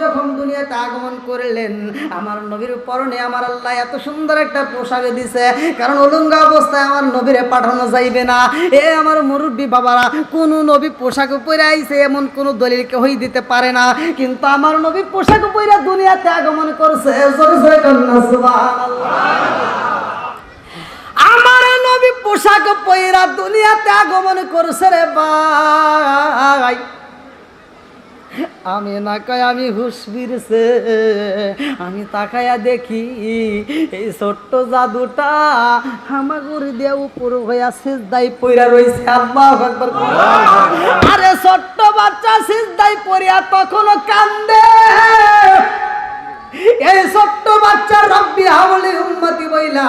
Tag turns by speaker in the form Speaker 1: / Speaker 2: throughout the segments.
Speaker 1: যখন দুনিয়াতে আগমন করলেন, আমার নবীর পরনে আমার আল্লাহ এত সুন্দর একটা পোশাক দিছে, কারণ উলঙ্গ অবস্থায় আমার নবীরে পাঠানো যাইবে না। এ আমার মুরব্বী বাবারা, কোন নবী পোশাক পরে আইছে এমন কোন দলিল কেউই দিতে পারে না, কিন্তু আমার নবী পোশাক পরে দুনিয়াতে আগমন করছে। জোরে জোরে কন্যা সুবহানাল্লাহ। আমার নবী পোশাক পরে দুনিয়াতে আগমন করছে রে ভাই। আমি না কয় আমি হুশ ফিরছে, আমি তাকায়া দেখি এই ছোট্ট জাদুটা হামাগুড়ি দিয়ে উপর হইয়া সিজদায় পইরা রইছে। আল্লাহু আকবার। আরে ছোট্ট বাচ্চা সিজদায় পড়িয়া তখনও কান্দে। এই ছোট্ট বাচ্চা রব্বি হাবলি উম্মতি বইলা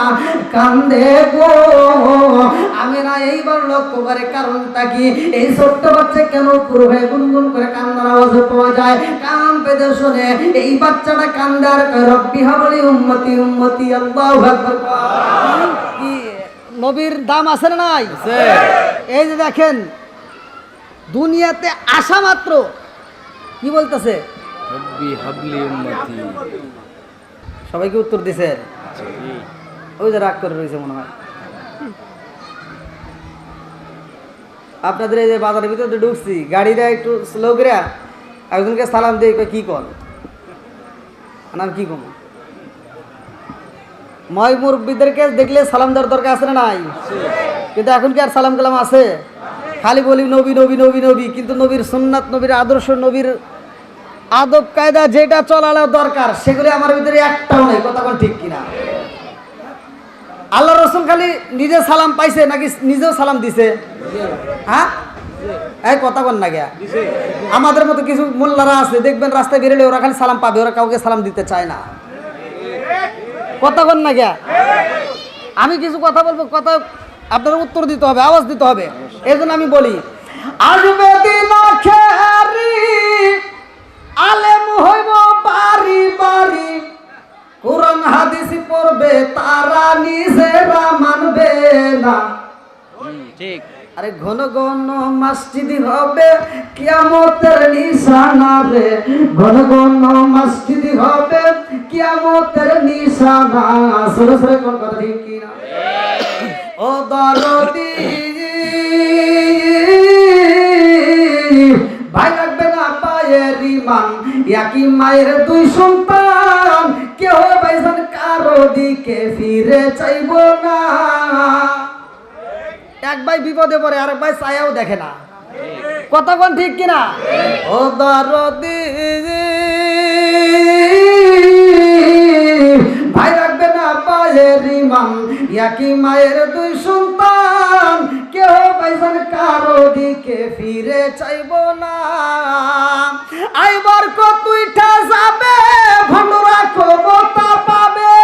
Speaker 1: কান্দে গো। আমি না এইবার লক্ষ্য করে কারণটা কি, এই ছোট্ট বাচ্চা কেন পুরো হয়ে গুনগুন করে কান্নার আওয়াজ পাওয়া যায়? কান পেতে শুনে এই বাচ্চাটা কান্দে আর কয় রব্বি হাবলি উম্মতি উম্মতি। আল্লাহু আকবার। কি নবীর দাম আছে না নাই? এই যে দেখেন দুনিয়াতে আসা মাত্র কি বলতেছে?
Speaker 2: রব্বি হাবলি উম্মতি।
Speaker 1: সবাইকে উত্তর দিছেন? ওই যে রাগ করে রয়েছে মনে হয়। আপনাদের এই যে বাজারের ভিতরে ঢুকছি, গাড়িটা একটু স্লো করে একজনকে সালাম দিয়ে কি কর নাম কি কম, ময় মুরব্বীদেরকে দেখলে সালাম দেওয়ার দরকার আছে না নাই? কিন্তু এখন কি আর সালাম কালাম আছে? খালি বলি নবী নবী নবী নবী, কিন্তু নবীর সুন্নাত, নবীর আদর্শ, নবীর আদব কায়দা যেটা চলানো দরকার সেগুলি আমার ভিতরে একটাও নেই। কথা বল ঠিক কিনা? আল্লাহ রসুল খালি নিজে সালাম পাইছে নাকি নিজেও সালাম দিছে? হ্যাঁ, এই কথা বল না গিয়া। আমাদের মতো কিছু মোল্লারা আছে, দেখবেন রাস্তায় বেরোলে ওরা খালি সালাম পাবে, ওরা কাউকে সালাম দিতে চায় না। কথা বল না গিয়া। আমি কিছু কথা বলবো, কথা আপনার উত্তর দিতে হবে, আওয়াজ দিতে হবে। এই জন্য আমি বলি, আসবে দিন খেয়ারি আলেম হইব বাড়ি বাড়ি, কোরআন হাদিস পড়বে তারা নিজেরা মানবে না।
Speaker 2: ঠিক।
Speaker 1: আরে ঘন ঘন মসজিদ হবে কিয়ামতের নিশানা রে, ঘন ঘন মসজিদ হবে কিয়ামতের নিশানা। সরে সরে কোন কথা ঠিক কি না? ও দরদি ভাই রাখবে না পায়ের ইমান, একই মায়ের দুই সন্তান, কেউ ভাইজান কারো দিকে ফিরে চাইব না। এক ভাই বিপদে পড়ে আর এক ভাই ছায়াও দেখে না। কথা কোন ঠিক কিনা? ও দরদি ভাই রাখবে না পায়ের ইমান, একই মায়ের দুই সন্তান, কেউ ভাইজান কারো দিকে ফিরে চাইব না। আইবার কতইটা যাবে ভন্ডরা ক্ষমতা পাবে,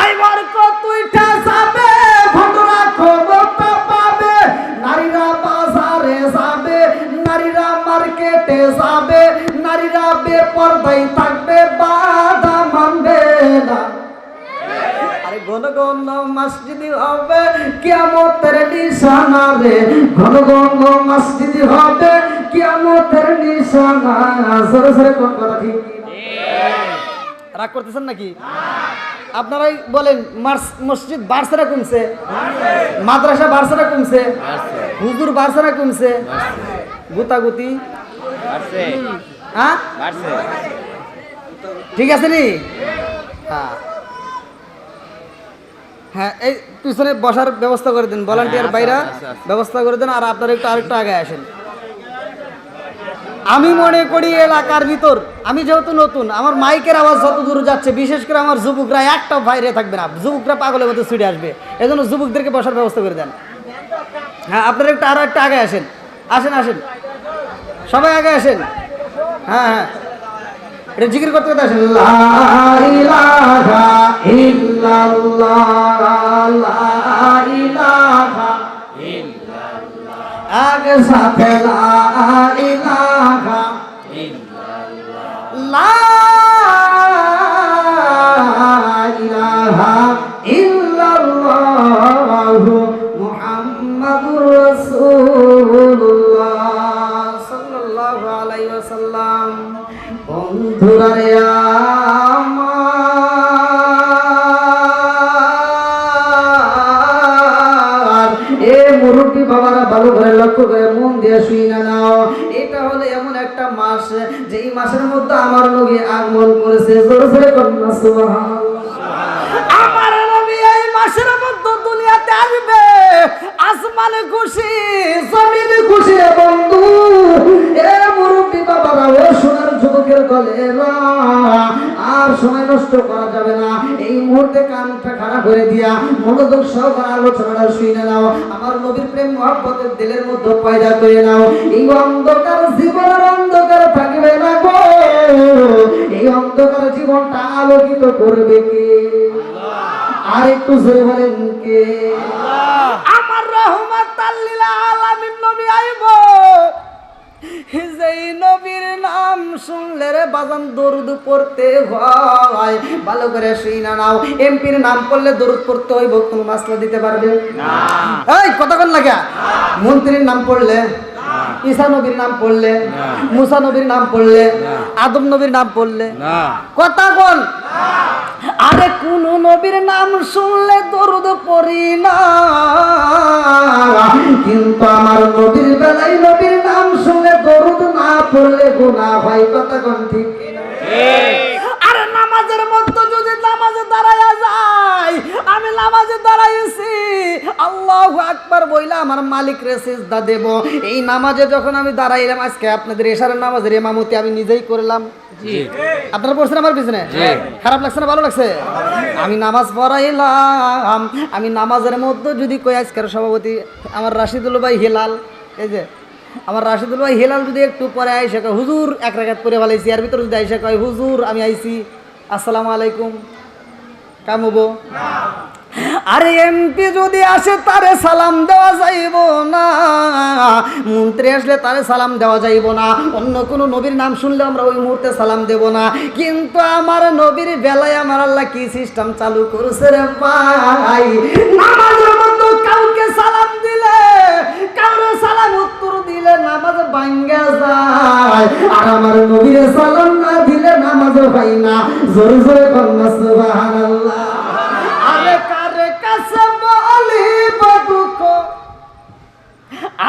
Speaker 1: আইবার কতইটা যাবে ভন্ডরা ক্ষমতা পাবে। নারীরা বাজারে যাবে, নারীরা মার্কেটে যাবে, নারীরা বেপরদাই থাকবে, বাধা মানবে না। আরে ঘন ঘন মসজিদ হবে কিয়ামতের নিশানা রে, ঘন ঘন মসজিদ হবে কিয়ামতের নিশানা। সরে সরে কোন কথা ঠিক? রাগ করতেছেন নাকি? আপনারাই বলেন, মসজিদ বাড়ছে না কমছে? মাদ্রাসা বাড়ছে না কমছে? হুজুর বাড়ছে না কমছে? গুতাগুতি হ্যাঁ ঠিক আছে নি? হ্যাঁ হ্যাঁ, এই পিছনে বসার ব্যবস্থা করে দেন, ভলান্টিয়ার বাইরা ব্যবস্থা করে দেন। আর আপনারা একটু আরেকটু আগে আসেন। আমি মনে করি এলাকার ভিতর, আমি যেহেতু নতুন, আমার মাইকের আওয়াজ যত দূর যাচ্ছে, বিশেষ করে আমার যুবকরা একটা বাইরে থাকবে না, যুবকরা পাগলের মতো ছুটে আসবে। এজন্য যুবকদেরকে বসার ব্যবস্থা করে দেন। হ্যাঁ, আপনারা একটু আরো একটা আগে আসেন, আসেন আসেন, সবাই আগে আসেন। হ্যাঁ হ্যাঁ, এটা জিকির করতে করতে আসেন। লা ইলাহা ইল্লাল্লাহ, লা ইলাহা ইল্লাল্লাহ, আগে সাথে লা ইলাহা ইল্লাল্লাহ, লা ইলাহা ইল্লাল্লাহ মুহাম্মাদুর রাসূলুল্লাহ সাল্লাল্লাহু আলাইহি ওয়াসাল্লাম। বন্ধুরা রে আমার, এ মুরব্বী বাবারা ভালো করে লক্ষ্য করে মন দিয়ে শুনে নাও। এটা হলো এমন একটা মাস, যেই মাসের মধ্যে আমার নবী আগমন করেছে। জোরে জোরে কন্যা সুবহানাল্লাহ। আমার নবী এই মাসের মধ্যে দুনিয়াতে আসবে। আসমানে খুশি, জমিনে খুশি। বন্ধু, এ মুরব্বী বাবারা, ও সোনার যুবকের দলেরা, আর সময় নষ্ট করা যাবে না। এই মুহূর্তে কানটা খাড়া করে দিয়া মনোযোগ সহকারে আলোচনাটা শুনে নাও। আমার নবীর প্রেম মহব্বতের দিলের মধ্যে পয়দা করে নাও। এই অন্ধকার জীবনের অন্ধকার থাকবে না গো। এই অন্ধকার জীবনটা আলোকিত করবে কে? আর একটু জোরে বলেন কে? আমার রহমাতাল লিল আলামিন নবী আইব। যেই নবীর নাম শুনলে রে বাজান দরুদ পড়তে হয়। ভালো করে শুইনা নাও। এমপির নাম পড়লে দরুদ পড়তে হইব, কোন মাসলা দিতে পারবে না। এই কথা কোন লাগা? মন্ত্রীর নাম পড়লে, ঈসা নবীর নাম পড়লে, মুসা নবীর নাম পড়লে, আদম নবীর নাম পড়লে কথা বল। আরে কোন নবীর নাম শুনলে দরুদ পড়ি না, কিন্তু আমার নবীর বেলায় নবীর নাম শুনলে দরুদ না পড়লে গুনাহ হয়। কথা কোন ঠিক কিনা? আরে নামাজের মধ্যে যদি নামাজে দাঁড়ায়া যায়, আমি নামাজে দাঁড়াইছি, আল্লাহু আকবার বইলা আমার মালিক রে সিজদা দেব। এই নামাজে যখন আমি দাঁড়াইলাম, আজকে আপনাদের এশারের নামাজের ইমামতি আমি নিজেই করলাম। আপনারা পড়ছেন আমার পিছনে? খারাপ লাগছে না ভালো লাগছে? আমি নামাজ পড়াইলাম। আমি নামাজের মধ্যে যদি কই আজকের সভাপতি আমার রাশিদুল ভাই হেলাল, এই যে আমার রাশিদুল ভাই হেলাল যদি একটু পরে আইসা কয় হুজুর এক রাকাত পড়ে ভালাইছি, এর ভিতরে যদি আইসা কয় হুজুর আমি আইছি, আসসালামু আলাইকুম, কাম হবো? আরে এমপি যদি আসে তারে সালাম দেওয়া যাইব না, মন্ত্রী আসলে তারে সালাম দেওয়া যাইব না, অন্য কোনো নবীর নাম শুনলে আমরা ওই মুহূর্তে সালাম দেব না। কিন্তু আমার নবীর বেলায় আমার আল্লাহ কি সিস্টেম চালু করেছে রে ভাই, নামাজের মধ্যে কাউকে সালাম দিলে, কাউরে সালাম উত্তর দিলে নামাজ ভাঙ্গা যায়, আর আমার নবীর সালাম না দিলে নামাজ হয় না। জোরে জোরে কন্যা সুবহানাল্লাহ। আরে কারে কাছে বলিব দুঃখ,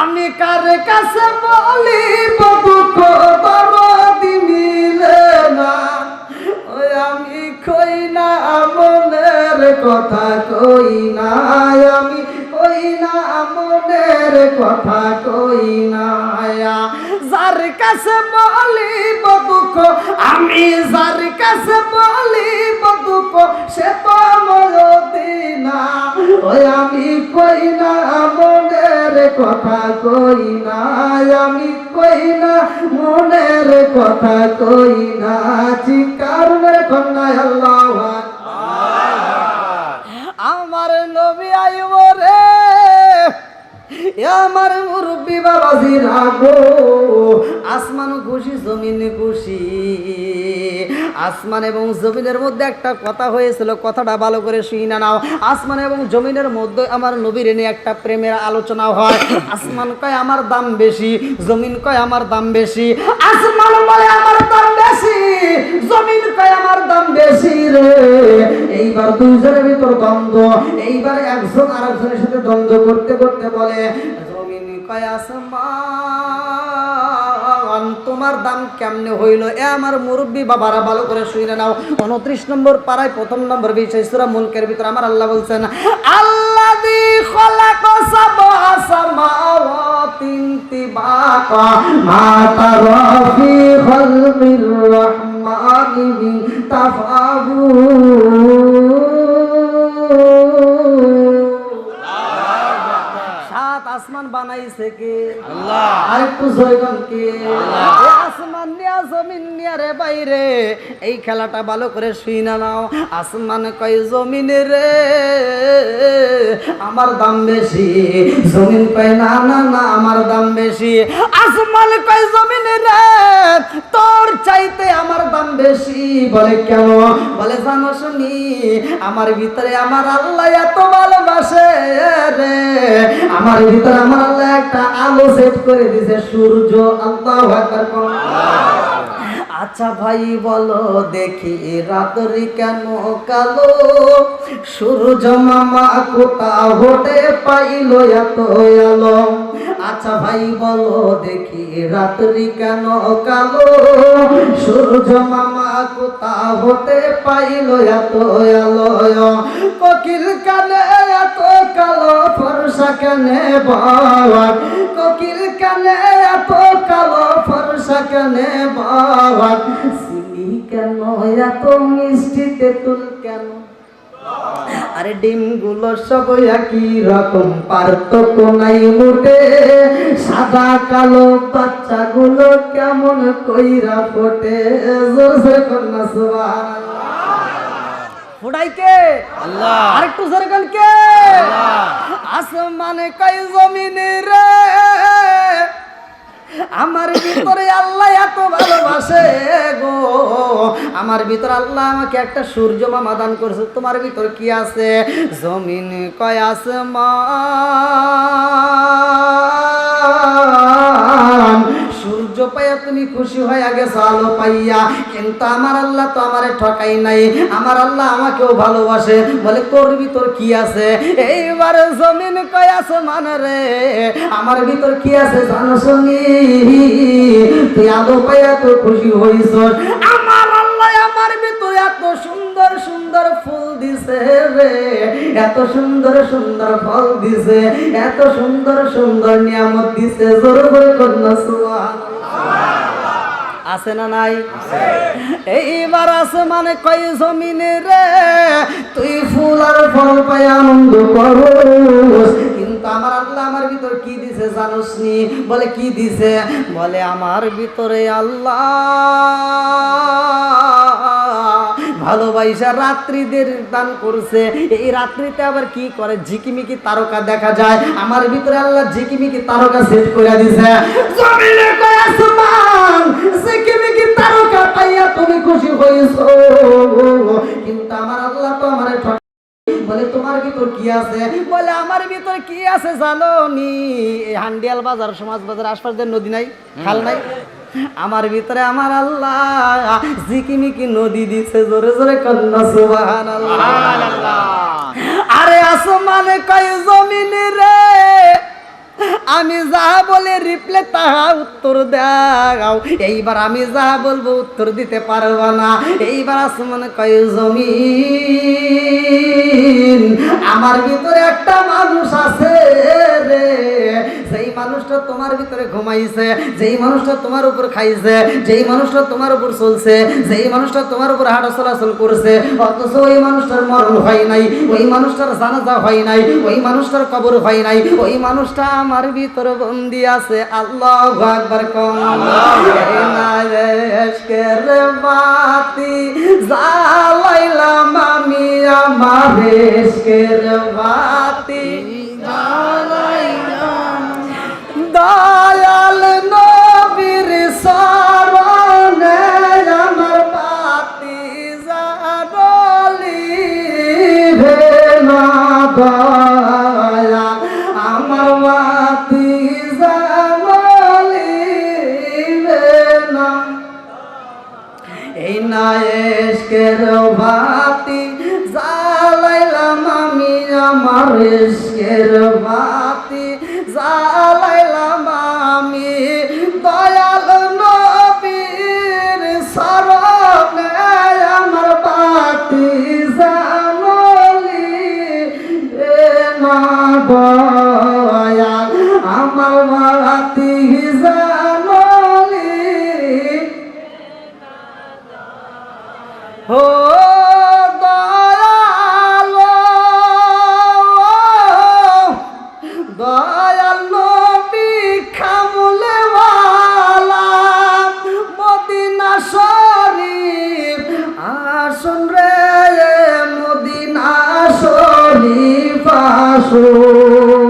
Speaker 1: আমি কারে কাছে বলিব দুঃখ, দরদি মিলে না। ওই আমি কই না মনের কথা, কই না আমি, কই না মনের কথা, কই না। যার কাছে বলিব দুঃখ, আমি যার কাছে বলিব দুঃখ, সে তো মরদিনা। ওই আমি কই না মনের কথা, কই না আমি, কই না মনের কথা, কই না। চিৎকার মেরে কন্যা আল্লাহু আকবার। আমার নবী আইব রে, আমার মুরব্বী বাবাজি রাগো। আসমান খুশি, জমিন খুশি। আসমান এবং জমিনের মধ্যে একটা কথা হয়েছিল, কথাটা ভালো করে শুনে নাও। আসমান এবং জমিনের মধ্যে আমার নবীর নিয়ে একটা প্রেমের আলোচনা হয়। আসমান কয় আমার দাম বেশি, জমিন কয় আমার দাম বেশি। আসমান বলে আমার দাম বেশি, জমিন কয় আমার দাম বেশি রে। এইবার দুইজনের ভিতর দ্বন্দ্ব। এইবার একজন আরেকজনের সাথে দ্বন্দ্ব করতে করতে বলে, জমিন কয় আসমান তোমার দাম কেমনে হইল? এ আমার মুরব্বী বাবারা ভালো করে শুনে নাও। 29 নম্বর পারায় 1 নম্বর বিষয় সূরা মুলকের ভিতর আমার আল্লাহ বলছেন, আল্লাযী খালাকা সাবআ সামাওয়াতিন তিবাকা মা তারা ফি খালকির রাহমানি মিন তাফাউত। আসমান বানাইছে কে? আল্লাহ। আর একটু জয়গান কে? আল্লাহ। আসমান নিয়া জমিন নিয়া রে বাইরে, এই খেলাটা ভালো করে শুইনা নাও। আসমান কয় জমিন রে আমার দাম বেশি, জমিন কয় না না না আমার দাম বেশি। আসমান কয় জমিন রে তোর চাইতে আমার দাম বেশি। বলে কেন? বলে জানো শুনি, আমার ভিতরে আমার আল্লাহ এত ভালোবাসে রে, আমার ভিতরে আমার আল্লাহ একটা আলো সেট করে দিয়েছে, সূর্য। আল্লাহু আকবার। আচ্ছা ভাই বলো দেখি রাত্রি কেন কালো, সূর্য মামা কোথা হতে পাইল এত আলো। আচ্ছা ভাই বলো দেখি রাত্রি কেন কালো, সূর্য মামা কোথা হতে পাইল এত আলো। কোকিল কানে এত কালো ফর্সা কানে বাবা, কোকিল কানে এত কালো ফর্সা কানে বাবা, সিলি কেন এত মিষ্টি তেঁতুল কেন, আরে ডিমগুলো সব একই রকম পার্থক্য নাই মোটে, সাদা কালো বাচ্চাগুলো কেমন কইরা ফোটে। জোরসে কন্যা সুবহানাল্লাহ। ফোটাই কে?
Speaker 2: আল্লাহ।
Speaker 1: আরেকটু জোরে কোন কে?
Speaker 2: আল্লাহ।
Speaker 1: আসমানে কই জমিনে রে, আমার ভিতরে আল্লাহ এত ভালোবাসে গো, আমার ভিতরে আল্লাহ আমাকে একটা সূর্য মামা দান করেছে। তোমার ভিতর কি আছে? জমিন কয় আসমান, সূর্য পাইয়া তুমি খুশি হয়ে গেছো আলো পাইয়া, কিন্তু আমার আল্লাহ তো আমারে ঠকাই নাই, আমার আল্লাহ আমাকেও ভালোবাসে। বলে তোর ভিতর কি আছে? এইবার জমিন কয় আসমান রে, আমার ভিতর কি আছে জানো শুনি, তুই আলো পাইয়া তো খুশি হইছ, আমার আল্লাহ আমার ভিতর এত সুন্দর সুন্দর ফুল দিছে রে, এত সুন্দর সুন্দর ফল দিছে, এত সুন্দর সুন্দর নিয়ামত দিছে। জোরে জোরে কন্যা সুবহানাল্লাহ। আছে না নাই? এইবার আসমানে কয় জমিনে রে, তুই ফুল আর ফল পাই আনন্দ করস, কিন্তু আমার আল্লাহ আমার ভিতর কি দিছে জানোস নি? বলে কি দিছে? বলে আমার ভিতরে আল্লাহ ভালোবাসা রাত্রিদের দান করছে। এই রাত্রিতে আবার কি করে? ঝিকিমিকি তারকা দেখা যায়, আমার ভিতরে আল্লাহ ঝিকিমিকি তারকা সেট করে দিছে। জমিনে কয় আসমান, ঝিকিমিকি তারকা পাইয়া তুমি খুশি হইছো, কিন্তু আমার আল্লাহ তো আমারে ঠকাই। বলে তোমার ভিতর কি আছে? বলে আমার ভিতর কি আছে জানো নি? এই হান্ডিয়াল বাজার, সমাজ বাজার আশপাশের নদী নাই, খাল নাই, আমার ভিতরে আমার আল্লাহ ঝিকিমিকি নদী দিছে। জোরে জোরে কন্যা সুবহানাল্লাহ। আরে আসমানে কয় জমিনে রে, আমি যা বলে রিপ্লে তাহা উত্তর দাও। এইবার আমি যা বলবো উত্তর দিতে পারবো না। এইবার আসমানে কয় জমিন, আমার ভিতরে একটা মানুষ আছে রে, যেই মানুষটা তোমার ভিতরে ঘুমাইছে, যেই মানুষটা তোমার উপর খাইছে, যেই মানুষটা তোমার উপর চলছে, যেই মানুষটা তোমার উপর হাঁটা চলাচল করছে, অথচ ওই মানুষটার মরণ হয় নাই, ওই মানুষটার জানাজা হয় নাই, ওই মানুষটার কবর হয় নাই, ওই মানুষটা আমার ভিতরে বন্দি আছে। আল্লাহু আকবার কোন। এশকের বাতি জ্বালাইলাম আমি, আমার এশকের বাতি জ্বালাইলাম, দয়াল নবীর শরণে আমার বাতি জ্বালিবে না, দয়াল আমার বাতি জ্বালিবে না। এই না এশকের বাতি জ্বালাইলাম আমি, আমার এশকের বাতি জ্বালাইলাম আমি, দয়াল নবীর শরণে আমার বাতি জ্বালিবে না, দয়াল আমার বাতি জ্বালিবে হো দয়াল, দয়াল নবী খামুলেওয়ালা মদিনা শরীফ আসুন রে, মদিনা শরীফ আসুন।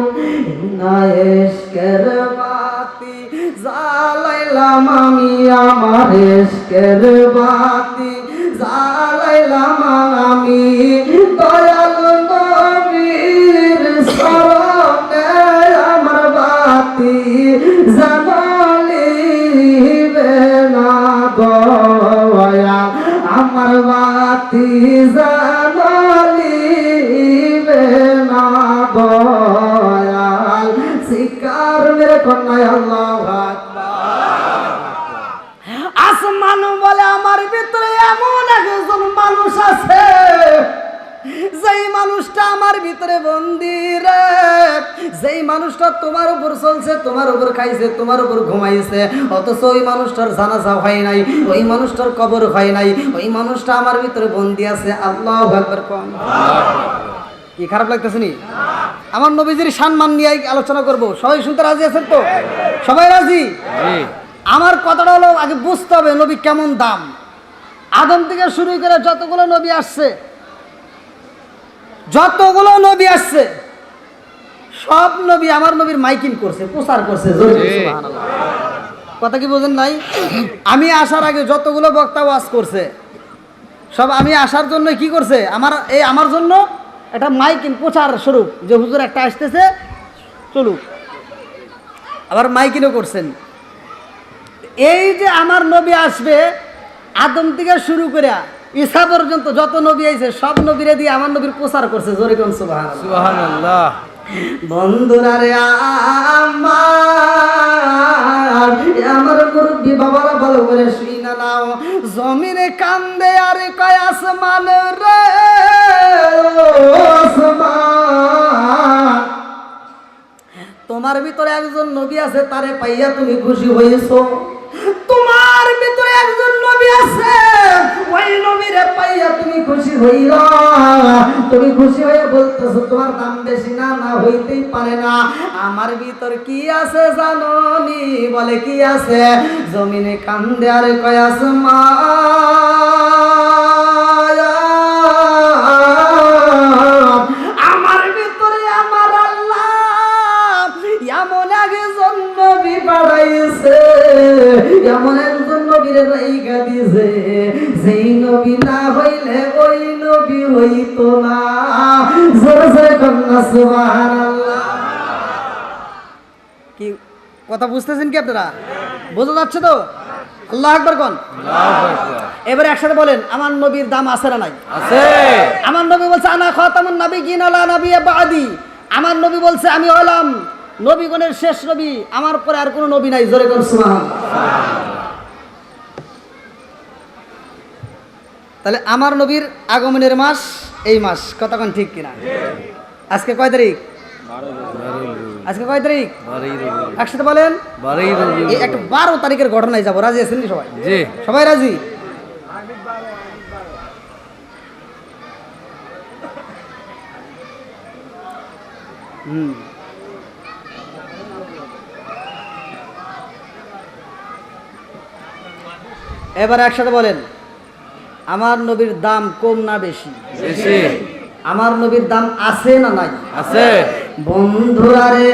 Speaker 1: না এশকের বাতি জ্বালাইলাম আমি, আমার এশকের বাতি জ্বালাইলাম আমি, দয়াল নবীর শরণে আমার বাতি জ্বালিবে না, আমার বাতি জ্বালিবে না দয়াল শিকার মেরে কন্যায় আল্লাহু আকবার। আসমান বলে আমার ভিতরে এমন একজন মানুষ আছে, যেই মানুষটা আমার ভিতরে বন্দী রে, যেই মানুষটা তোমার উপর চলছে, তোমার উপর খাইছে, তোমার উপর ঘুমাইছে, অথচ ওই মানুষটার জানাজা হয় নাই, ওই মানুষটার কবর হয় নাই, ওই মানুষটা আমার ভিতরে বন্দী আছে। আল্লাহু আকবার। কি খারাপ লাগতেছে নি? আমার নবীজির সম্মান নিয়ে আলোচনা করব, সবাই শুনতে রাজি আছেন তো? সবাই রাজি? আমার কথাটা হলো আগে বুঝতে হবে নবী কেমন দাম। আদম থেকে শুরু করে যতগুলো নবী আসছে, সব নবী আমার নবীর মাইকিং করছে, প্রচার করছে। কথা কি বোঝেন নাই? আমি আসার আগে যতগুলো বক্তা ওয়াজ করছে, সব আমি আসার জন্য কি করছে, আমার জন্য একটা মাইকিং প্রচার স্বরূপ, যে হুজুর একটা আসতেছে চলুক, আবার মাইকিংও করছেন। এই যে আমার নবী আসবে, আদম থেকে শুরু করে ঈসা পর্যন্ত যত নবী আইছে, সব নবীরে দিয়ে আমার নবীর প্রচার করছে। জোরে কোন সুবহানাল্লাহ।
Speaker 2: সুবহানাল্লাহ।
Speaker 1: বন্ধুরা রে, আমার মুরব্বী বাবারা ভালো করে শুইনা নাও। জমিনে কান্দে আর কয় আসমান রে, আসমান, তোমার ভিতরে একজন নবী আছে, তারে পাইয়া তুমি খুশি হয়েছো। তোমার ভিতরে একজন নবী আছে, ওই নবীরে পাইয়া তুমি খুশি হইলা। তুমি খুশি হয়ে বলতেছো তোমার দাম বেশি না, না হইতেই পারে না। আমার ভিতর কি আছে জানোনি? বলে কি আছে? জমিনে কান্দে আর কয় আসমান, আমার ভিতরে আমার আল্লাহ এমন একজন নবী বাড়াইছে, এমন একজন নবীরে রাইখা দিছে, যেই নবী না হইলে ওই নবী হইতো না। জোরে জোরে কন্যা সুবহানাল্লাহ। কি কথা বুঝতেছেন কি আপনারা? বোঝা যাচ্ছে তো? আল্লাহু আকবার কোন। এবারে একসাথে বলেন, আমার নবীর দাম আছে না নাই?
Speaker 2: আছে।
Speaker 1: আমার নবী বলছে আনা খাতামুন নাবিয়িন লা নাবিয়্যা বাদি। আমার নবী বলছে আমি হলাম নবীগণের শেষ নবী, আমার পরে আর কোনো নবী নাই। জোরে কোন সুবহানাল্লাহ। তাহলে আমার নবীর আগমনের মাস এই মাস, কথা কোন ঠিক কিনা? আজকে কয় তারিখ? আজকে কয় তারিখ? একসাথে বলেন। এই একটা 12 তারিখের ঘটনায় যাবো, রাজি আছেন সবাই?
Speaker 2: জি।
Speaker 1: সবাই রাজি? এবার একসাথে বলেন, আমার নবীর দাম কম না বেশি?
Speaker 2: বেশি।
Speaker 1: আমার নবীর দাম আছে না নাই?
Speaker 2: আছে।
Speaker 1: বন্ধুরা রে,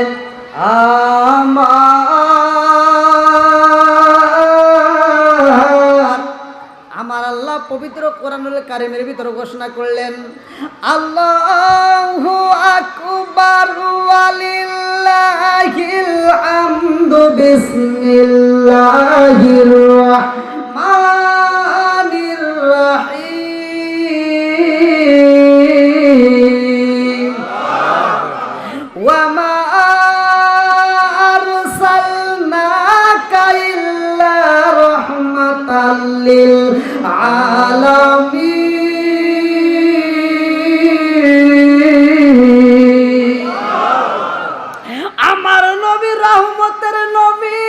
Speaker 1: আমার আল্লাহ পবিত্র কোরআনুল কারীমের ভিতরে ঘোষণা করলেন, আল্লাহু আকবার ওয়ালিল্লাহিল হামদু বিসমিল্লাহির রাহমানির রাহিম ওয়া মা আরসালনাকা ইল্লা রাহমাতাল লিল আলামিন। আমার নবী রহমতের নবী,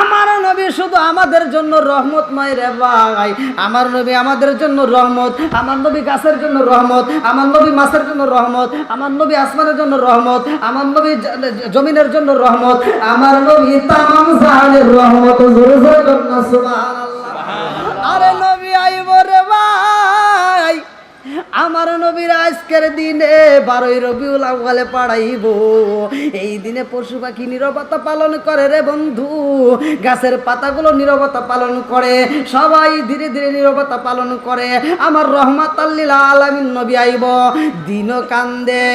Speaker 1: আমার নবী শুধু আমাদের জন্য রহমত নয় রে ভাই। আমার নবী আমাদের জন্য রহমত, আমার নবী গাছের জন্য রহমত, আমার নবী মাছের জন্য রহমত, আমার নবী আসমানের জন্য রহমত, আমার নবী জমিনের জন্য রহমত, আমার নবী তামাম জাহানের রহমত। জোরে জোরে বলুন সুবহানাল্লাহ। আরে নবী আইব রে ভাই, আমার নবীর আজকের দিনে 12 রবিউল আউয়ালে পাড়াইব। এই দিনে পশু পাখি নীরবতা পালন করে রে বন্ধু, গাছের পাতাগুলো নীরবতা পালন করে, সবাই ধীরে ধীরে নীরবতা পালন করে। আমার রহমাতাল লিল আলামিন নবী আইব। দিনও কান্দে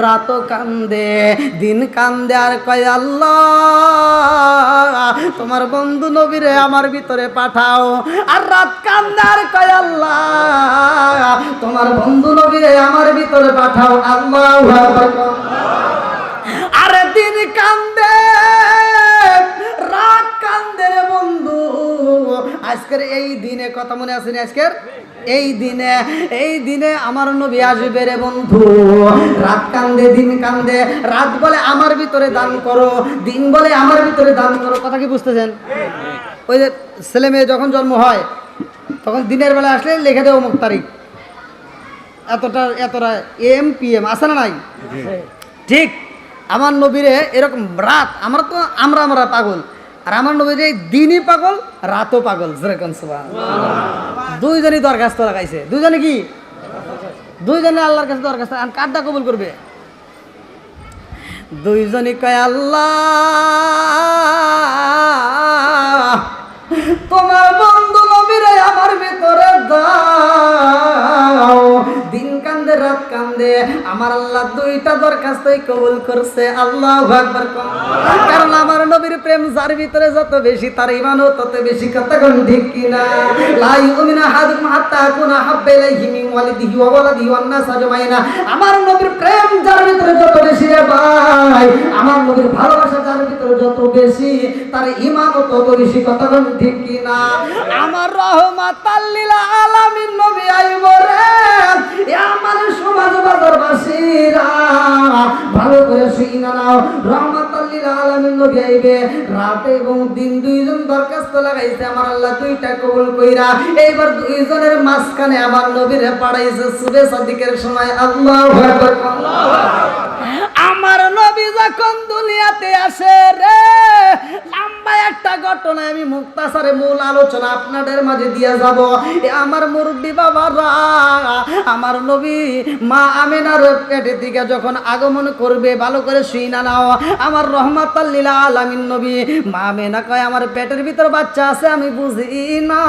Speaker 1: রাতও কান্দে, দিন কান্দে আর কয় আল্লাহ তোমার বন্ধু নবীরে আমার ভিতরে পাঠাও, আর রাত কান্দে আর কয় আল্লাহ তোমার বন্ধু নবীরে আমার ভিতরে পাঠাও। আল্লাহু আকবার। আরে দিন কান্দে রাত কান্দে রে বন্ধু। আজকের এই দিনে কথা মনে আছে না? আজকের এই দিনে আমার নবী আসবে রে বন্ধু। রাত কান্দে দিন কান্দে, রাত বলে আমার ভিতরে দান করো, দিন বলে আমার ভিতরে দান করো। কথা কি বুঝতেছেন? ওই যে ছেলে মেয়ে যখন জন্ম হয় তখন দিনের বেলা আসলে লিখে দেয় অমুক তারিখ, এতটা এম PM আছে না নাই? ঠিক আমার নবীরে এরকম রাত, আমরা পাগল, আর আমার নবীর এই দিনই পাগল রাতও পাগল। যেরকম দুইজনই দরখাস্ত লাগাইছে। দুইজনে কি? দুইজনে আল্লাহর কাছে দরখাস্ত। কারটা কবুল করবে? দুইজনই কয় আল্লাহ তোমার বন্ধু নবীরে আমার ভিতরে দাও। দিন কান্দে রাত কান্দে, আমার আল্লাহ দুইটা দরখাস্তই কবুল করছে। আল্লাহু আকবার। কারণ আমার নবীর প্রেম যার ভিতরে যত বেশি তার ঈমানও তত বেশি। কথা কোন ঠিক কিনা? লা ইউমিনু আহাদুকুম হাত্তা আকুনা হাব্বা ইলাইহি মিন ওয়ালিদিহি ওয়া ওয়ালাদিহি ওয়ান নাস আজমাইনা। আমার নবীর প্রেম যার ভিতরে যত বেশি রে ভাই, আমার নবীর ভালোবাসা যার ভিতরে যত বেশি তার ঈমানও তত বেশি। কথা কোন ঠিক কিনা? আমার রহমাতাল লিল আলামিন নবী আইব রে। আমার সমাজ বাজারবাসীরা ভালো করে শুইনা নাও, রহমাতাল লিল আলামিন নবী আইবে। রাত এবং দিন দুইজন দরখাস্ত লাগাইছে, আমার আল্লাহ দুইটা কবুল কইরা এইবার দুইজনের মাঝখানে আমার নবীরে পাঠাইছে সুবে সাদিকের সময়। আল্লাহু আকবার। আমার নবী যখন দুনিয়াতে আসে রে, লম্বা একটা ঘটনা আমি মুক্তাসারে মূল আলোচনা আপনাদের মাঝে দিয়ে যাব। আমার মুরব্বী বাবারা, আমার নবী মা আমিনার পেটে থেকে যখন আগমন করবে ভালো করে শুইনা নাও। আমার রহমাতাল লিল আলামিন নবী মা আমিনা কয় আমার পেটের ভিতর বাচ্চা আছে, আমি বুঝি না।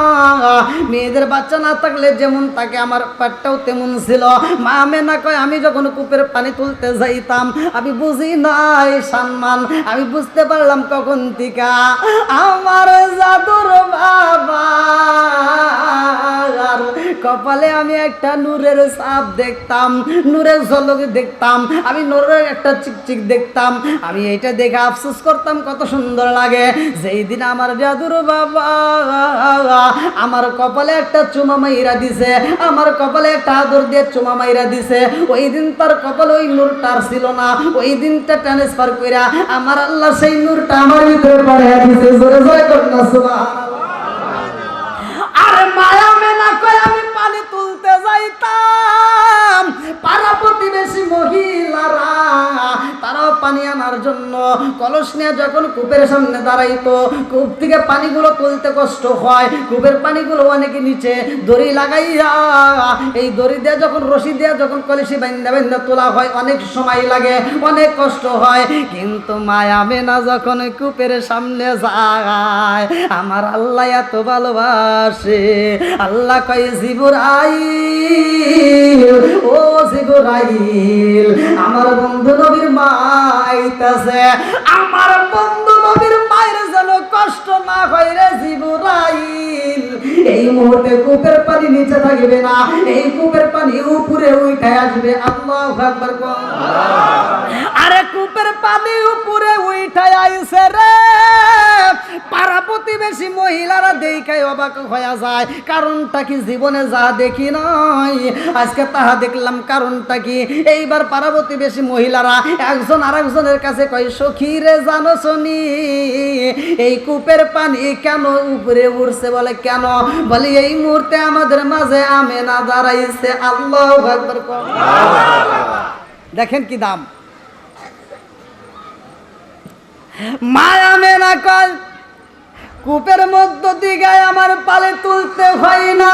Speaker 1: মেয়েদের বাচ্চা না থাকলে যেমন থাকে আমার পেটটাও তেমন ছিল। মা আমিনা কয় আমি যখন কূপের পানি তুলতে যাইতাম আমি বুঝি নাই সম্মান, আমি বুঝতে পারলাম কখন থেকে আমার জাদুর বাবা কপালে আমি একটা নূরের ছাপ দেখতাম, নূরের ঝলক দেখতাম, আমি নূরের একটা চিকচিক দেখতাম। আমি এটা দেখে আফসোস করতাম কত সুন্দর লাগে। যেই দিন আমার জাদুর বাবা আমার কপালে একটা চুমা মাইরা দিছে, আমার কপালে একটা আদর দিয়ে চুমা মাইরা দিছে, ওই দিন তার কপালে ওই নূরটার ছিল না। ওই দিনটা ট্রান্সফার কইরা আমার আল্লাহ সেই নূরটা আমার ভিতরে পাঠিয়ে দিছে। জোরে জোরে করুন সুবহানাল্লাহ। আরে মায়া মেনা কই আমি পানি তুলতে যাইতাম, পাড়া প্রতিবেশী মহিলারা তারাও পানি আনার জন্য কলস নিয়ে যখন কূপের সামনে দাঁড়াইতো, কূপ থেকে পানিগুলো তুলতে কষ্ট হয়, কূপের পানিগুলো অনেকে নিচে দড়ি লাগাইয়া, এই দড়ি দিয়ে যখন রশি দিয়ে যখন কলসি বাইন্দা বাইন্দা তোলা হয় অনেক সময় লাগে, অনেক কষ্ট হয়। কিন্তু মায়া মেনা যখন কূপের সামনে যায় আমার আল্লাহ এত ভালোবাসে। আল্লাহ কয় জিবরাইল, ও জিবরাইল আমার বন্ধু নবীর মা আইতাছে, আমার বন্ধু নবীর মায়ের যেন কষ্ট না হয় রে জিবরাইল। এই মুহূর্তে কূপের পানি নিচে থাকবে না, এই কূপের পানি উপরে উঠে আসবে। আল্লাহু আকবার। আরে কূপের পানি উপরে উঠে আইছে রে, পাড়া প্রতিবেশী মহিলারা দেখাই অবাক হয়ে যায়। কারণটা কি? জীবনে যা দেখি নাই আজকে তাহা দেখলাম। কারণটা কি? এইবার পাড়া প্রতিবেশী মহিলারা একজন আরেকজনের কাছে কয় সখী রে জানো শুনি এই কূপের পানি কেন উপরে উঠছে? বলে কেন? বলে এই মুহূর্তে আমাদের মাঝে আমেনা দাঁড়াইছে। আল্লাহু আকবার। দেখেন কি দাম। মা আমেনা কয় কূপের মধ্য দিকে আমার পালে তুলতে হয় না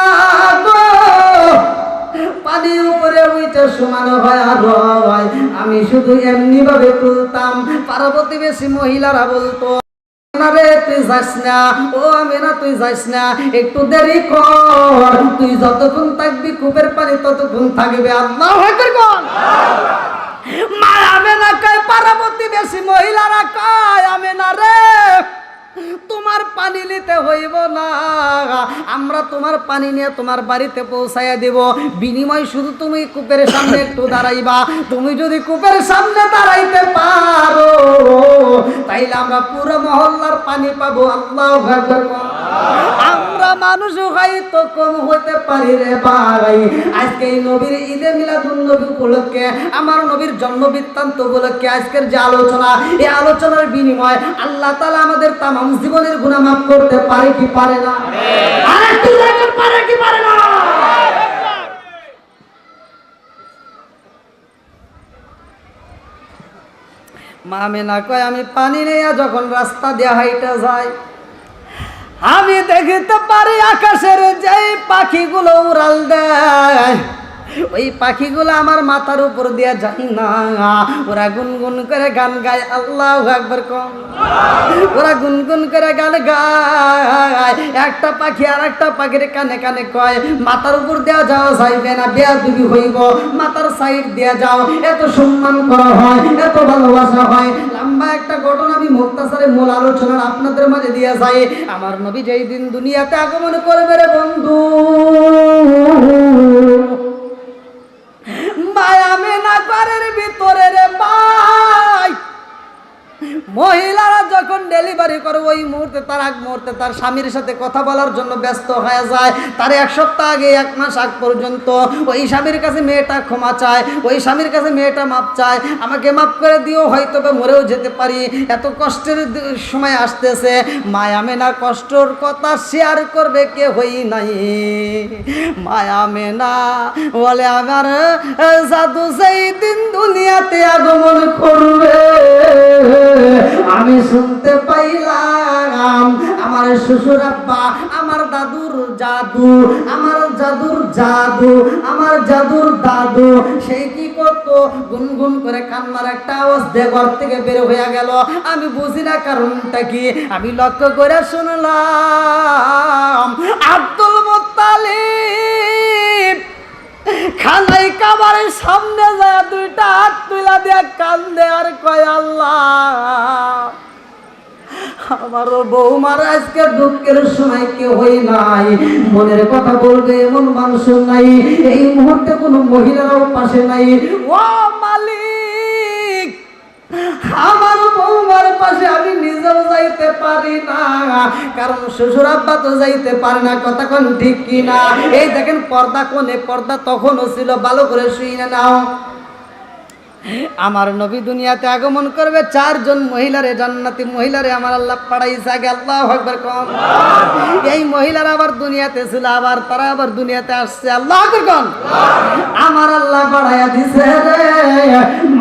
Speaker 1: গো, পানি উপরে আমি শুধু এমনি ভাবে তুলতাম। পাড়া প্রতিবেশী মহিলারা বলতো, রে তুই যাস না, ও আমেনা তুই যাস না, একটু দেরি কর, তুই যতক্ষণ থাকবি কূপের পানি ততক্ষণ থাকবে। আল্লাহু আকবার কোন। মা আমেনা কয়, পাড়া প্রতিবেশী মহিলারা কয়, আমেনা রে তোমার পানি নিতে হইব না, আমরা তোমার পানি নিয়ে তোমার বাড়িতে পৌঁছাইয়া দেব, বিনিময় শুধু তুমি কূপের সামনে একটু দাঁড়াইবা। তুমি যদি কূপের সামনে দাঁড়াইতে পারো তাইলে আমরা পুরো মহল্লার পানি পাবো। আল্লাহু আকবার। আমরা মানুষ হয়তো কম হইতে পারি রে ভাই, আজকে এই নবীর ঈদে মিলাদুন নবী উপলক্ষে, আমার নবীর জন্ম বৃত্তান্ত উপলক্ষে আজকের যে আলোচনা, এই আলোচনার বিনিময় আল্লাহ তাআলা আমাদের তামাম জীবনের গুনাহ মাফ করতে পারে কি পারে না? আরেকটু দেখেন, পারে কি পারে না? মা আমেনা কয়, আমি পানি নিয়ে যখন রাস্তা দিয়ে হাইটা যাই, আমি দেখিতে পারি আকাশের যে পাখিগুলো উড়াল দেয়, ওই পাখিগুলো আমার মাথার উপর দিয়ে যায় না, ওরা গুনগুন করে গান গায়। আল্লাহু আকবার কোন। ওরা গুনগুন করে গান গায়। একটা পাখি আর একটা পাখির কানে কানে কয়, মাথার উপর দেওয়া যাওয়া যাইবে না, বেয়াদবি হইব, মাথার সাইড দিয়ে যাও। এত সম্মান করা হয়, এত ভালোবাসা হয়। লম্বা একটা ঘটনা আমি মুক্তাসারে মূল আলোচনার আপনাদের মাঝে দিয়ে যাই। আমার নবী যেই দিন দুনিয়াতে আগমন করবে রে বন্ধু, মায়া মেনা ঘরের ভিতরে রে ভাই, মহিলারা যখন ডেলিভারি করে ওই মুহূর্তে, তার আগ মুহূর্তে তার স্বামীর সাথে কথা বলার জন্য ব্যস্ত হয়ে যায়। তার এক সপ্তাহ আগে, এক মাস আগ পর্যন্ত ওই স্বামীর কাছে মেয়েটা ক্ষমা চায়, ওই স্বামীর কাছে মেয়েটা মাপ চায়, আমাকে মাফ করে দিও, হয়তো বা মরেও যেতে পারি, এত কষ্টের সময় আসতেছে। মায়া মেনা কষ্টর কথা শেয়ার করবে কে হই নাই। মায়া মেনা বলে, আমার জাদু সেই দিন দুনিয়াতে আগমন করবে, আমি শুনতে পাইলাম আমার শ্বশুর আব্বা, আমার দাদুর জাদু, আমার জাদুর জাদু, আমার জাদুর দাদু, সেই কি করতো, গুনগুন করে কান্নার একটা আওয়াজ দিয়ে ঘর থেকে বের হয়ে গেল। আমি বুঝি না কারণটা কি, আমি লক্ষ্য করে শুনলাম আব্দুল মুত্তালিব খানাই কাবারের সামনে যায় দুইটা হাত তুলা দিয়া কান্দে আর কয়, আল্লাহ আমার বৌমার আজকে দুঃখের সময় কেউ হই নাই, মনের কথা বলবে এমন মানুষ নাই, এই মুহূর্তে কোনো মহিলারাও পাশে নাই। ও মালিক, আমার বৌমার পাশে আমি নিজেও যাইতে পারি না, কারণ শ্বশুর আব্বা তো যাইতে পারে না। কথা কোন ঠিক কিনা? এই দেখেন পর্দা কোনে, পর্দা তখনও ছিল, ভালো করে শুইনা নাও। আমার নবী দুনিয়াতে আগমন করবে, চারজন মহিলারে, জান্নাতি মহিলারে আমার আল্লাহ পাঠাইছে আগে। আল্লাহু আকবার কোন। এই মহিলারা আবার দুনিয়াতে ছিল, আবার তারা আবার দুনিয়াতে আসছে। আল্লাহু আকবার কোন। আমার আল্লাহ পাঠাইয়া দিছে রে।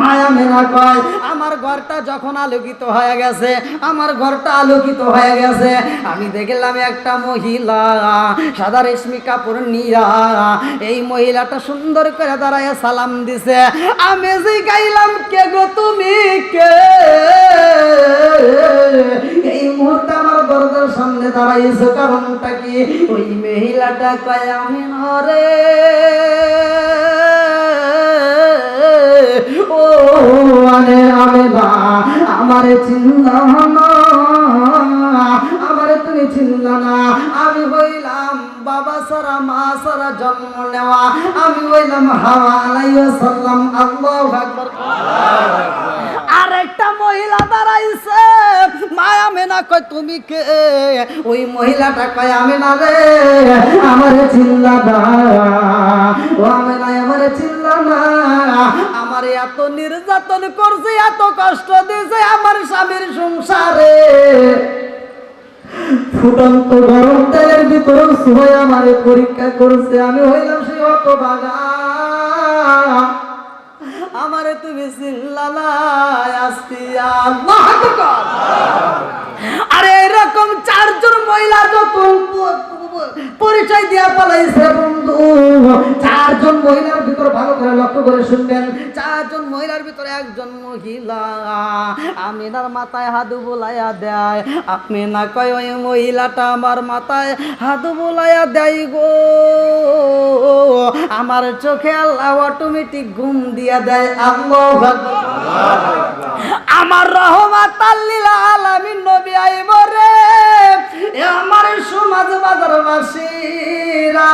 Speaker 1: মায়া মেনা কয়, আমার ঘরটা যখন আলোকিত হয়ে গেছে, আমার ঘরটা আলোকিত হয়ে গেছে, আমি দেখলাম একটা মহিলা সাদা রেশমি কাপড় নিয়া, এই মহিলাটা সুন্দর করে দাঁড়ায় সালাম দিছে। আমি যে গাইলাম, কে গো তুমি কে? এই মুহূর্তে আমার দরজার সামনে দাঁড়াইছে, কারণটা কি? ওই মহিলাটা কয়, আমি নরে ও আনে আমি না, আমারে চিনলাম না, আমারে তুমি চিনলা না, আমি হইলাম বাবা সারা মা সারা জন্ম নেওয়া, আমি হইলাম হাওয়া আলাইহিস সালাম। আল্লাহু আকবার। আরেকটা মহিলা দাঁড়াইছে, মায়া মেনা কয়, তুমি কে? ওই মহিলাটা কয়, আমি না রে, আমারে চিনলা না, ও আমি না, আমারে চিনলা না, আমারে এত নির্যাতন করছে, এত কষ্ট দিয়েছে আমার স্বামীর সংসারে, ফুটন্ত গরম তেলের ভিতরে সবাই আমারে পরীক্ষা করছে, আমি হইলাম সেই হতভাগা, আমারে তুমি চিনলা না। আল্লাহু আকবার। আরে এরকম চারজন মহিলা যখন পরিচয় দিয়া পালাইছে বন্ধু, চারজন মহিলার ভিতর ভালো করে লক্ষ্য করে শুনবেন, চারজন মহিলার ভিতরে একজন মহিলা আমিনার মাথায় হাত বুলাইয়া দেয়। আমিনা কয় ওই মহিলাটা আমার মাথায় হাত বুলাইয়া দেয় গো, আমার চোখে আল্লাহ অটোমেটিক ঘুম দিয়া দেয়। আল্লাহু আকবার। আমার রহমাতাল লিল আলামিন নবী আইব রে, এ আমার সমাজ বাজারবাসীরা,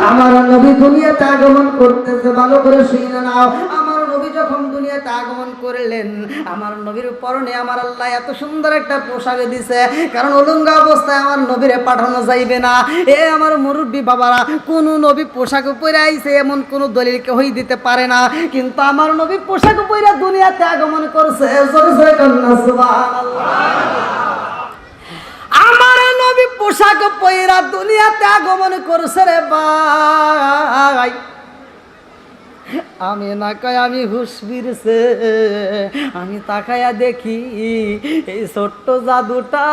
Speaker 1: আমার নবী দুনিয়াতে আগমন করতেছে, ভালো করে শুনে নাও। আমার নবী যখন দুনিয়াতে আগমন করলেন, আমার নবীর পরনে আমার আল্লাহ এত সুন্দর একটা পোশাক দিছে, কারণ উলঙ্গ অবস্থায় আমার নবীরে পাঠানো যাইবে না। এ আমার মুরব্বী বাবারা, কোন নবী পোশাক পরে আইছে এমন কোন দলিল কেউই দিতে পারে না, কিন্তু আমার নবী পোশাক পরে দুনিয়াতে আগমন করছে। জোরে জোরে কন্যা সুবহানাল্লাহ। আমার নবী পোশাক পয়রা দুনিয়াতে আগমন করছে রে ভাই। আমি না কয় আমি হুশ ফিরছে, আমি তাকায়া দেখি এই ছোট্ট জাদুটা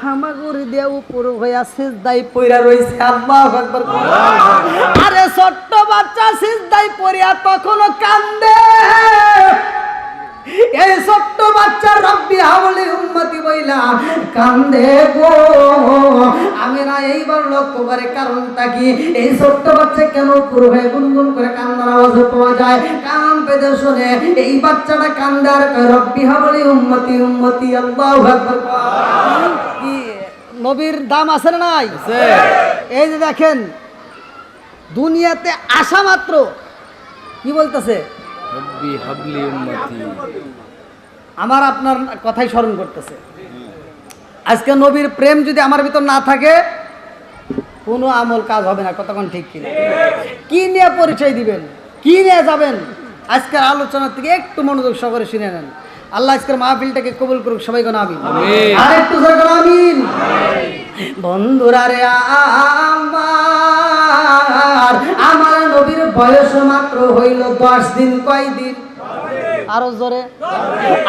Speaker 1: হামাগুড়ি দিয়ে উপর হইয়া সিজদাই পইরা রইছে। আল্লাহু আকবার। আরে ছোট্ট বাচ্চা সিজদাই পড়িয়া তখনও কান্দে, এই ছোট্ট বাচ্চা রব্বি হাওলি উম্মতি বইলা কান্দে গো। আমি না এইবার লক্ষ্য করে কারণটা কি, এই ছোট্ট বাচ্চা কেন পুরো হয়ে গুনগুন করে কান্নার আওয়াজ পাওয়া যায়? কান পেতে শুনে এই বাচ্চাটা কান্দে আর কয় রব্বি হাওলি উম্মতি উম্মতি। আল্লাহু আকবার। কি নবীর দাম আছে না নাই? এই যে দেখেন দুনিয়াতে আসা মাত্র কি বলতেছে,
Speaker 2: রব্বি হাবলি উম্মতি।
Speaker 1: আমার আপনার কথাই স্মরণ করতেছে। আজকে নবীর প্রেম যদি আমার ভিতর না থাকে, কোনো আমল কাজ হবে না। কতক্ষণ ঠিক কিনা? কি নিয়ে পরিচয় দিবেন, কি নিয়ে যাবেন? আজকের আলোচনা থেকে একটু মনোযোগ সহকারে শুনে নেন। আল্লাহ আজকের মাহফিলটাকে কবুল করুক। সবাই কোন আমিন। আর একটু সবাই আমিন। বন্ধুরা রে, আমার নবীর বয়স মাত্র হইল 10 দিন। কয় দিন? আরো জোরে।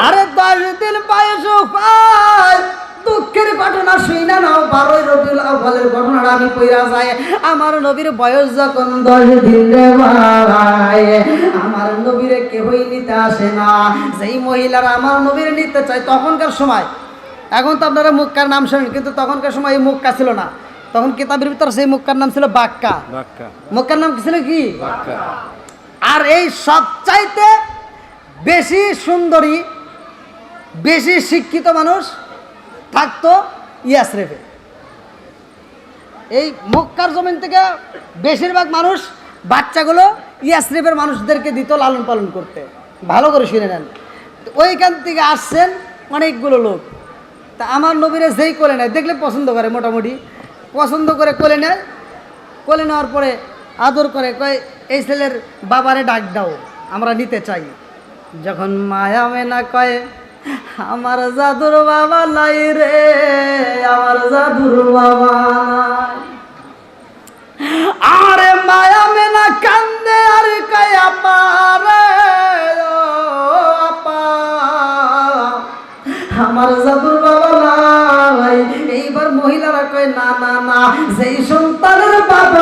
Speaker 1: আরে 10 দিন বয়স হয়। দুঃখের ঘটনা শুইনা নাও, 12 রবিউল আউয়ালের ঘটনাটা আমি কইরা যাই। আমার নবীর বয়স যখন 10 দিন রে ভাই, আমার নবীরে কেউই নিতে আসে না। যেই মহিলারা আমার নবীর নিতে চায় তখনকার সময়, এখন তো আপনারা মুক্কার নাম শোনেন, কিন্তু তখনকার সময় এই মুক্কা ছিল না। তখন কিতাবের ভিতর সেই মুক্কার নাম ছিল বাক্কা। মুক্কার নাম ছিল কি? বাক্কা। আর এই সবচাইতে বেশি সুন্দরী, বেশি শিক্ষিত মানুষ থাকতো ইয়াসরিফে। এই মক্কার জমিন থেকে বেশিরভাগ মানুষ বাচ্চাগুলো ইয়াসরিফের মানুষদেরকে দিত লালন পালন করতে। ভালো করে শুনে নেন। ওইখান থেকে আসছেন অনেকগুলো লোক। তা আমার নবীরে যেই কোলে নেয়, দেখলে পছন্দ করে, মোটামুটি পছন্দ করে কোলে নেয়। কোলে নেওয়ার পরে আদর করে, কয় এই ছেলের বাবারে ডাক দাও, আমরা নিতে চাই। যখন মায়া মেনা কয় আমার জাদুর বাবা নাই রে, আমার জাদুর বাবা নাই। আরে মায়া মেনা কান্দে আর কয় আপা রে, ও আপা আমার জাদুর বাবা নাই। এইবার মহিলারা কয় না না না, যেই সন্তানের বাপ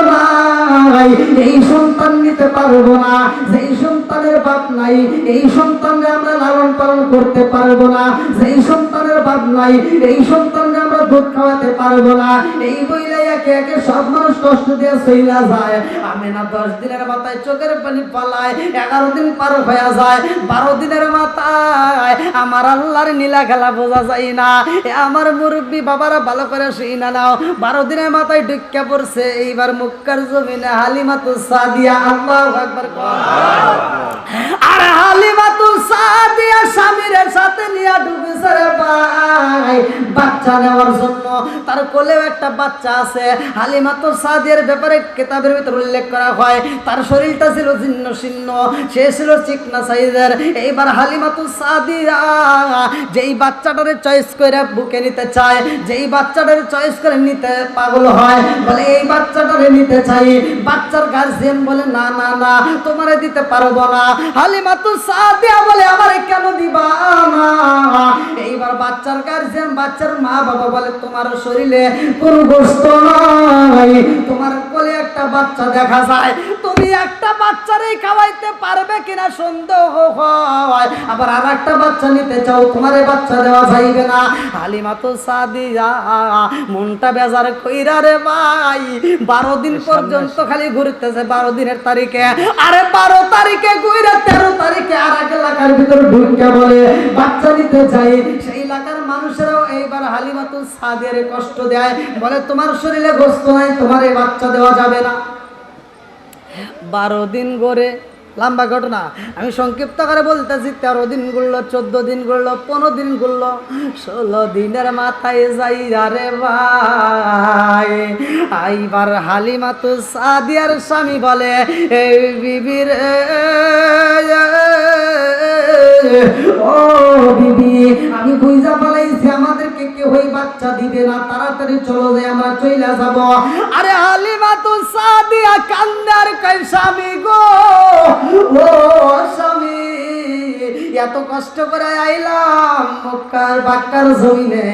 Speaker 1: নাই এই সন্তান নিতে পারবো না, যেই সন্তানের বাপ নাই এই সন্তানকে আমরা লালন পালন করতে পারবো না, যেই সন্তানের বাপ নাই এই সন্তানকে আমরা দুধ খাওয়াতে পারবো না। এই বইলে একে একে সব মানুষ কষ্ট দিয়ে চইলা যায়। আমি না 10 দিনের মাথায় চোখের পানি পালায়, 11 দিন পার হয়ে যায়, 12 দিনের মাথায় আমার আল্লাহর নীলা খেলা বোঝা যায় না। আমার মুরব্বী বাবারা ভালো করে শুই না নাও, 12 দিনের মাথায় ঢুকিয়া পড়ছে এইবার মক্কার জমিনে হালিমাতুস সাদিয়া। আল্লাহু আকবার। আর হালিমাতুস সাদিয়া স্বামীর সাথে নিয়ে ঢুকেছে রে ভাই বাচ্চা নেওয়ার জন্য। তার কোলেও একটা বাচ্চা আছে। হালিমাতুস সাদিয়ার ব্যাপারে কিতাবের ভিতর উল্লেখ করা হয়, তার শরীরটা ছিল জীর্ণ শীর্ণ, সে ছিল চিকনা সাইজের। এইবার হালিমাতুস সাদিয়া যেই বাচ্চাটারে চয়েস করে বুকে নিতে চায়, যেই বাচ্চাটারে চয়েস করে নিতে পাগল হয়, বলে এই বাচ্চাটারে নিতে চাই। বাচ্চার গার্জিয়ান বলে না না না, তোমারে দিতে পারবো না। হালিমাতুস সাদিয়া বলে আমারে কেন দিবা না? এইবার বাচ্চার গার্জিয়ান, বাচ্চার মা বাবা বলে তোমার শরীরে কোনো গোশত নাই, তোমার কোলে একটা বাচ্চা দেখা যায়, তুমি একটা বাচ্চারে খাওয়াইতে পারবে কিনা সন্দেহ হয়, আবার আর একটা বাচ্চা নিতে চাও, তোমার এই বাচ্চা দেওয়া যাইবে না। হালিমা তো সাদিয়া মনটা বেজার কইরা রে ভাই, 12 দিন পর্যন্ত খালি ঘুরতেছে। 12 দিনের তারিখে, আরে 12 তারিখে ঘুরে 13 তারিখে আর এক এলাকার ভিতরে ঢুকে বলে বাচ্চা নিতে চাই। সেই এলাকার মানুষেরাও এইবার হালিমা তো সাদিয়ার কষ্ট দেয়, বলে তোমার শরীরে গোস্ত নাই, তোমার এই বাচ্চা দেওয়া যাবে না। 12 দিন গড়ে, লম্বা ঘটনা, আমি সংক্ষিপ্ত করে বলতেছি। 13 দিন ঘুরলো, 14 দিন ঘুরলো, 15 দিন ঘুরলো, 16 দিনের মাথায় যাই রে ভাই, এইবার হালিমা তো সাদিয়ার স্বামী বলে এই বিবির ও বিবি, আমি বুঝা পালাইছি আমাদেরকে কেউই বাচ্চা দিবে না, তাড়াতাড়ি চলো যে আমরা চইলা যাব। আরে হালিমা তো সাদিয়া কান্দার কই স্বামী গো, ও স্বামী, এত কষ্ট করে আইলাম মক্কার বাক্কার জমিনে,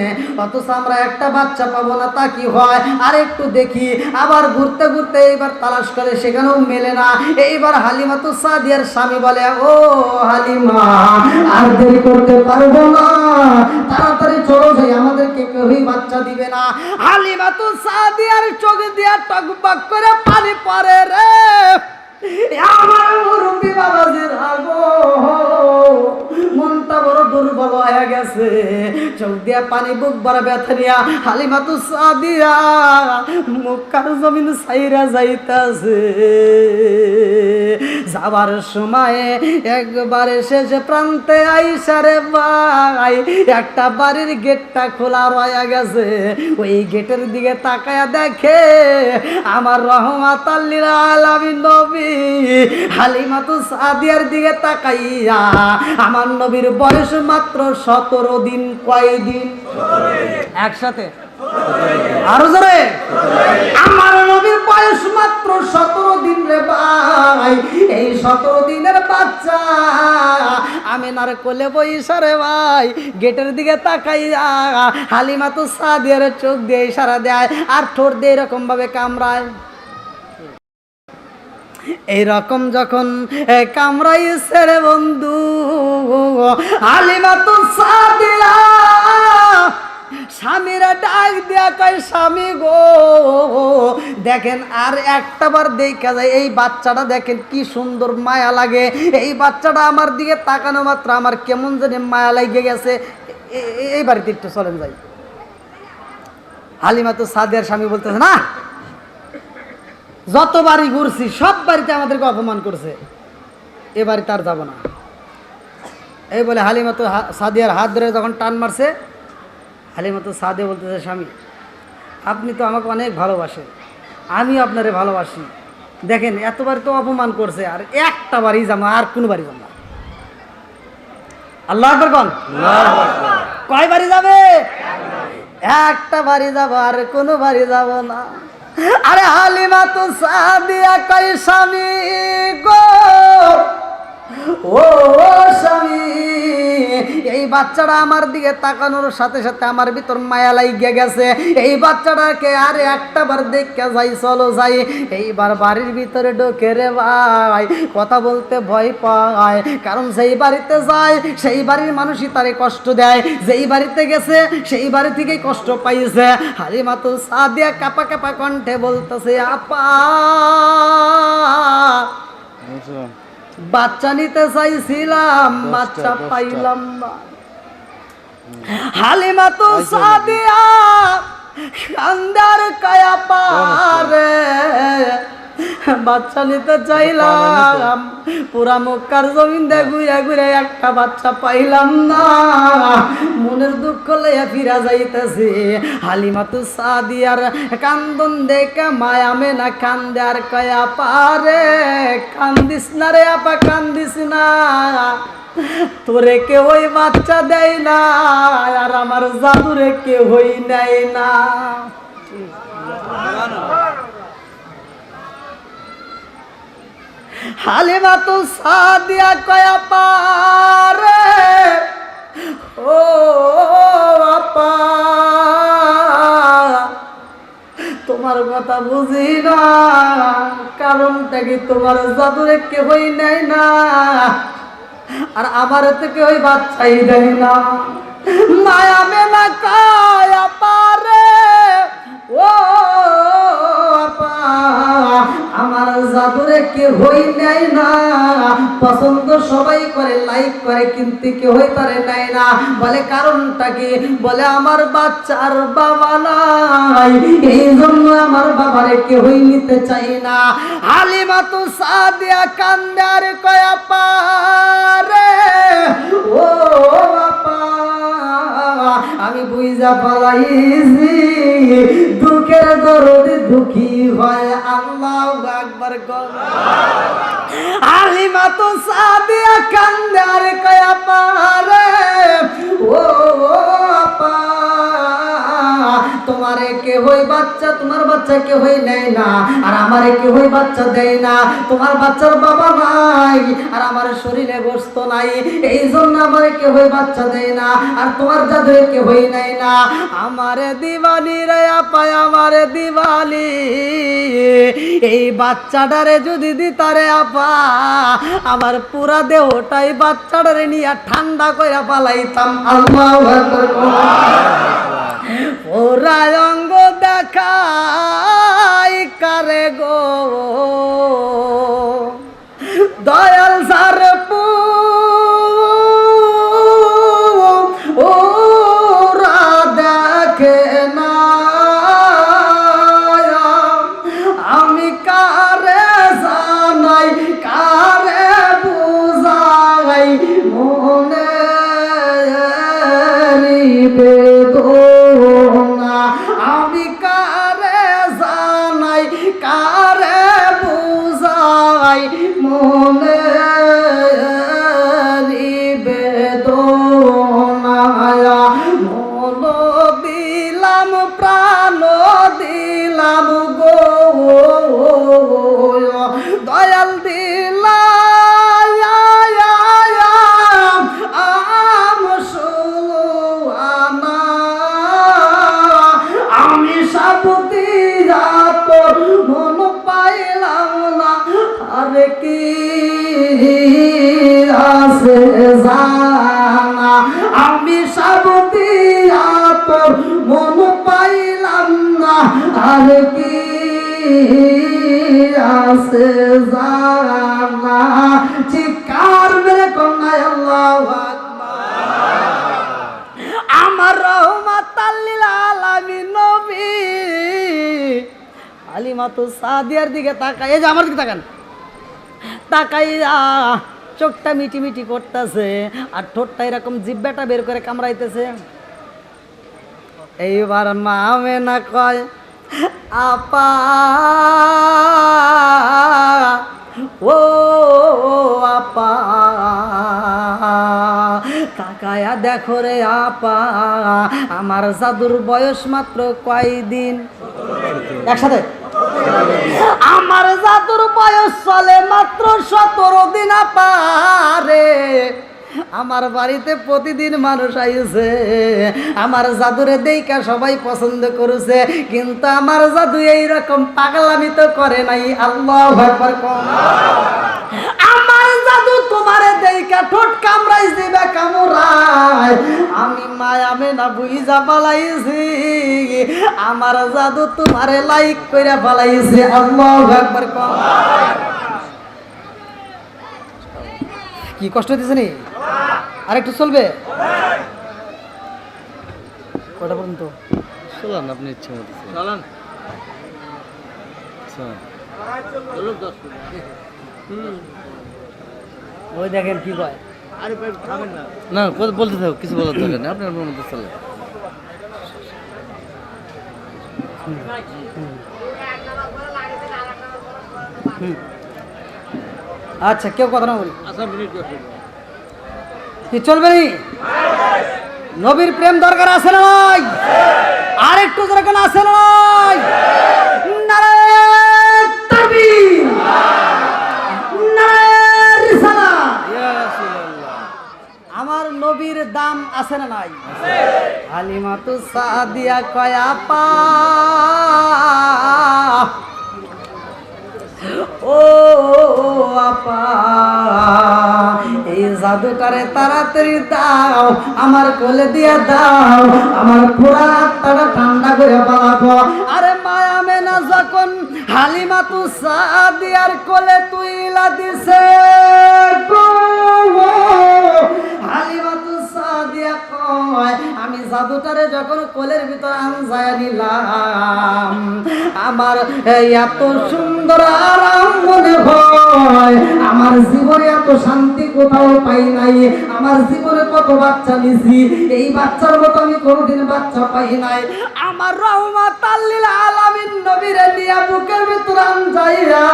Speaker 1: অথচ আমরা একটা বাচ্চা পাবো না, তা কি হয়? আর একটু দেখি, আবার ঘুরতে ঘুরতে এইবার তালাশ করে, সেখানেও মেলে না। এইবার হালিমা তো সাদিয়ার স্বামী বলে ও হালিমা, আর দেরি করতে পারবো না, তাড়াতাড়ি চলো যাই, আমাদেরকে কেউই বাচ্চা দিবে না। হালিমা তো সাদিয়ার চোখ দিয়া টকবক করে পানি পড়ে রে, আমার মুরব্বী বাবাজির আগো, মনটা বড় দুর্বল হয়ে গেছে, চোখ দিয়া পানি, বুক ভরা ব্যথা নিয়া হালিমা তো সাদিয়া মক্কার জমিন ছাইরা যাইতাছে। যাবার সময় একবারে শেষ প্রান্তে আইসারে ভাই, একটা বাড়ির গেটটা খোলা রয়ে গেছে, ওই গেটের দিকে তাকায়া দেখে আমার রহমাতাল লিল আলামিন নবী হালিমা তো সাদিয়ার দিকে তাকাইয়া, আমার নবীর বয়স মাত্র 17 দিন। কয় দিন? একসাথে আরো জোরে, আমার নবীর বয়স মাত্র 17 দিন রে ভাই। এই 17 দিনের বাচ্চা আমিনার কোলে বইসা রে ভাই, গেটের দিকে তাকাইয়া হালিমা তো সাদিয়ার চোখ দিয়ে ইশারা দেয় আর ঠোঁট দিয়ে এরকম ভাবে কামড়ায়। এইরকম যখন কামড়াইছে রে বন্ধু, হালিমা তো সাদিয়া স্বামীরা ডাক দিয়া কয় স্বামী গো, দেখেন আর একটা বার দেখা যায় এই বাচ্চাটা, দেখেন কি সুন্দর মায়া লাগে, এই বাচ্চাটা আমার দিকে তাকানো মাত্র আমার কেমন জানি মায়া লাগে গেছে, এই বাড়িতে একটু চলেন যাই। হালিমা তো সাদিয়ার স্বামী বলতেছে না, যত বাড়ি ঘুরছি সব বাড়িতে আমাদেরকে অপমান করছে, এ বাড়িতে আর যাব না। এই বলে হালিমা তো সাদিয়ার হাত ধরে যখন টান মারছে, হালিমা তো সাদিয়া বলতেছে স্বামী, আপনি তো আমাকে অনেক ভালোবাসেন, আমিও আপনারে ভালোবাসি, দেখেন এতবার তো অপমান করছে, আর একটা বাড়ি যাব না, আর কোনো বাড়ি যাব না। আল্লাহ আকবার কোন, কয় বাড়ি যাবে? একটা বাড়ি যাব, আর কোনো বাড়ি যাব না। আরে হালিমা তো সাদিয়া কয় স্বামী গো, ও স্বামী, এই বাচ্চাটা আমার দিকে তাকানোর সাথে সাথে আমার ভিতর মায়া লাগিয়ে গেছে, এই বাচ্চাটাকে আরে একটা বার দেখে যাই, চলো যাই। এইবার বাড়ির ভিতরে ঢোকে রে ভাই, কথা বলতে ভয় পায়, কারণ যেই বাড়িতে যায় সেই বাড়ির মানুষই তারে কষ্ট দেয়, যেই বাড়িতে গেছে সেই বাড়ি থেকেই কষ্ট পাইছে। হালিমা তো সাদিয়া কাপা কাপা কণ্ঠে বলতেছে আপা, বাচ্চা নিতে চাইছিলাম, বাচ্চা পাইলাম না। হালিমা তো সাদিয়া কান্দার কায়া পারে, বাচ্চা নিতে চাইলাম, পুরা মক্কার জমিন দিয়ে ঘুরে ঘুরে একটা বাচ্চা পাইলাম না, মনের দুঃখ লইয়া ফিরা যাইতেছে। হালিমা তো সাদিয়ার কান্দন দেখে মায়া মেনা কান্দে আর কয়া পারে, কান্দিস না রে আপা, কান্দিস না, তোরে কেউই বাচ্চা দেয় না, আর আমার জাদুরে কেউই নেয় না। হালিমা তো সাদিয়া কয়া পারে, ও আপা তোমার কথা বুঝি না, কারণটা কি তোমার জাদুরে কেউই নেয় না, আর আমার তো কেউই বাচ্চাই দেয় না। মায়া মেনা কায়া পারে ও আপা, আমার জাদুরে কেউই নেয় না, পছন্দ সবাই করে, লাইক করে, কিন্তু কেউই তারে নেয় না। বলে কারণটা কি? বলে আমার বাচ্চার বাবা নাই, এই জন্য আমার বাবারে কেউই নিতে চাই না। হালিমা তো সাদিয়া কান্দার কয়া পারে ও আপা, আমি বুঝা পালাইছি দুঃখের দরদে দুঃখী হয় আল্লাহু আকবার। হালিমা তো সাদিয়া কান্দার কয়া পারে ও আপা, তোমারে কেউই বাচ্চা, তোমার বাচ্চা কেউই নেয় না, আর আমারে কেউই বাচ্চা দেয় না। তোমার বাচ্চার বাবা নাই, আর আমার শরীরে গোস্ত নাই, এই জন্য আমারে কেউই বাচ্চা দেয় না, আর তোমার জাদুরে কেউই নেয় না। আমারে দিবানি রে আপা, আমারে দিবানি, এই বাচ্চাটারে যদি দিতারে আপা, আমার পুরা দেহটাই বাচ্চাটারে নিয়ে ঠান্ডা কইরা পালাইতাম। আল্লাহু আকবার। ওরা অঙ্গ দেখাই কারে গো, দয়াল সার ওরা দেখে না, আমি কারে জানাই কারে বুঝাই মনে বেদনা, আমি কারে জানাই কারে বুঝাই মনে বেদনা, মন দিলাম প্রাণ দিলাম গো, দয়াল দিলাম আম সুলুয়ানা, আমি সাবতি তোর মন পাইলাম না, আরে কি আছে জানা, আমি সাবতি তোর মন পাইলাম না, আরে কি আছে জানা। চিৎকার মেরে কন্যায় আল্লাহু আকবার। আমার রহমাতাল লিল আলামিন নবী হালিমা তো সাদিয়ার দিকে তাকায়, এই যে আমার দিকে তাকান, তাকাইয়া চোখটা মিটি মিটি করতেছে, আর ঠোঁটটা এরকম জিব্বাটা বের করে কামড়াইতেছে। এইবার মা আমেনা কয় আপা ও আপা, তাকায়া দেখো রে আপা, আমার জাদুর বয়স মাত্র কয়দিন? একসাথে, আমার জাদুর বয়স চলে মাত্র 17 দিন আপা রে। আমার বাড়িতে প্রতিদিন মানুষ আইছে, আমার জাদুরে দেইকা সবাই পছন্দ করেছে, কিন্তু আমার জাদু এইরকম পাগলামি তো করে নাই। আল্লাহু আকবার। আমার জাদু তোমারে দেইকা ঠোঁট কামড়াই দিবে কামড়ায়, আমি মায়া মেনা বুইজা পালাইছি, আমার জাদু তোমারে লাইক কইরা পালাইছে। আল্লাহু আকবার। কি কষ্ট দিছে নি? আরেকটু চলবে? কটা পর্যন্ত?
Speaker 2: চলান আপনি ইচ্ছে মতো চলান।
Speaker 1: ওই দেখেন কি কয়।
Speaker 2: না বলতে থাকো, কিছু বলার দরকার নেই, আপনার মতো চলে।
Speaker 1: আচ্ছা, কেউ কথা না বলি, কি চলবে নি? নবীর প্রেম দরকার আছে না নাই? আর একটু দরকার আছে না নাই? নারে তাকবীর, নারে রিসালাত। আমার নবীর দাম আছে না নাই? হালিমাতু সাদিয়া কয় আপা ও আপা এই জাদুটারে তাড়াতাড়ি দাও, আমার কোলে দিয়া দাও, আমার পুরা আত্মাটা ঠান্ডা করে পালাবো। আরে মায়া মেনা যখন হালিমাতু সাদিয়ার কোলে তুইলা দিছে হালিমাতু সাদিয়া কয় আমি জাদুটারে যখন কোলের ভিতর আনজায় নিলাম আমার এত সুন্দর আরাম মনে হয়, আমার জীবনে এত শান্তি কোথাও পাই নাই। আমার জীবনে কত বাচ্চা নিছি, এই বাচ্চার মতো আমি কোনোদিন বাচ্চা পাই নাই। আমার রহমাতাল লিল আলামিন নবীরে নিয়া বুকের ভিতর আনজাইয়া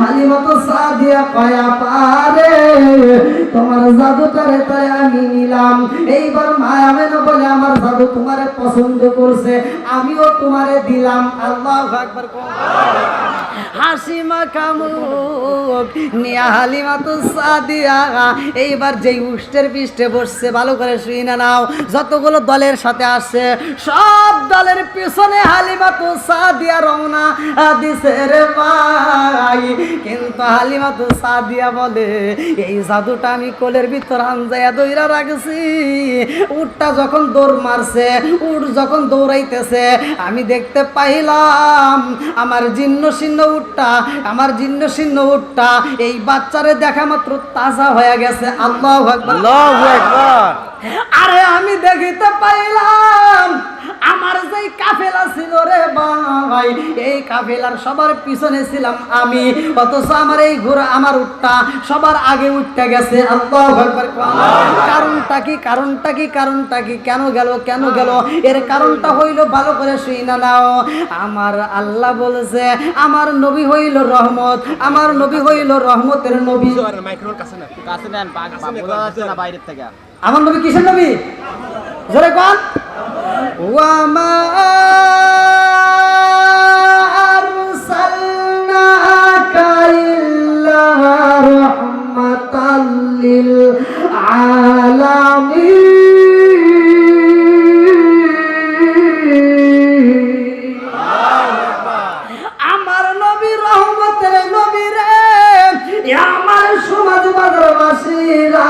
Speaker 1: হালিমাতু সাদিয়া কয় পারে তোমার জাদুটারে তাই আমি নিলাম। এইবার মায়া মেনা বলে আমার জাদু তোমারে পছন্দ করছে, আমিও তোমারে দিলাম। আল্লাহু আকবার। হাসি মাখা মুখ নিয়া হালিমাতু সাদিয়া এইবার যেই উষ্টের পৃষ্ঠে বসছে, ভালো করে শুনে নাও, যতগুলো দলের সাথে আসছে সব দলের পিছনে হালিমাতু সাদিয়া রওনা দিছে রে ভাই। কিন্তু হালিমাতু সাদিয়া বলে এই জাদুটা আমি কোলের ভিতর আনজায়া দইরা রাখছি। উটটা যখন দৌড় মারছে, উট যখন দৌড়াইতেছে, আমি দেখতে পাইলাম আমার জীর্ণ শীর্ণ উটটা, আমার জীর্ণ শীর্ণ উটটা এই বাচ্চারে দেখা মাত্র তাজা হয়ে গেছে। আল্লাহু আকবার,
Speaker 2: আল্লাহু আকবার।
Speaker 1: আরে আমি দেখিতে পাইলাম আমার যেই কাফেলা ছিল রে ভাই, এই কাফেলার সবার পিছনে ছিলাম আমি, অথচ আমার এই ঘোড়া আমার উটটা সবার আগে উঠতে গেছে। আল্লাহু আকবার। কারণটা কি? কারণটা কি? কারণটা কি? কেন গেল? কেন গেল? এর কারণটা হইল, ভালো করে শুইনা নাও। আমার আল্লাহ বলেছে আমার নবী হইল রহমত, আমার নবী হইল রহমতের নবী। আমার নবী কিসের নবী? জোরে কোন? ওয়ামা আরসালনাকা ইল্লা রাহমাতাল লিল আলামিন। আমার নবী রহমতের নবী রে। আমার সমাজ বাজারবাসীরা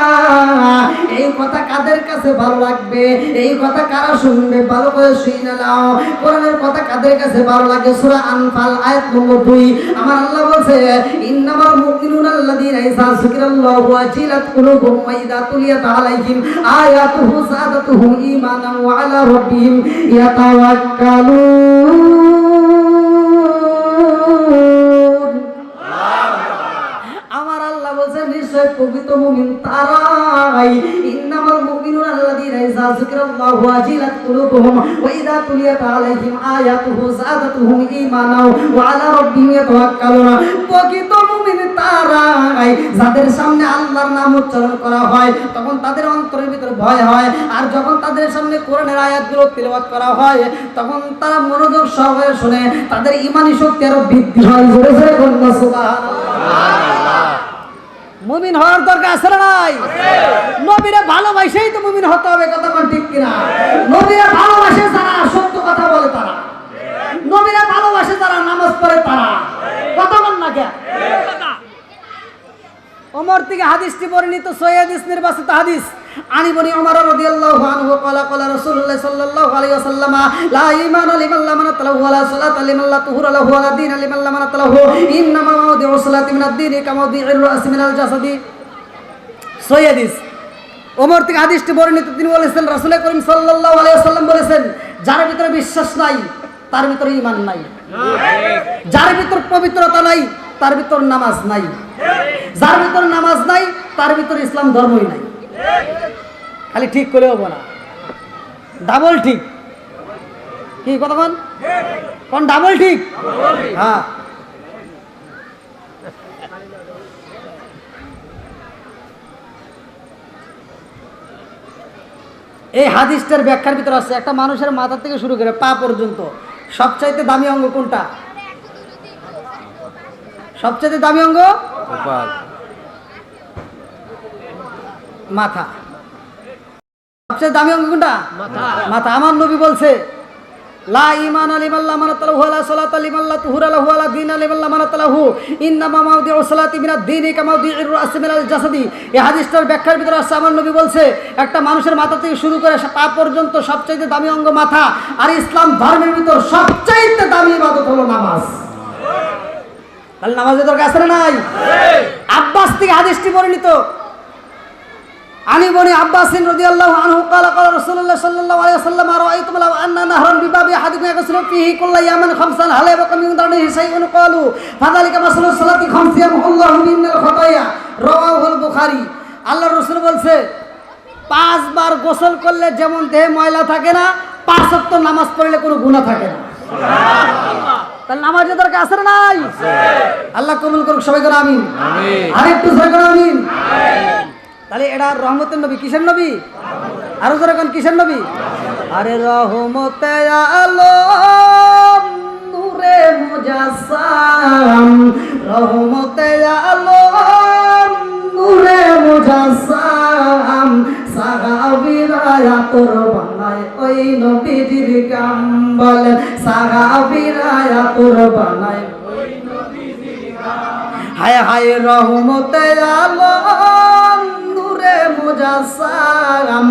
Speaker 1: এই কথা কাদের কাছে ভালো লাগবে? এই কথা কারা শুনবে? ভালো করে শুনে নাও। কোরআনের কথা কাদের কাছে ভালো লাগে? সূরা আনফাল আয়াত নম্বর 2 আমার আল্লাহ বলছে ইন্নামাল মুমিনুনা আল্লাযীনা ইযা যিকিরাল্লাহু ওয়াজিলাত কুলুবুহুম ওয়া ইযা তুলিয়াত আলাইহিম আয়াতুহু যাদাতুহুম ঈমানান ওয়া আলা রাব্বিহিম ইয়াতাওয়াক্কালুন। আমার আল্লাহ বলছে নিশ্চয় পবিত্র মুমিন তারাই। ইন্নামাল মুমিনুনা আল্লাযীনা ইযা যিকিরাল্লাহু ওয়াজিলাত কুলুবুহুম ওয়া ইযা তুলিয়াত আলাইহিম আয়াতুহু যাদাতুহুম ঈমানান ওয়া আলা রাব্বিহিম ইয়াতাওয়াক্কালুন। পবিত্র মুমিন তারাই যাদের সামনে আল্লাহর নাম উচ্চারণ করা হয় তখন তাদের অন্তরের ভিতরে ভয় হয়, আর যখন তাদের সামনে কোরআনের আয়াতগুলো তিলাওয়াত করা হয় তখন তারা মনোযোগ সহকারে শুনে, তাদের ঈমানি শক্তি আরো বৃদ্ধি হয়। জোরে জোরে বলুন সুবহানাল্লাহ। মুমিন হওয়ার দরকার আছে না নাই? নবীরে ভালোবাসেই তো মুমিন হতে হবে, কথা কোন ঠিক কিনা? নবীরে ভালোবাসে যারা সত্য কথা বলে তারা, নবীরে ভালোবাসে যারা নামাজ পড়ে তারা, কথা বল না কে? ওমর থেকে হাদিসটি বর্ণিত, সহিহ হাদিস, নির্বাচিত হাদিস। আনি বনি ওমর রাদিয়াল্লাহু আনহু ক্বালা ক্বালা রাসূলুল্লাহ সাল্লাল্লাহু আলাইহি ওয়াসাল্লাম লা ঈমানা লিমান লা মানাতালাহু ওয়া লা সালাতা লিমান লা তুহুরা লাহু ওয়া লা দীনা লিমান লা মানাতালাহু ইন্নামা মাওদিউ সালাতি মিনাদ দীনি কামাওদিউর রাসি মিনাল জাসাদি। সহিহ হাদিস। ওমর থেকে হাদিসটি বর্ণিত, তিনি বলেছেন রাসূল করিম সাল্লাল্লাহু আলাইহি ওয়াসাল্লাম বলেছেন যার ভিতরে বিশ্বাস নাই তার ভিতরে ঈমান নাই, যার ভিতর পবিত্রতা নাই তার ভিতর নামাজ নাই, যার ভিতর নামাজ নাই তার ভিতর ইসলাম ধর্মই নাই। খালি ঠিক করে হবো না, ডাবল ঠিক। কি কথা কোন? কোন ডাবল ঠিক? হ্যাঁ। এই হাদিসটার ব্যাখ্যার ভিতরে আছে একটা মানুষের মাথা থেকে শুরু করে পা পর্যন্ত সবচাইতে দামি অঙ্গ কোনটা? সবচাইতে দামি অঙ্গ মাথা। সবচেয়ে দামি অঙ্গ কোনটা? মাথা। আমার নবী বলছে লা ঈমান লিমান লা মানাতালাহু ওয়া লা সালাতা লিমান লা তুহুরা লাহু ওয়া লা দীনা লিমান লা মানাতালাহু ইন্নামা মাওদিউ সালাতি মিনাদ দীনি কামা মাওদিউর রাসি মিনাল জাসাদি। এই হাদিসটার ব্যাখ্যার ভিতরে আছে আমার নবী বলছে একটা মানুষের মাথা থেকে শুরু করে পা পর্যন্ত সবচেয়ে দামি অঙ্গ মাথা। আর ইসলাম ধর্মের ভিতর সবচেয়ে দামি ইবাদত হলো নামাজ। তাহলে নামাজের দরকার আছে না নাই? আব্বাস থেকে হাদিসটি বর্ণিত। আনি বনি আব্বাসিন রাদিয়াল্লাহু আনহু قال قال رسول الله صلى الله عليه وسلم أرأيتم لو أن نهرا بباب أحدكم يغسل فيه كل يوم خمسا هل يبقى من دونه شيء قالوا فذلك مثل الصلاة خمس يمحو الله بهن الخطايا رواه البخاري। আল্লাহ রাসূল বলছে 5 বার গোসল করলে যেমন দেহে ময়লা থাকে না, 5 ওয়াক্ত নামাজ পড়লে কোনো গুনাহ থাকে না। সুবহানাল্লাহ। তাহলে নামাজের দরকার আছে না নাই? আল্লাহ কবুল করুক, সবাই করে আমিন। আমিন। আরেকটু জোরে করে আমিন। আমিন। তাহলে এটা রহমতের নবী। কিসের নবী? আরো জোরে কোন কিসের নবী? আরে রহমতে আলম নূরে মুজাসসাম, রহমতে আলম নূরে মুজাসসাম, সাহাবীরা তোর বানায় ওই নবীজির গাম বলেন, সাহাবীরা তোর বানায় ওই নবীজির গাম। হায় হায় রহমতে আলম নূরে মুজাসসাম,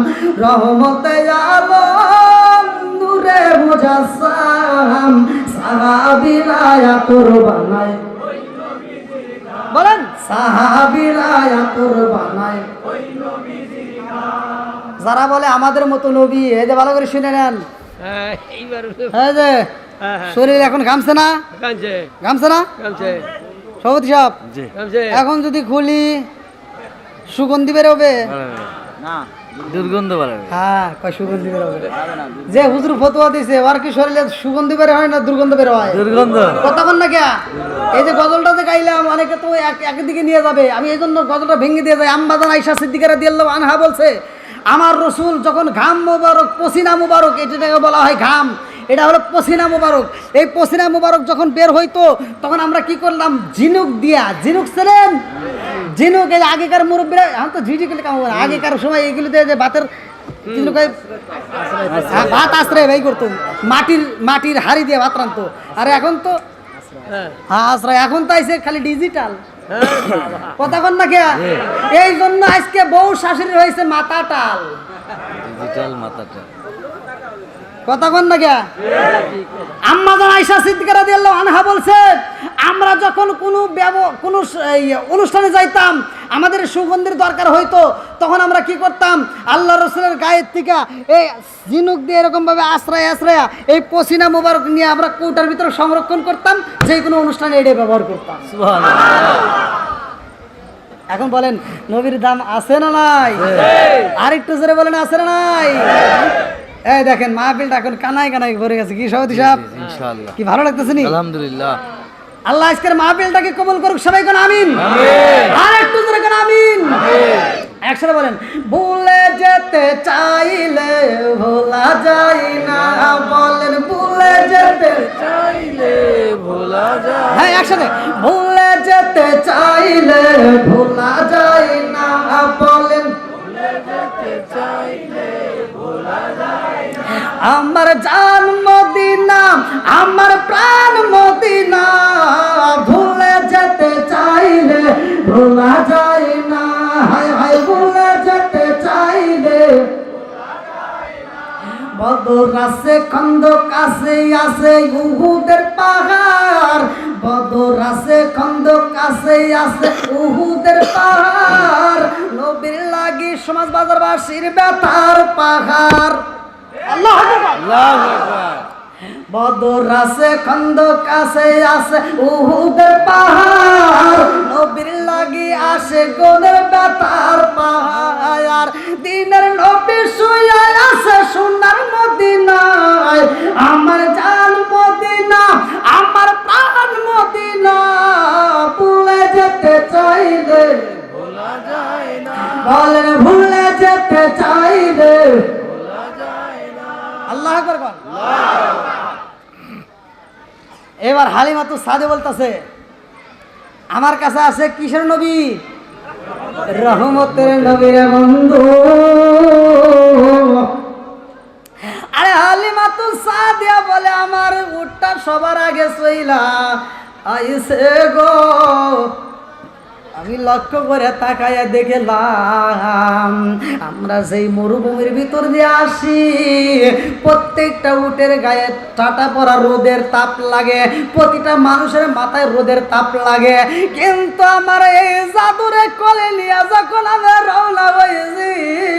Speaker 1: রহমতে আলম নূরে মুজাসসাম, সাহাবীরা তোর বানায় ওই নবীজির গাম বলেন, সাহাবীরা তোর বানায় ওই নবীজির গাম। যারা বলে আমাদের মতো নবী, এই যে ভালো করে শুনে নেন, এইবার এই যে শরীর এখন ঘামছে না? ঘামছে না? সভাপতি সাহেব এখন যদি খুলি সুগন্ধি বেরোবে
Speaker 2: না, দুর্গন্ধ বেরোবে।
Speaker 1: হ্যাঁ, কয় সুগন্ধি বেরোবে। যে হুজুর ফতোয়া দিছে ওর কি শরীরে সুগন্ধি বের হয় না দুর্গন্ধ বের হয়?
Speaker 2: দুর্গন্ধ।
Speaker 1: কতক্ষণ না কে এই যে গজলটা যে গাইলাম অনেকে তো একদিকে নিয়ে যাবে, আমি এই জন্য গজলটা ভেঙে দিয়ে যাই। আম্মাজান আয়েশা সিদ্দিকা রাদিয়াল্লাহু আনহা বলছে আমার রসুল যখন ঘাম মুবারক, পসিনা মুবারক, এটাকে বলা হয় ঘাম, এটা হলো পসিনা মুবারক। এই পসিনা মুবারক যখন বের হইতো তখন আমরা কি করলাম? ঝিনুক দিয়া, ঝিনুক ছিলেন ঝিনুক, এই আগেকার মুরব্বীরা এখন তো ঝিঝি করলে কাম হবে না, আগেকার সময় এইগুলো দিয়ে যে ভাতের ঝিনুক ভাত আশ্রয় ভাই করতো, মাটির হাড়ি দিয়ে ভাত রাখতো। আর এখন তো হ্যাঁ আশ্রয়, এখন তো আইসে খালি ডিজিটাল। কথা কন না কে? এই জন্য আজকে বউ শাশুড়ি হয়েছে মাথা টাল,
Speaker 2: ডিজিটাল মাথা টাল।
Speaker 1: কথা কন না কে? আম্মাজান আয়েশা সিদ্দিকা রাদিয়াল্লাহু আনহা বলছে আমরা যখন কোনো অনুষ্ঠানে যাইতাম আমাদের সুগন্ধির দরকার হইতো তখন আমরা কি করতাম? আল্লাহ রাসূলের গায়ের থেকে এই ঝিনুক দিয়ে এরকম ভাবে আশ্রয় এই পসিনা মুবারক নিয়ে আমরা কৌটার ভিতরে সংরক্ষণ করতাম, যে কোনো অনুষ্ঠানে এটা ব্যবহার করতাম। সুবহানাল্লাহ। এখন বলেন নবীর দাম আছে না নাই? আরেকটু জোরে বলেন আছে না নাই? এই দেখেন মাহফিলটা এখন কানায় কানায় ভরে গেছে। কি সভাপতি সাহেব ইনশাআল্লাহ কি ভালো লাগতেছে নি?
Speaker 2: আলহামদুলিল্লাহ।
Speaker 1: আল্লাহ আজকের মাহফিলটাকে কবুল করুক, সবাই কোন আমিন। আর একটু জোরে কোন আমিন। একসাথে বলেন ভুলে যেতে চাইলে ভোলা যায় না, বলেন ভুলে যেতে
Speaker 2: চাইলে ভোলা যায়।
Speaker 1: হ্যাঁ একসাথে ভুলে যেতে চাইলে ভোলা যায় না, বলেন ভুলে যেতে চাইলে ভোলা যায় না। আমার জান মদিনা, আমার প্রাণ মদিনা, ভুলে যেতে চাইলে ভোলা যায় না। হায় হায় ভুলে যেতে চাইলে বদর আছে খন্দক আছে, আছে উহুদের পাহাড়, বদর আছে খন্দক আছে, আছে উহুদের পাহাড়, নবীর লাগি সমাজ বাজারবাসীর ব্যথার পাহাড়। আল্লাহু আকবার, আল্লাহু আকবার। বদর আছে খন্দক আছে, আছে উহুদের পাহাড়, নবীর লাগি আসে গোনের ব্যথার পাহাড়, দিনের নবী শুয়ে আছে সোনার মদিনায়, আমার জান মদিনা, আমার প্রাণ মদিনা, ভুলে যেতে চাইলে ভোলা যায় না, বলেন ভুলে যেতে চাইলে ভোলা যায় না। আল্লাহু আকবার বল। এবার হালিমাতু সাদে বলতেছে আমার কাছে আছে কিসের নবী? রহমতের নবীর বন্ধু। আরে হালিমাতু সাদিয়া বলে আমার উটটা সবার আগে চইলা আইছে গো। আমি লক্ষ্য করে তাকাইয়া দেখলাম আমরা সেই মরুভূমির ভিতর দিয়ে আসি, প্রত্যেকটা উটের গায়ে টাটা পড়া রোদের তাপ লাগে, প্রতিটা মানুষের মাথায় রোদের তাপ লাগে, কিন্তু আমার এই জাদুরে কোলে নিয়ে যখন আমরা রওনা হয়েছি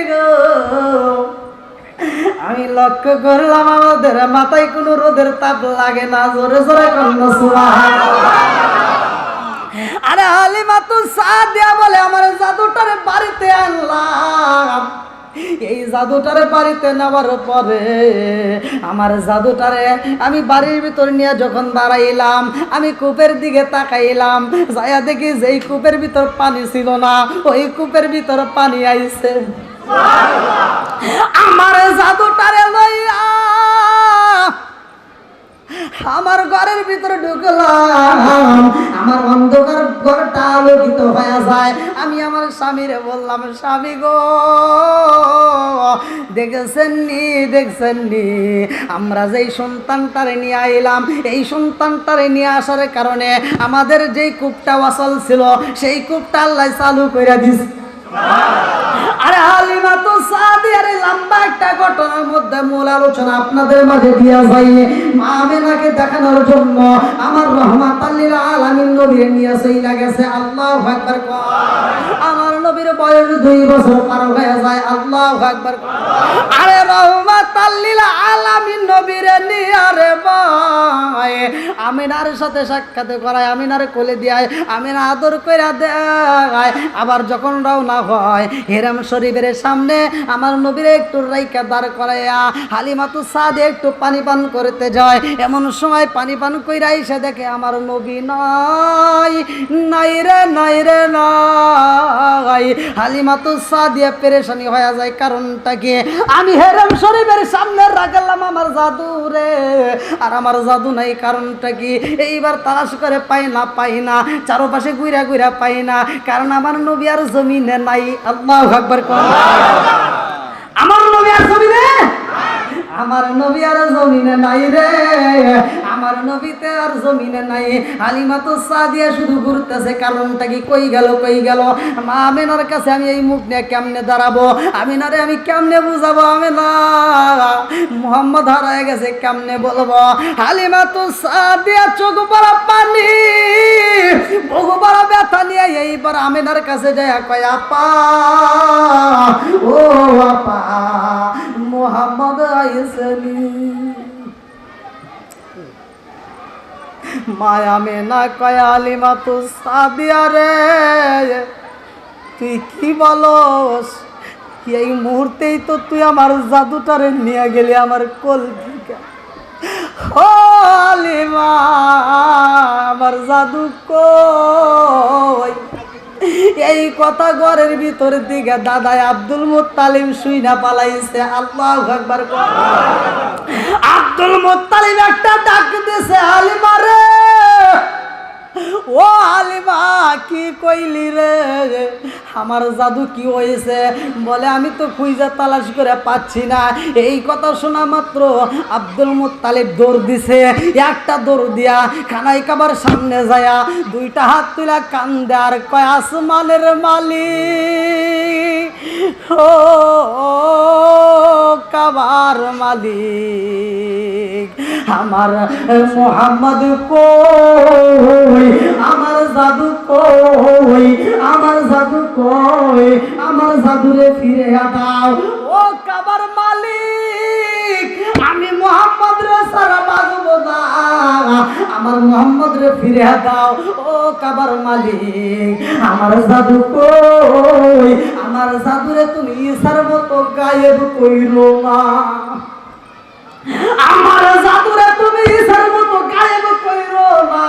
Speaker 1: গো, আমি লক্ষ্য করলাম আমাদের মাথায় কোনো রোদের তাপ লাগে না। জোরে জোরে কন্যা সুবহানাল্লাহ। আরে হালিমাতু সাদিয়া বলে আমার জাদুটারে বাড়িতে আনলাম। এই জাদুটারে বাড়িতে নেওয়ার পরে আমার জাদুটারে আমি বাড়ির ভিতর নিয়ে যখন দাঁড়াইলাম, আমি কূপের দিকে তাকাইলাম, যাইয়া দেখি যেই কূপের ভিতর পানি ছিল না, ওই কূপের ভিতর পানি আইছে। আমার জাদুটারে লইয়া আমার ঘরের ভিতরে ঢুকলাম, আমার অন্ধকার ঘরটা আলোকিত হয়ে যায়। আমি আমার স্বামীরে বললাম, স্বামী গো দেখছেন নি আমরা যেই সন্তানটারে নিয়ে আইলাম, এই সন্তানটারে নিয়ে আসার কারণে আমাদের যেই কূপটা ওয়াসল ছিল সেই কূপটা আল্লাহ চালু করে দিছে। আরে হালিমাতু সাদিয়ার লম্বা একটা ঘটনার মধ্যে মূল আলোচনা আপনাদের মাঝে দিয়া যাই। মা আমেনাকে দেখানোর জন্য আমার রহমাতাল লিল আলামিন নবীর নিয়ে চইলা গেছে। আল্লাহু আকবার। আমার নবীর বয়স 2 বছর পার হয়ে যায়। আল্লাহু আকবার। আরে রহমাতাল লিল আলামিন নবীর নিয়ে রে ভাই আমিনার সাথে সাক্ষাৎ করায়, আমিনার কোলে দিয়ায়, আমিনা আদর কইরা দেয়। আবার যখন রওনা হয় হেরাম শরীফের সামনে আমার নবীরে একটু রাইকা দাঁড় করাইয়া হালিমাতু সাদিয়া একটু পানি পান করতে যায়। এমন সময় পানি পান কইরা এসে দেখে আমার নবী নাই রে নাই। হালিমাতু সাদিয়া পেরেশানি হয়ে যায়। কারণটা কি? আমি হেরাম শরীফের সামনে রাখলাম আমার জাদু রে, আর আমার জাদু নাই। কারণটা কি? এইবার তালাশ করে পাই না, চারপাশে ঘুরা ঘুরা পাই না, কারণ আমার নবী আর জমিনে নাই। আল্লাহু আকবার। আমার নবী আর জমিনে, আমার নবী আর জমিনে নাই রে, আমার নবীতে আর জমিনে নাই। হালিমাতু সাদিয়া শুধু ঘুরতেছে। কারণটা কি? কই গেল মা আমেনার কাছে আমি এই মুখ নিয়ে কেমনে দাঁড়াবো? আমিনারে আমি কেমনে বুঝাবো? আমেনা মুহাম্মদ হারায় গেছে কেমনে বলবো? হালিমাতু সাদিয়া চোখ পড়া পানি, বুক পড়া ব্যথা নিয়ে এইবার আমেনার কাছে যায়, কয় আপা, ও আপা মুহাম্মদ আইসনি। মায়া মেনা কয় হালিমাতু সাদিয়া রে তুই কি বলস? এই মুহূর্তেই তো তুই আমার জাদুটারে নিয়ে গেলি আমার কোল থেকে। ও হালিমা আমার জাদু কই? এই কথা ঘরের ভিতরের দিকে দাদাই আব্দুল মুত্তালিব শুইনা পালাইছে। আল্লাহু আকবার। আব্দুল মুত্তালিব একটা ডাক দিছে, হালিমা রে, ও হালিমা কি কইলি রে? আমার জাদু কি হয়েছে? বলে আমি তো খুঁজে তালাশ করে পাচ্ছি না। এই কথা শোনা মাত্র আব্দুল মুত্তালিব দৌড় দিছে। একটা দৌড় দিয়া খানাই কাবার সামনে যায়া দুইটা হাত তুলা কান্দে আর কয়, আসমানের মালিক, ও কাবার মালিক, আমার মুহাম্মদ কই? আমার জাদু কই? আমার জাদু কই? আমার জাদুরে ফিরে দাও। ও কাবার মালিক, আমি মুহাম্মদ রে সারা বাজবো না, আমার মুহাম্মদ রে ফিরে দাও। ও কাবার মালিক, আমার জাদু কই? আমার জাদুরে তুমি ঈসার মতো গায়েব কইরো না, আমার জাদুরে তুমি ঈসার মতো গায়েব কইরো না।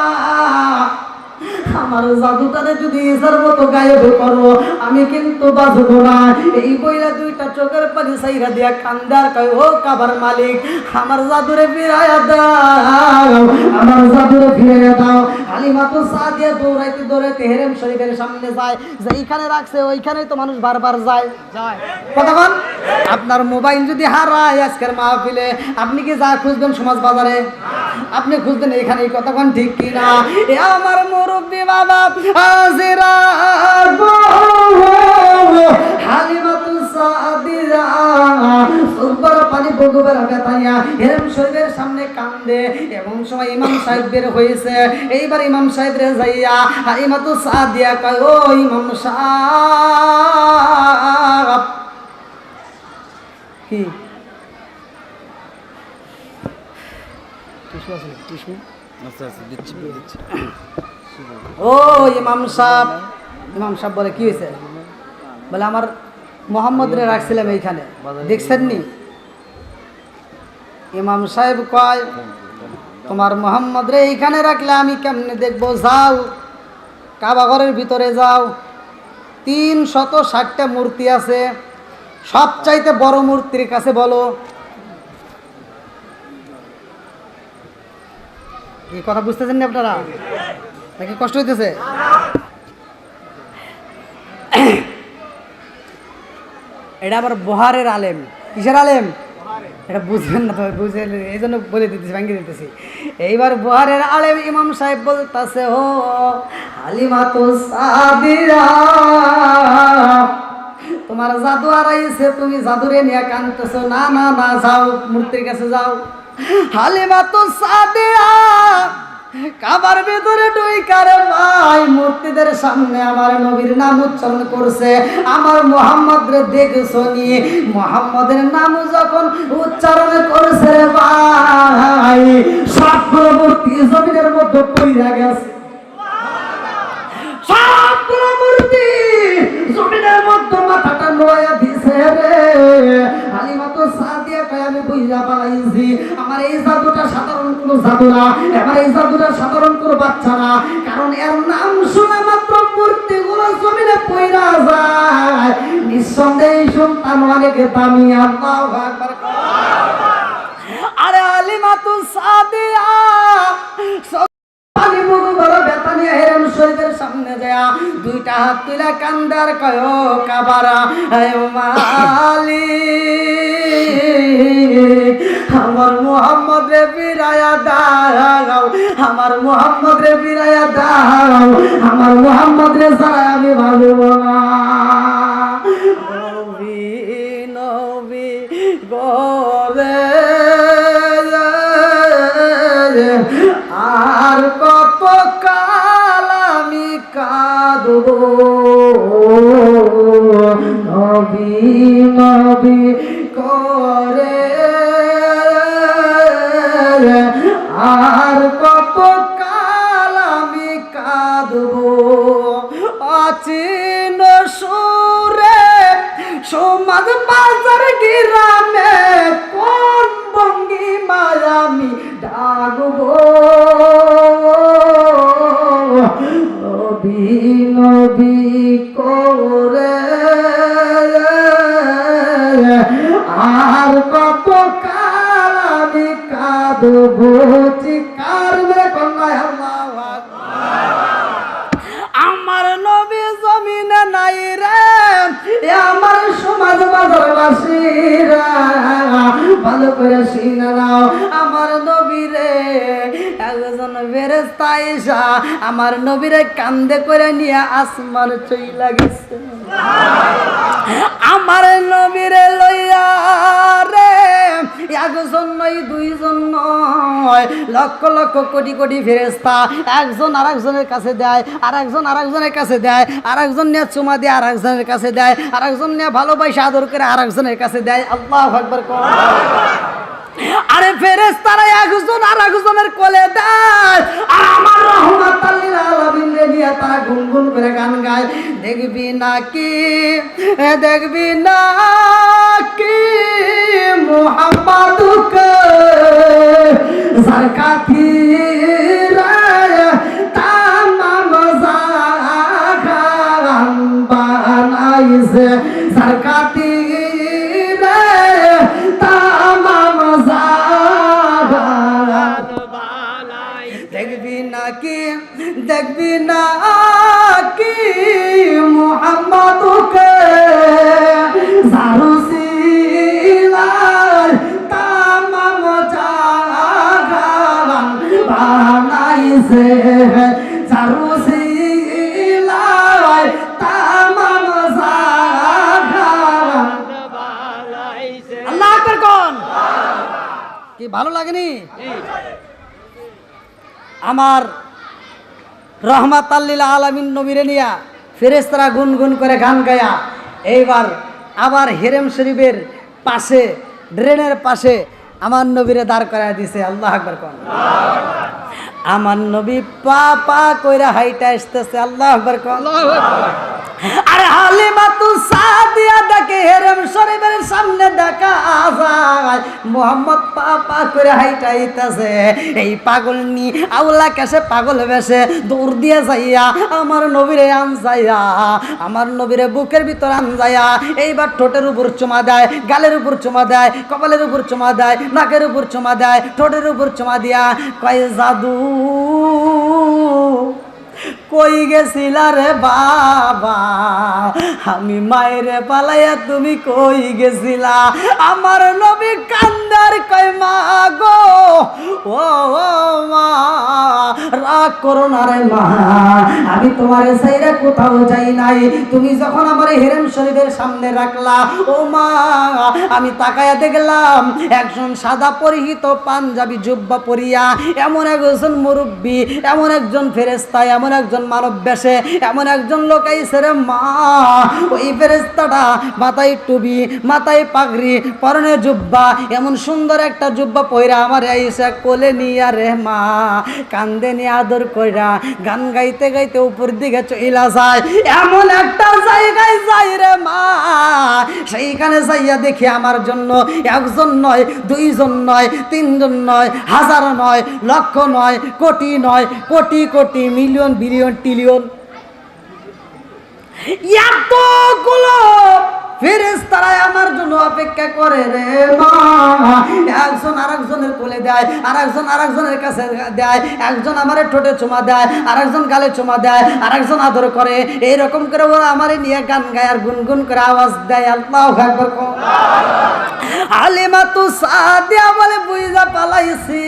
Speaker 1: আমার জাদুটারে যদি ঈসার মতো গায়েব করো আমি কিন্তু বাঁচবো না। এই বইলা দুইটা চোখের পানি সাইরা দিয়া কান্দার কয়, ও কাবার মালিক, আমার জাদুরে ফিরাইয়া দাও, আমার জাদুরে ফিরাইয়া দাও। হালিমাতু সাদিয়া দৌড়াইতে দৌড়াইতে হেরেম শরীফের সামনে যায়, যেইখানে রাখছে ওইখানেই তো মানুষ বারবার যায়। কতক্ষণ আপনার মোবাইল যদি হারায় আজকের মাহফিলে, আপনি কি যা খুঁজবেন সমাজ বাজারে? আপনি খুঁজবেন এখানে। কতক্ষণ ঠিক কিনা? এ আমার মুরব্বী বাবা হাজিরা হালিমাতু সাদিয়া সুরবার পানি বগুবার বেতাইয়া হেরেম শরীফের সামনে কান্দে। এমন সময় ইমাম সাহেব বের হয়েছে। এইবার ইমাম সাহেব রে যাইয়া হালিমাতু সাদিয়া কয়, ও ইমাম সাহেব, কি টিস্যু আছে? টিস্যু
Speaker 2: আচ্ছা আচ্ছা, দিচ্ছি দিচ্ছি।
Speaker 1: ও ইমাম সাহেব। ইমাম সাহেব বলে, কি হয়েছে? বলে, আমার মোহাম্মদ রে রাখছিলাম এইখানে, দেখছেন নি? ইমাম সাহেব কয়, তোমার মোহাম্মদ রে এইখানে রাখলে আমি কেমনে দেখবো? যাও কাবা ঘরের ভিতরে যাও, 360টা মূর্তি আছে, সবচাইতে বড় মূর্তির কাছে বলো। কি কথা বুঝতেছেন না আপনারা? নাকি কষ্ট হইতেছে? এটা আবার বহারের আলেম। কিসের আলেম? এটা বুঝবেন না তো, বুঝে এই জন্য বলে দিতেছি, ভাঙিয়ে দিতেছি। এইবার বহারের আলেম ইমাম সাহেব বলতেছে, ও হালিমাতু সাদিয়া, তোমার জাদু হারাইছে, তুমি জাদুরে নিয়ে কাঁদতেছো। না না না, যাও মূর্তির কাছে যাও। হালিমাতু সাদিয়া কাবার ভিতরে ঢুইকারে ভাই মূর্তিদের সামনে আমার নবীর নাম উচ্চারণ করছে। আমার মোহাম্মদ রে দেখছো নি? মোহাম্মদের নাম যখন উচ্চারণ করছে ভাই, সবগুলো মূর্তি জমিনের মধ্যে পইরা গেছে। সবগুলো মূর্তি জমিনের মধ্যে মাথাটা নোয়া দিছে রে। হালিমাতু সাদিয়া কয়, আমি বুঝা পালাইছি, আমার এই জাদুটা সাধারণ কোনো জাদু না, আমার এই জাদুটা সাধারণ কোনো বাচ্চা না। কারণ এর নাম শোনা মাত্র মূর্তিগুলো জমিনে পইরা যায়। নিঃসন্দেহে এই সন্তান অনেক দামি। আল্লাহু আকবার। আরে হালিমাতু সাদিয়া সামনে যায়, দুইটা হাত তুলে কান্দার কয়, কাবারা মালিক, আমার মোহাম্মদ রে ফিরাইয়া দাও, আমার মোহাম্মদ রে ফিরাইয়া দাও, আমার মোহাম্মদ রে ছাড়া আমি ভালো না। নবী নবী গরে আর কত কাল আমি কাঁদবো, নবী নবী করে আর কত কাল আমি কাঁদবো। অচিন সুরে সমাজ বাজার গ্রামে কোন ভঙ্গিমায় আমি ডাকবো, নবী নবী করে আর কত কাল আমি কাঁদবো। চিৎকার মেরে কন্যায় আল্লাহু আকবার। আমার নবী জমিনে নাই রে, আমার সমাজ বাজারবাসীরা ভালো করে শুনে নাও। আমার নবীরে একজন ফেরেশতা আইসা আমার নবীরে কান্দে করে নিয়ে আসমান চইলা গেছে। আমার নবীরে লইয়া রে একজন নয়, দুইজন নয়, লক্ষ লক্ষ কোটি কোটি ফেরেশতা একজন আরেকজনের কাছে দেয়, আরেকজন আরেকজনের কাছে দেয়, আরেকজন নিয়ে চুমা দিয়ে আরেকজনের কাছে দেয়, আরেকজন নিয়ে ভালোবাসা আদর করে আরেকজনের কাছে দেয়। আল্লাহু আকবার। আরে ফেরেশতারা একজন আরেকজনের কোলে দেয়, আর আমার রহমাতাল লিল আলামিন রে নিয়ে তারা গুনগুন করে গান গায়। দেখবি নাকি দেখবি নাকি মুহাম্মাদুকে জাকাতি রে তামাম জাগান বানাইছে, জাকাতি রে তামাম জাগান বানাই। দেখবি নাকি দেখবি না কি মুহাম্মাদকে জারুসিলার তামাম জাগান বানাইছে জারুসিলার তামাম জাগান বানাইছে। আল্লাহু আকবার কোন কি ভালো লাগেনি? আমার রহমাতাল লিল আলামিন নবীরে নিয়া ফেরেশতারা গুনগুন করে গান গায়া এইবার আবার হেরেম শরীফের পাশে ড্রেনের পাশে আমার নবীরে দাঁড় করায় দিছে। আল্লাহু আকবার কোন আমার নবী পা পা কইরা হাইটা আসতেছে। আল্লাহু আকবার কোন আরে হালিমাতু সাদিয়া দেখে হেরেম শরীফের সামনে দেখা যায় মোহাম্মদ পা পা করে হাইটা আইতাছে। এই পাগলনি আউলা কেসে পাগল বেশে দৌড় দিয়ে যাইয়া আমার নবীরে আন যাইয়া আমার নবীরে বুকের ভিতর আন যাইয়া এইবার ঠোঁটের উপর চুমা দেয়, গালের উপর চুমা দেয়, কপালের উপর চুমা দেয়, নাকের উপর চুমা দেয়, ঠোঁটের উপর চুমা দিয়া কয় জাদু কই গেছিলা রে বাবা, আমি মায়ের পালাইয়া তুমি কই গেছিলা। আমার নবী কান্দার কয় মা গো ও মা রাগ করো না রে মা, আমি তোমার সাইরা কোথাও যাই নাই। তুমি যখন আমার হেরেম শরীফের সামনে রাখলা ও মা আমি তাকায়া দেখলাম একজন সাদা পরিহিত পাঞ্জাবি জুব্বা পরিয়া এমন একজন মুরব্বী, এমন একজন ফেরেশতা, এমন একজন মানব বেশে এমন একজন লোক আইছে রে মা। ওই ফেরেশতাটা মাথায় টুপি, মাথায় পাগড়ি, পরনে জুব্বা, এমন সুন্দর একটা জুব্বা পয়রা আমার আইসা কোলে নিয়া রে মা কান্দে নিয়ে আদর কইরা গান গাইতে গাইতে উপর দিকে চইলা যায়। এমন একটা জায়গায় যাই রে মা সেইখানে যাইয়া দেখি আমার জন্য একজন নয়, দুইজন নয়, তিনজন নয়, হাজার নয়, লক্ষ নয়, কোটি নয়, crore crore, million, billion, trillion এতগুলো ফেরেশতারা আমার জন্য অপেক্ষা করে রে মা। একজন আরেকজনের কোলে দেয়, আরেকজন আরেকজনের কাছে দেয়, একজন আমার ঠোঁটে চুমা দেয়, আরেকজন গালে চুমা দেয়, আরেকজন আদর করে। এইরকম করে ওরা আমারে নিয়ে গান গায় আর গুনগুন করে আওয়াজ দেয়। আল্লাহু আকবার। হালিমাতু সাদিয়া বলে বুইজা পালাইছি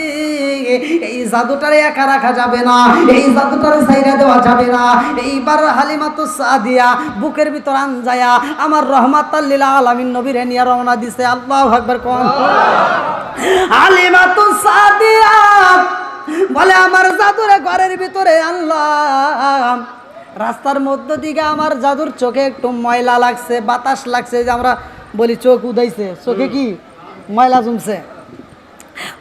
Speaker 1: এই জাদুটারে একা রাখা যাবে না, এই জাদুটারে ছাইরা দেওয়া যাবে না। এইবার হালিমাতু সাদিয়া বুকের ভিতর আনজায়া আমার রহমাতাল লিল আলামিন নবীরে নিয়ে রওনা দিছে। আল্লাহু আকবার কোন হালিমাতু সাদিয়া বলে আমার জাদুরে ঘরের ভিতরে আনলাম, রাস্তার মধ্য দিকে আমার জাদুর চোখে একটু ময়লা লাগছে, বাতাস লাগছে, যে আমরা বলি চোখ উদাইছে, চোখে কি ময়লা জমছে।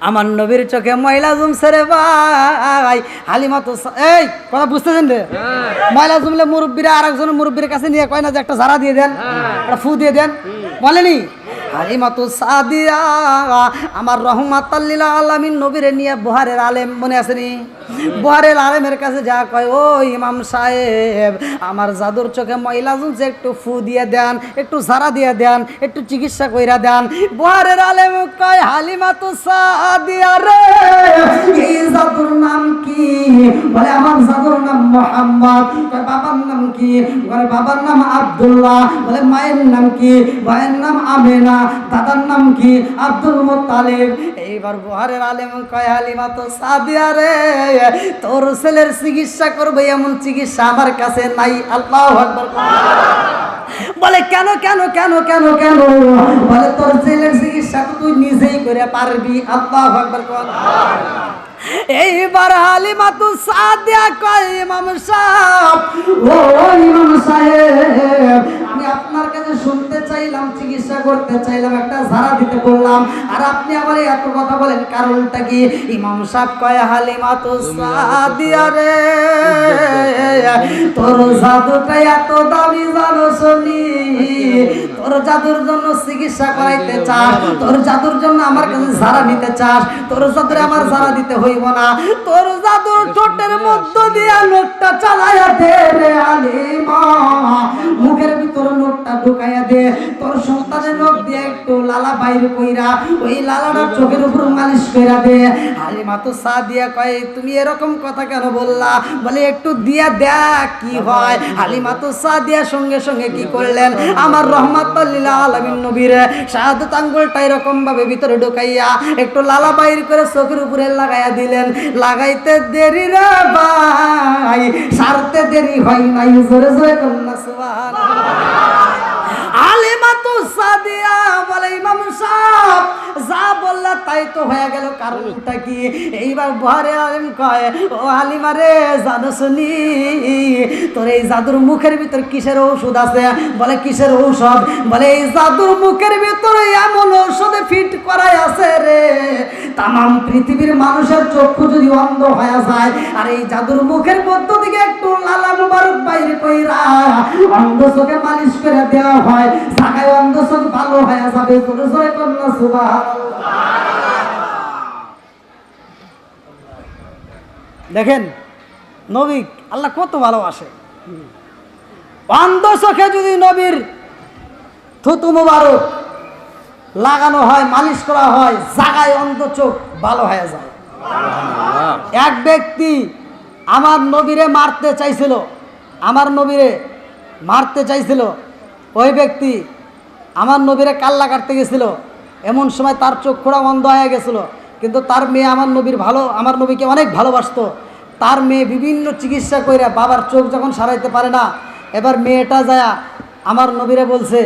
Speaker 1: আমার নবীর চোখে ময়লা জমছে রে ভাই। হালিমা তো এই কথা বুঝতেছেন রে, ময়লা জমলে মুরব্বীরা আরেকজন মুরব্বীর কাছে নিয়ে কয় না যে একটা ঝাড়া দিয়ে দেন, একটা ফু দিয়ে দেন, বলেনি? হালিমাতু সাদিয়া আমার রহমাতাল লিল আলামিন নবীরে নিয়ে বুহারের আলেম মনে আসেনি, বুহারের আলেমের কাছে যা কয় ও ইমাম সাহেব আমার জাদুর চোখে ময়লা জমছে, একটু ফু দিয়ে দেন, একটু ঝাড়া দিয়ে দেন, একটু চিকিৎসা কইরা দেন। বুহারের আলেম কয় হালিমাতু সাদিয়া রে এই জাদুর নাম কি? বলে আমার জাদুর নাম মোহাম্মদ। কয় বাবার নাম কি? বলে বাবার নাম আব্দুল্লাহ। বলে মায়ের নাম কি? মায়ের নাম আমেনা। দাদার নাম কি? Abdul Muttalib. এইবার বুহারের আলেম কয় হালিমাতু সাদিয়া রে তোর ছেলের চিকিৎসা করবে এমন চিকিৎসা আমার কাছে নাই। আল্লাহু আকবার। বলে কেন কেন কেন কেন কেন? বলে তোর ছেলের চিকিৎসা তো তুই নিজেই করে পারবি। আল্লাহু আকবার। এইবার হালিমাতু সাদিয়া কয় ইমাম সাহেব ও ইমাম সাহেব আমি আপনার কাছে শুনতে চাইলাম, চিকিৎসা করতে চাইলাম, একটা ঝাড়া দিতে বললাম, আর আপনি আমার এত কথা বলেন, কারণটা কি? ইমাম সাহেব কয় হালিমাতু সাদিয়া রে তোর জাদুটা এত দামি জানো শুনি, তোর জাদুর জন্য চিকিৎসা করাইতে চাস, তোর জাদুর জন্য আমার কাছে ঝাড়া নিতে চাস, তোর জাদুরে আমার ঝাড়া দিতে হইব না, তোর জাদুর ঠোঁটের মধ্য দিয়া নোটটা চালাইয়া দে রে হালিমা। মুখের ভিতর নোটটা ঢুকাইয়া দে, তোর সন্তানের নখ দিয়ে একটু লালা বাইর কইরা ওই লালাটা চোখের উপর মালিশ কইরা দে। হালিমা তো সাদিয়া কয় তুমি এরকম কথা কেন বললা? বলে একটু দিয়া দেখ কি হয়। হালিমা তো সাদিয়া সঙ্গে সঙ্গে কি করলেন, আমার রহমাতুল লিল আলামিন নবীর শাহাদাত আঙ্গুলটা এরকম ভাবে ভিতরে ঢুকাইয়া একটু লালা বাইর করে চোখের উপরে লাগাইয়া দিলেন। লাগাইতে দেরি রে ভাই, সারতে দেরি হয় নাই, জোরে জোরে কন্যা সুবহানাল্লাহ। হালিমা তো সাদিয়া বলে ইমাম সাহেব যা বললা তাই তো হয়ে গেল, কারণটা কি? এইবার বুহারি আলেম কয়, ও হালিমা রে জানো শুনি তোর এই জাদুর মুখের ভিতর কিসের ঔষধ আছে? বলে কিসের ঔষধ? বলে এই জাদুর মুখের ভিতরে এমন ঔষধে ফিট করাই আছে রে, তামাম পৃথিবীর মানুষের চক্ষু যদি অন্ধ হয়ে যায় আর এই জাদুর মুখের মধ্য থেকে একটু লালা মুবারক বাইর কইরা অন্ধ চোখে মালিশ করে দেওয়া হয়, জায়গায় অন্ধ চোখ ভালো হয়ে যাবে। জোরে জোরে কন্যা সুবহানাল্লাহ। দেখেন নবী আল্লাহ কত ভালোবাসে। অন্ধ চোখে যদি নবীর থুতু মুবারক লাগানো হয়, মালিশ করা হয়, জায়গায় অন্ধ চোখ ভালো হয়ে যায়। এক ব্যক্তি আমার নবীরে মারতে চাইছিল, আমার নবীরে মারতে চাইছিল। ওই ব্যক্তি আমার নবীরে কাল্লা কাটতে গেছিল, এমন সময় তার চোখ খোড়া বন্ধ হয়ে গেছিল। কিন্তু তার মেয়ে আমার নবীকে অনেক ভালোবাসতো। তার মেয়ে বিভিন্ন চিকিৎসা করে বাবার চোখ যখন সারাইতে পারে না, এবার মেয়েটা যায় আমার নবীরে বলছে,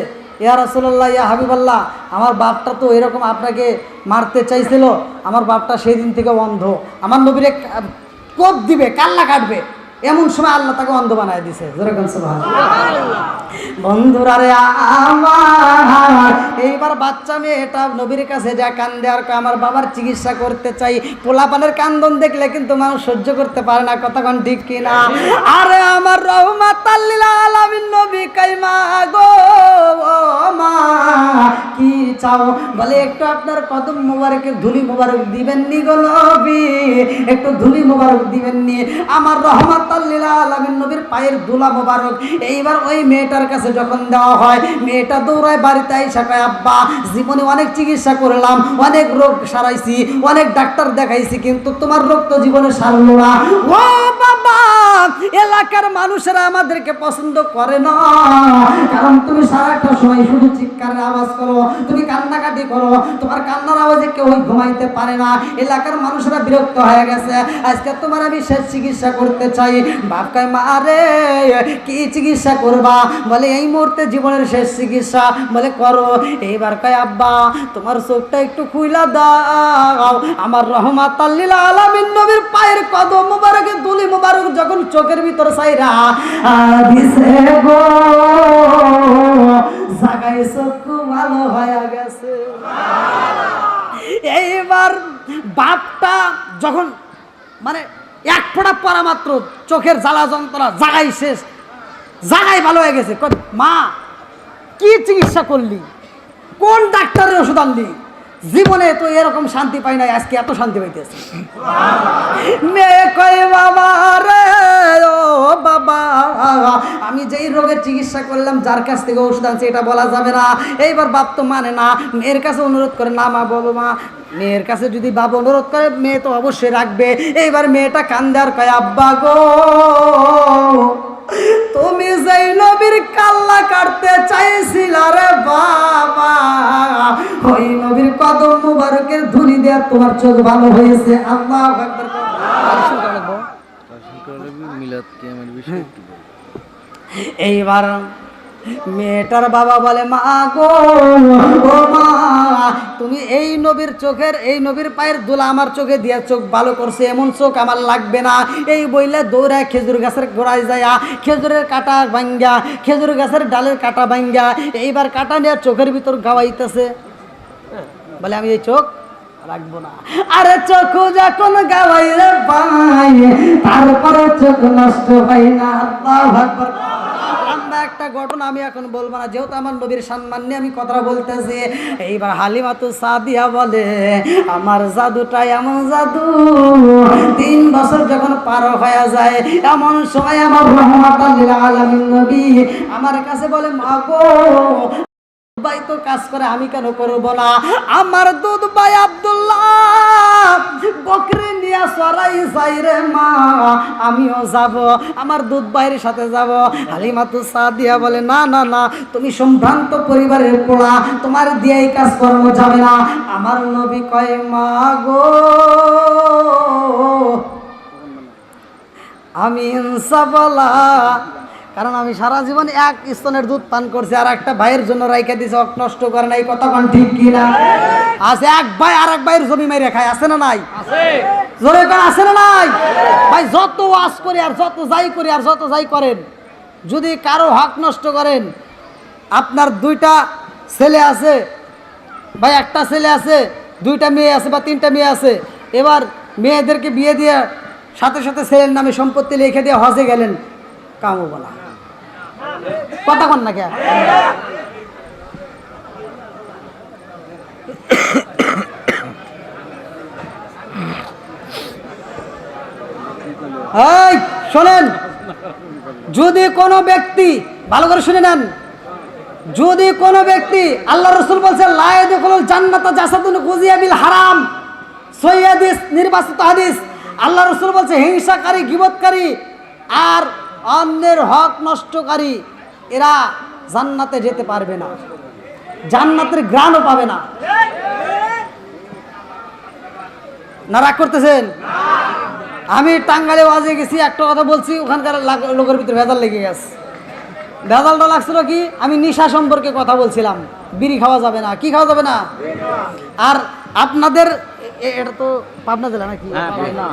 Speaker 1: ইয়া রাসূলুল্লাহ, ইয়া হাবিবাল্লাহ, আমার বাপটা তো এরকম আপনাকে মারতে চাইছিল, আমার বাপটা সেই দিন থেকে অন্ধ, আমার নবীরে কোপ দিবে, কাল্লা কাটবে। এমন সময় আল্লাহ তাকে অন্ধ বানায় দিছে। যেরকম সুবহানাল্লাহ। বন্ধুরা রে আমার, এইবার বাচ্চা মেয়েটা নবীর কাছে যা কান্দে আর কয়, আমার বাবার চিকিৎসা করতে চাই। পোলাপানের কান্দন দেখলে কিন্তু মানুষ সহ্য করতে পারে না, কতক্ষণ ঠিক কিনা? আরে আমার রহমাতুল লিল আলামিন নবী কয়, মা গো মা কি চাও? বলে একটু আপনার কদম মোবারকের ধুলি মোবারক দিবেন নি গো নবী, একটু ধুলি মোবারক দিবেন নি। আমার রহমাতুল লিল আলামিন নবীর পায়ের ধুলা মোবারক এইবার ওই মেয়েটার কাছে যখন দেওয়া হয়, মেয়েটা দৌড়ায় বাড়িতে আইসা কয়, আব্বা জীবনে অনেক চিকিৎসা করলাম, অনেক রোগ সারাইছি, অনেক ডাক্তার দেখাইছি, কিন্তু তোমার রোগ তো জীবনে সারলো না। ও বাবা, এলাকার মানুষেরা আমাদেরকে পছন্দ করে না, কারণ তুমি সারাটা সময় শুধু চিৎকারের আওয়াজ করো, তুমি কান্নাকাটি করো, তোমার কান্নার আওয়াজে কেউ ঘুমাইতে পারে না। এলাকার মানুষেরা বিরক্ত হয়ে গেছে, আজকে তোমার আমি শেষ চিকিৎসা করতে চাই। বাপ কয়, মা রে কি চিকিৎসা করবা? বলে এই মুহূর্তে জীবনের শেষ চিকিৎসা। বলে করো। এইবার কয়, আব্বা তোমার চোখটা একটু খুইলা দাও। আমার রহমাতুল লিল আলামিন নবীর পায়ের কদম মোবারকে ধুলি মোবারক যখন চোখের ভিতর ছাইরা দিছে গো, জাগায় চক্ষু ভালো হয়ে গেছে। এইবার বাপটা যখন মানে এক ফোঁটা পড়া মাত্র চোখের জ্বালা যন্ত্রণা জাগাই শেষ, জাগাই ভালো হয়ে গেছে। মা কি চিকিৎসা করলি, কোন ডাক্তারের ওষুধ আনলি? জীবনে তো এরকম শান্তি পাই নাই, আজকে এত শান্তি পাইতেছে। মেয়ে কয়, বাবা রে ও বাবা, আমি যেই রোগের চিকিৎসা করলাম, যার কাছ থেকে ওষুধ আনছি এটা বলা যাবে না। এইবার বাপ তো মানে না, মেয়ের কাছে অনুরোধ করে, না মা বলো মা। মেয়ের কাছে যদি বাবা অনুরোধ করে, মেয়ে তো অবশ্যই রাখবে। এইবার মেয়েটা কান্দে আর কয়, আব্বা গো তুমি যেই নবীর কাল্লা কাটতে চাইছিলা রে বাবা, ওই নবীর কদম মুবারকের ধুলি দেয়া তোমার চোখ ভালো হয়েছে। আল্লাহু আকবার।
Speaker 2: মিলাদ কিয়ামের বিষয় কি বলবো?
Speaker 1: এইবার মেয়েটার বাবা বলে, মা গো ও মা, তুমি এই নবীর চোখের, এই নবীর পায়ের ধুলা আমার চোখে দিয়া চোখ ভালো করছে, এমন চোখ আমার লাগবে না। এই বইলে দৌড়ায় খেজুর গাছের গোড়ায় যায়, খেজুরের কাটা ভাঙ্গা, খেজুর গাছের ডালের কাটা ভাঙ্গা, এইবার কাটা নিয়ে চোখের ভিতর গাওয়াইতেছে। বলে আমি এই চোখ রাখবো না। আরে চোখ যখন গাওয়াই রে ভাই, তারপরে চোখ নষ্ট হয় না। আল্লাহু আকবার। লম্বা একটা ঘটনা আমি এখন বলবো না, যেহেতু আমার নবীর সম্মান নিয়ে আমি কথা বলতেছি। এইবার হালিমাতু সাদিয়া বলে, আমার জাদুটা এমন জাদু, 3 বছর যখন পার হয়ে যায়, এমন সময় আমার রহমাতাল লিল আলামিন নবী আমার কাছে বলে, মা গো, ভাই তো কাজ করে, আমি কেন করব না? আমার দুধ ভাই আব্দুল্লাহ বকরি নিয়ে সরাই যাই রে মা, আমিও যাব, আমার দুধ ভাইয়ের সাথে যাব। হালিমাতু সাদিয়া বলে, না না না, তুমি সম্ভ্রান্ত পরিবারের পোলা, তোমার দিয়ে এই কাজ কর্ম যাবে না। আমার নবী কয়, মা গো, আমি ইনসাফালা, কারণ আমি সারা জীবন এক স্তনের দুধ পান করছি, আর একটা ভাইয়ের জন্য রাইখা দিছে, অক নষ্ট করে না। এই কথা কোন ঠিক কি না? আছে এক ভাই আর এক ভাইয়ের জমি মেরে খায়, আছে না নাই? জোরে কোন আছে না নাই? ভাই যত ওয়াজ করি আর যত যাই করি আর যত যাই করেন, যদি কারো হক নষ্ট করেন, আপনার 2টা ছেলে আছে, ভাই একটা ছেলে আছে, 2টা মেয়ে আছে বা 3টা মেয়ে আছে, এবার মেয়েদেরকে বিয়ে দিয়ে সাথে সাথে ছেলের নামে সম্পত্তি লিখে দিয়ে হজে গেলেন, কামও বলা কথা কন না কে? এই শোনেন, যদি কোনো ব্যক্তি, ভালো করে শুনে নেন, যদি কোনো ব্যক্তি, আল্লাহ রাসূল বলছে লা ইয়াদখুলুল জান্নাতা জাসাদুন গুজিয়া বিল হারাম, সহিহ হাদিস, নির্বাচিত হাদিস। আল্লাহ রাসূল বলছে হিংসাকারী, গীবতকারী আর অন্যের হক নষ্টকারী এরা জান্নাতে যেতে পারবে না, জান্নাতের ঘ্রাণও পাবে না। না রাগ করতেছেন? আমি টাঙ্গাইলে ওয়াজে গেছি, একটা কথা বলছি, ওখানকার লোকের ভিতরে ভেজাল লেগে গেছে। ভেজালটা লাগছিল কি, আমি নেশা সম্পর্কে কথা বলছিলাম, বিড়ি খাওয়া যাবে না, কি খাওয়া যাবে না। আর আপনাদের এটা তো পাবনা জেলা নাকি?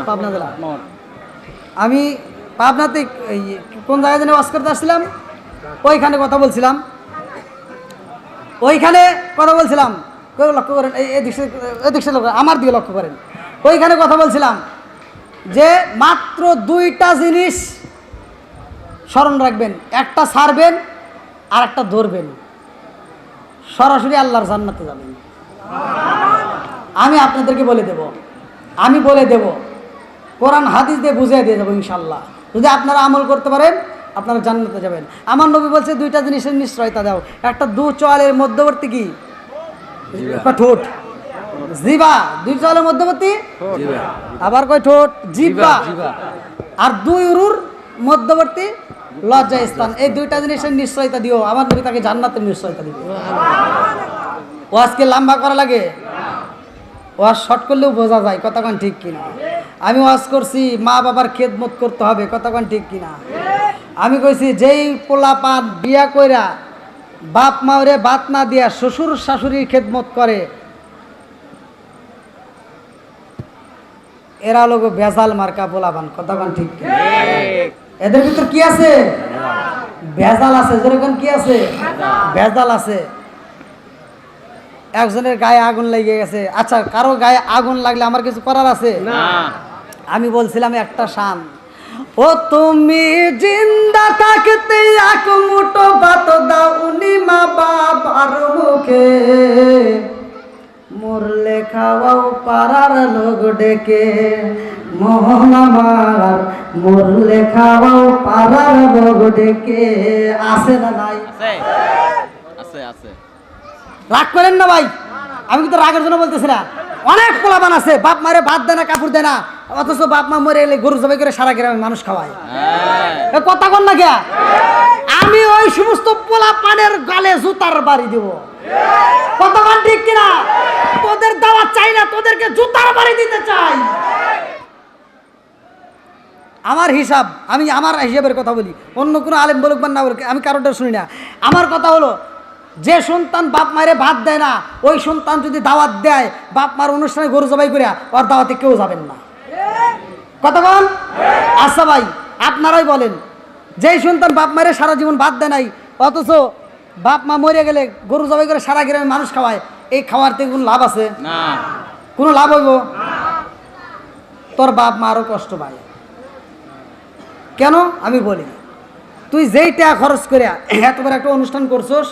Speaker 1: পাবনা জেলা। আমি পাবনাতে কোন জায়গায় যেন ওয়াজ করতে আসছিলাম, ওইখানে কথা বলছিলাম, লক্ষ্য করেন, এই দিকে লক্ষ্য, আমার দিকে লক্ষ্য করেন, ওইখানে কথা বলছিলাম যে মাত্র 2টা জিনিস স্মরণ রাখবেন, একটা ছাড়বেন আর একটা ধরবেন, সরাসরি আল্লাহর জান্নাতে যাবেন। আমি আপনাদেরকে বলে দেব, কোরআন হাদিস দিয়ে বুঝিয়ে দিয়ে যাবো ইনশাল্লাহ। যদি আপনারা আমল করতে পারেন, আপনারা জান্নাতে যাবেন। আমার নবী বলছে 2টা জিনিসের নিশ্চয়তা দাও, একটা 2 চোয়ালের মধ্যবর্তী কি, একটা ঠোঁট, জিবা, 2 চোয়ালের মধ্যবর্তী, আবার কয় ঠোঁট, জিবা, আর 2 উরুর মধ্যবর্তী লজ্জা স্থান। এই 2টা জিনিসের নিশ্চয়তা দিও, আমার নবী তাকে জান্নাতের নিশ্চয়তা দিবে। ওয়াজকে লম্বা করা লাগে, ওয়াজ শর্ট করলেও বোঝা যায়, কতক্ষণ ঠিক কিনা। আমি ওয়াজ করছি মা বাবার খেদমত করতে হবে, কতক্ষণ ঠিক কিনা। আমি কইছি যেই পোলা পান বিয়া কইরা বাপ মাওরে ভাত না দিয়া শ্বশুর শাশুড়ির খেদমত করে, এরা লোক ভেজাল মার্কা পোলা পান, কতক্ষণ ঠিক কিনা। এদের ভিতর কি আছে? ভেজাল আছে। যেরকম কি আছে? ভেজাল আছে। একজনের গায়ে আগুন লেগে গেছে, আচ্ছা কারো গায়ে আগুন লাগলে আমার কিছু করার আছে না। আমি বলছিলাম একটা শান, ও তুমি জিন্দা থাকতে এক মুঠো ভাত দাওনি মা বাবার মুখে, মরলে খাওয়াও পাড়ার লোক ডেকে, মোহন আমার মরলে খাওয়াও পাড়ার লোক ডেকে। আছে না নাই?
Speaker 2: আছে।
Speaker 1: রাগ করেন না ভাই, আমি কিন্তু রাগের জন্য বলতেছি না। অনেক পোলাপান আছে বাপ মারে ভাত দেয় না, কাপড় দেয় না, অথচ বাপ মা মরে এলে গরু জবাই করে সারা গ্রামে মানুষ খাওয়ায়। কথা কন না কে? আমি ওই সমস্ত পোলাপানের গালে জুতার বাড়ি দিব, কতক্ষণ ঠিক কিনা। তোদের দাওয়াত চাই না, তোদেরকে জুতার বাড়ি দিতে চাই। আমার হিসাব, আমি আমার হিসাবের কথা বলি, অন্য কোনো আলেম বলুক বা না বলুক, আমি কারোটা শুনি না। আমার কথা হলো, যে সন্তান বাপ মায়ের ভাত দেয় না, ওই সন্তান যদি দাওয়াত দেয়, বাপ মার অনুষ্ঠানে গরু জবাই করে, ওর দাওয়াতে কেউ যাবেন না। কতক্ষণ? আচ্ছা ভাই আপনারাই বলেন, যেই সন্তান বাপ মায়ের সারা জীবন ভাত দেয় নাই, অথচ বাপ মা মরে গেলে গরু জবাই করে সারা গ্রামে মানুষ খাওয়ায়, এই খাওয়ার থেকে কোনো লাভ আছে? না। কোনো লাভ হইব? তোর বাপ মা আরও কষ্ট পায়। কেন? আমি বলি, তুই যেই টাকা খরচ করে এত বড় একটা অনুষ্ঠান করছস,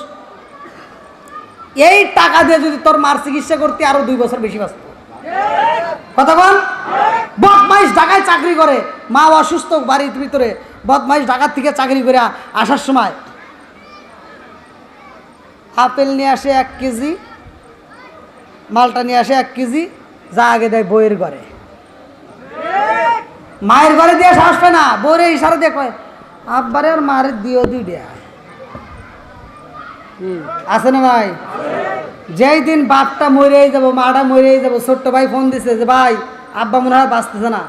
Speaker 1: এই টাকা দিয়ে যদি তোর মার চিকিৎসা করতে আরো 2 বছর বেশি বাঁচত। কথা বল। বদমাইশ ঢাকায় চাকরি করে, মা অসুস্থ বাড়ির ভিতরে, বদমাইশ ঢাকার থেকে চাকরি করে আসার সময় আপেল নিয়ে আসে 1 কেজি, মালটা নিয়ে আসে 1 কেজি, যা আগে দেয় বইয়ের ঘরে। মায়ের ঘরে দিয়ে সাহস পায় না, বউরে ইশারা দিয়ে কয় আব্বারে আর মারে দিও 2টা। আছে না নাই? যেই দিন বাপটা মরেই যাবো, মাটা মরেই যাবো, ছোট্ট ভাই ফোন দিছে যে ভাই আব্বা মনে হয় বাঁচতেছে না।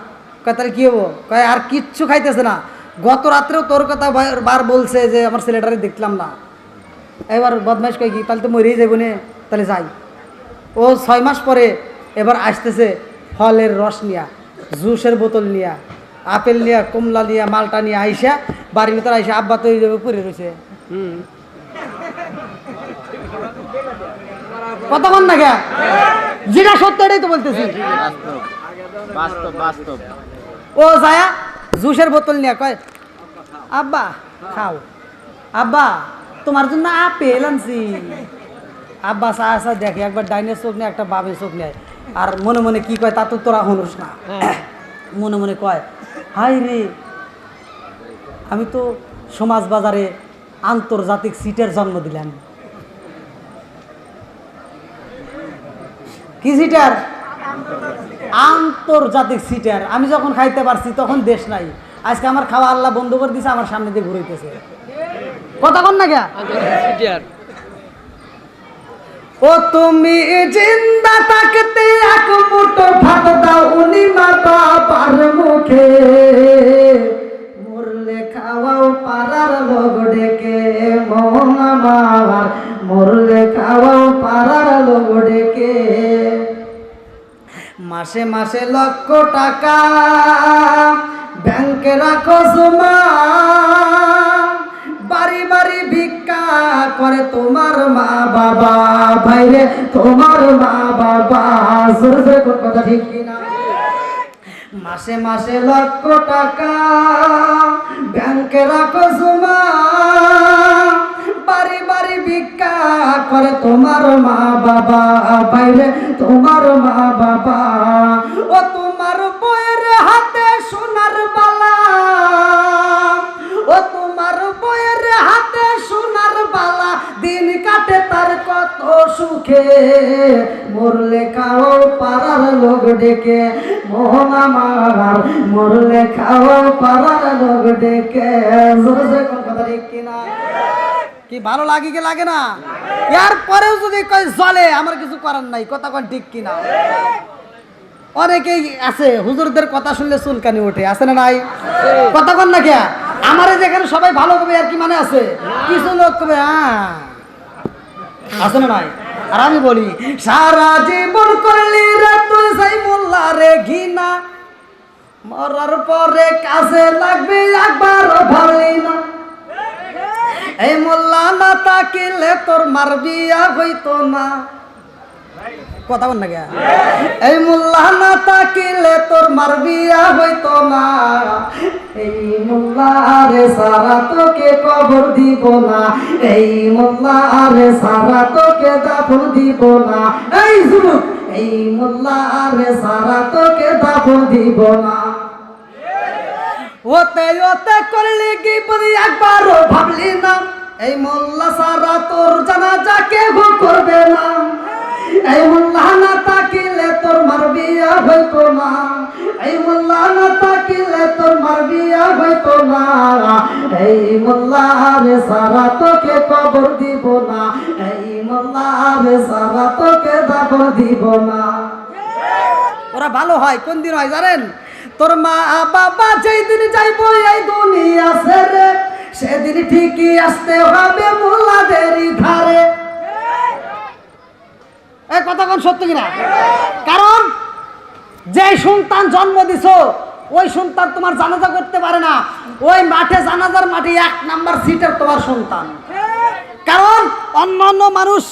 Speaker 1: কয় তাহলে কি হবো? কয় আর কিচ্ছু খাইতেছে না, গত রাত্রেও তোর কথা বার বলছে যে আমার ছেলেটারে দেখলাম না। এবার বদমাইশ কয় কি তাহলে তো মরেই যাবো নে, তাহলে যাই। ও 6 মাস পরে এবার আসতেছে ফলের রস নিয়া, জুসের বোতল নিয়া, আপেল নিয়া, কমলা নিয়া, মালটা নিয়ে আইসা বাড়ির ভিতরে আইসা আব্বা তো এই যাবে পড়ে রয়েছে। কতক্ষণ না গা, যেটা সত্য এটাই তো বলতেছি।
Speaker 2: বাস্তব বাস্তব।
Speaker 1: ও যায়া জুসের বোতল নিয়ে কয় আব্বা খাও, আব্বা তোমার জন্য আপেল আনছি। আব্বা চা আসা দেখে, একবার ডাইনের চোখ নেয়, একটা বাবের চোখ নেয়, আর মনে মনে কি কয় তা তো তোরা হনুস না। মনে মনে কয় হাই রে, আমি তো সমাজ বাজারে আন্তর্জাতিক সিটের জন্ম দিলাম। কি সিটার? আন্তর্জাতিক সিটার। আমি যখন খাইতে পারছি তখন দেশ নাই, আজকে আমার খাওয়া আল্লাহ বন্ধ করে দিছে, আমার সামনে দিয়ে ঘুরাইতেছে। কতক্ষণ না গা? ও তুমি জিন্দা থাকতে এক মুঠো ভাত দাও উনি মা বাবার মুখে, মরলে খাওয়াও পাড়ার লোক ডেকে, মোহন আমার মরলে খাওয়াও পাড়ার লোক ডেকে। মাসে মাসে লক্ষ টাকা ব্যাংকে রাখো জমা, বাড়ি বাড়ি ভিক্ষা করে তোমার মা বাবা, ভাইরে তোমার মা বাবা। জোরে কথা ঠিক কিনা? মাসে মাসে লক্ষ টাকা ব্যাংকে রাখো জমা, বাড়ি বাড়ি ভিক্ষা করে তোমার মা বাবা, ভাইরে তোমার মা বাবা। ও তোমার বইয়ের হাতে সোনার বালা, ও তোমার বইয়ের হাতে সোনার বালা, দিন কাটে তার কত সুখে, মরলে খাও পাড়ার লোক ডেকে, মোহন আমার মরলে খাও পাড়ার লোক ডেকে। জোরে কথা ঠিক কিনা? কি ভালো লাগে কি লাগে না? এরপরেও যদি কয় জলে, আমার কিছু করার নাই। কথা কোন ঠিক কিনা? অনেকেই আছে হুজুরদের কথা শুনলে চুলকানি ওঠে, আছে না নাই? কথা কোন না কে? আমারে যেখানে সবাই ভালো কবে আর কি মানে আছে, কিছু লোক কবে আছে না নাই? আর আমি বলি সারা জীবন করলি রে তুই সেই মোল্লা রে ঘিনা, মরার পরে কাজে লাগবে একবারও ভাবলি না। এই মোল্লা না তাকিলে তোর মার বিয়া হইতো না। কথা বল না কে? এই মোল্লা না তাকিলে তোর মার বিয়া হইতো না, এই মোল্লা রে সারা তোকে কবর দিব না, এই মোল্লা রে সারা তোকে দাফন দিব না। এই যুবক, এই মোল্লা রে সারা তোকে দাফন দিব না। ওতে ওতে করলি কি বলি একবারও ভাবলি না, এই মোল্লা সারা তোর জানাজা কেউ করবে না, এই মোল্লা না তাকিলে তোর মার বিয়া হইতো না, এই মোল্লা না তাকিলে তোর মার বিয়া হইতো না, এই মোল্লা রে সারা তোকে কবর দিব না, এই মোল্লা রে সারা তোকে দাফন দিব না। ওরা ভালো হয় কোন দিন হয় জানেন? তোর মা বাবা যেই দিন যাইবো এই দুনিয়া ছেড়ে, সেদিন ঠিকই আসতে হবে মোল্লাদেরই ধারে। এই কথা কোন সত্য কিনা? কারণ যে সন্তান জন্ম দিছো ওই সন্তান তোমার জানাজা করতে পারে না, ওই মাঠে জানাজার মাঠে 1 নাম্বার সিটের তোমার সন্তান। কারণ অন্যান্য মানুষ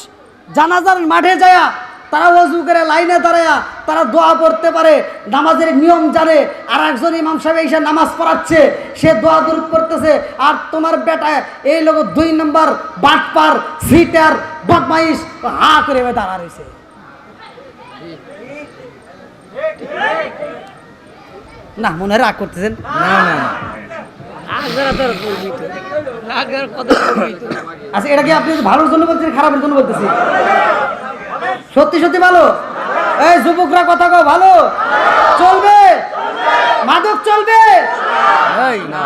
Speaker 1: জানাজার মাঠে যায় তারা ওযু করে লাইনে দাঁড়ায়া তারা দোয়া পড়তে পারে, নামাজের নিয়ম জানে। আর একজন ইমাম সাহেব এসে নামাজ পড়াচ্ছে, সে দোয়া দরুদ করতেছে, আর তোমার বেটা এই লোক 2 নম্বর বাটপার সিটার বদমাইশ হা করে দাঁড়া রয়েছে। না মনে হয় রাগ করতেছেন?
Speaker 2: না না
Speaker 1: আচ্ছা, এটা কি আপনি ভালোর জন্য বলছেন, খারাপের জন্য বলতেছি? সত্যি সত্যি ভালো? এই যুবকরা কথা কও, ভালো চলবে? মাদক চলবে?
Speaker 2: এই না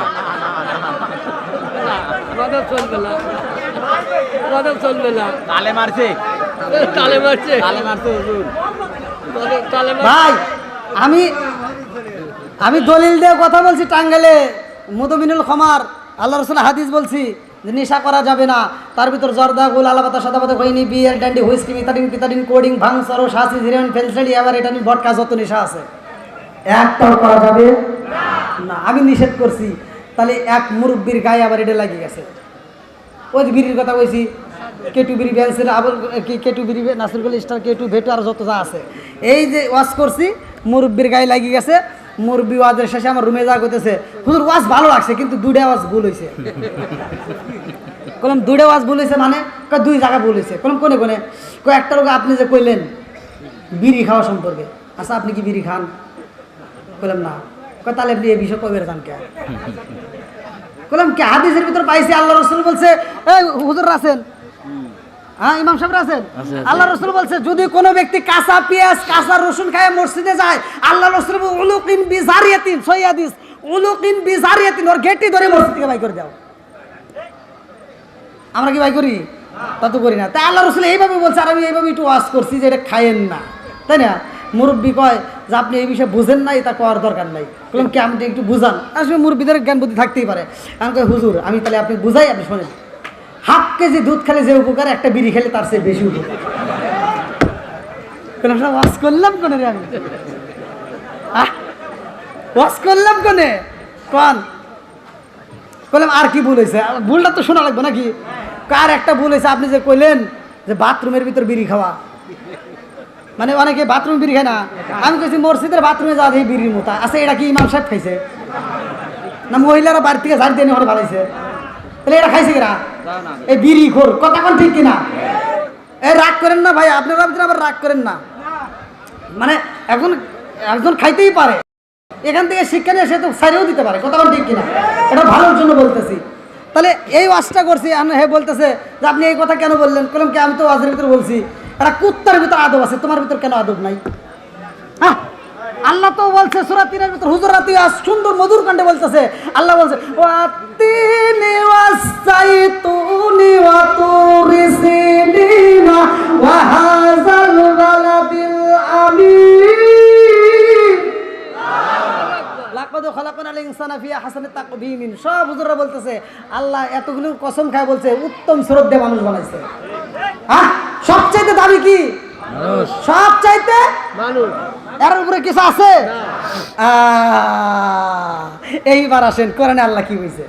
Speaker 2: মাদক চলবে না, মাদক চলবে না। তালে মারছে, তালে মারছে, তালে মারছে হুজুর, তালে মারছে।
Speaker 1: ভাই আমি দলিল দিয়ে কথা বলছি। টাঙ্গাইলে মুদমিনুল খমার আল্লাহ রসুল হাদিস বলছি যে নেশা করা যাবে না, তার ভিতর জর্দা গোল আলাপাতা সাদাপাতা খৈনি বিয়ার ড্যান্ডি হুইস্কি মিতাডিন পিতাডিন কোডিং ভাং সরো শাসি জিরেন ফেলসেডি আবার এটানি ভটকা যত নেশা আছে একটাও করা যাবে না। আমি নিষেধ করছি, তাহলে এক মুরব্বীর গায়ে আবার এটা লাগিয়ে গেছে। ওই যে বিড়ির কথা কইছি, কেটু বিড়ি ব্যান্সের আবুল কেটু বিড়ি নাসিরুল স্টার কেটু ভেটু আর যত যা আছে, এই যে ওয়াজ করছি মুরব্বীর গায়ে লাগিয়ে গেছে। মুরব্বী ওয়াজের শেষে আমার রুমে যা করতেছে, হুজুর ওয়াজ ভালো লাগছে কিন্তু 2টা ওয়াজ ভুল হয়েছে। কলম 2টা ওয়াজ ভুল হয়েছে মানে 2 জায়গা ভুল হয়েছে। কলম কোনে কোনে একটা লোক আপনি যে কইলেন বিড়ি খাওয়া সম্পর্কে, আচ্ছা আপনি কি বিড়ি খান? কইলাম না। তাহলে আপনি এই বিষয় কবে জান কে? কলম কে হাদিসের ভিতর পাইছি আল্লাহ রসুল বলছে, এই হুজুর আছেন, হ্যাঁ ইমাম সাহেব আছেন, আল্লাহ রসুল বলছে যদি কোনো ব্যক্তি কাঁচা পেঁয়াজ কাঁচা রসুন খায় মসজিদে যায়, আল্লাহ রসুল উলুকিন বিজারিয়াতিন সহিদিস উলুকিন বিজারিয়াতিন ওর গেটটি ধরে মসজিদ থেকে বাই করে দাও। আমরা কি বাই করি? তা তো করি না। তাই আল্লাহ রসুল এইভাবে বলছে, আর আমি এইভাবে একটু ওয়াজ করছি যে এটা খায়েন না, তাই না? মুরব্বী কয় যে আপনি এই বিষয়ে বুঝেন নাই, তা করার দরকার নাই। বললাম কি আপনি একটু বুঝান। আসলে মুরব্বীদের জ্ঞান বুদ্ধি থাকতেই পারে। আমি কই হুজুর আমি তাহলে আপনি বুঝাই, আপনি শোনেন। 1/2 কেজি দুধ খেলে যে উপকার, একটা বিড়ি খেলে তার চেয়ে বেশি উপকার। ওয়াজ করলাম কোনে রে আমি? ওয়াজ করলাম কোনে? কন বললাম আর কি ভুল হয়েছে? ভুলটা তো শোনা লাগবে নাকি? কার একটা ভুল হয়েছে, আপনি যে কইলেন যে বাথরুমের ভিতর বিড়ি খাওয়া, মানে অনেকে বাথরুম বিড়ি খায় না। আমি কইছি মসজিদের বাথরুমে যাওয়া এই বিড়ির মতো। আচ্ছা এটা কি ইমাম সাহেব খাইছে না মহিলারা বাড়ি থেকে ঝাড় দিয়ে নিয়ে ভালাইছে? তাহলে এটা খাইছে কিনা? এই বিড়ি খোর কথা কোন ঠিক কিনা? এই রাগ করেন না ভাই, আপনারা আবার রাগ করেন না। মানে এখন একজন খাইতেই পারে, এখান থেকে শিক্ষা নিয়ে সে তো সাইরেও দিতে পারে, কথা কোন ঠিক কিনা? এটা ভালোর জন্য বলতেছি। তাহলে এই ওয়াজটা করছি, হে বলতেছে যে আপনি এই কথা কেন বললেন? বললাম কি আমি তো ওয়াজের ভিতরে বলছি একটা কুত্তার ভিতর আদব আছে, তোমার ভিতর কেন আদব নাই? হ্যাঁ আল্লাহ তো বলছে সূরা 3-এর ভিতর হুজুরাতি সুন্দর মধুর কণ্ঠে বলতেছে, আল্লাহ বলছে ওয়াতিনি ওয়াসাইতুনি ওয়া তুরিসিনা ওয়া হাযাল বালাদিল আমিন লাকাদ খালাকনাল ইনসানা ফি আহসানি তাকবীমিন। সব হুজুররা বলতেছে আল্লাহ এতগুলো কসম খায় বলছে উত্তম সুরত দিয়ে মানুষ বানাইছে। হ্যাঁ সবচাইতে দাবি কি? সবচাইতে মানুষ। এর উপরে কিছু আছে? এইবার আসেন কোরআনে আল্লাহ কি বলছে।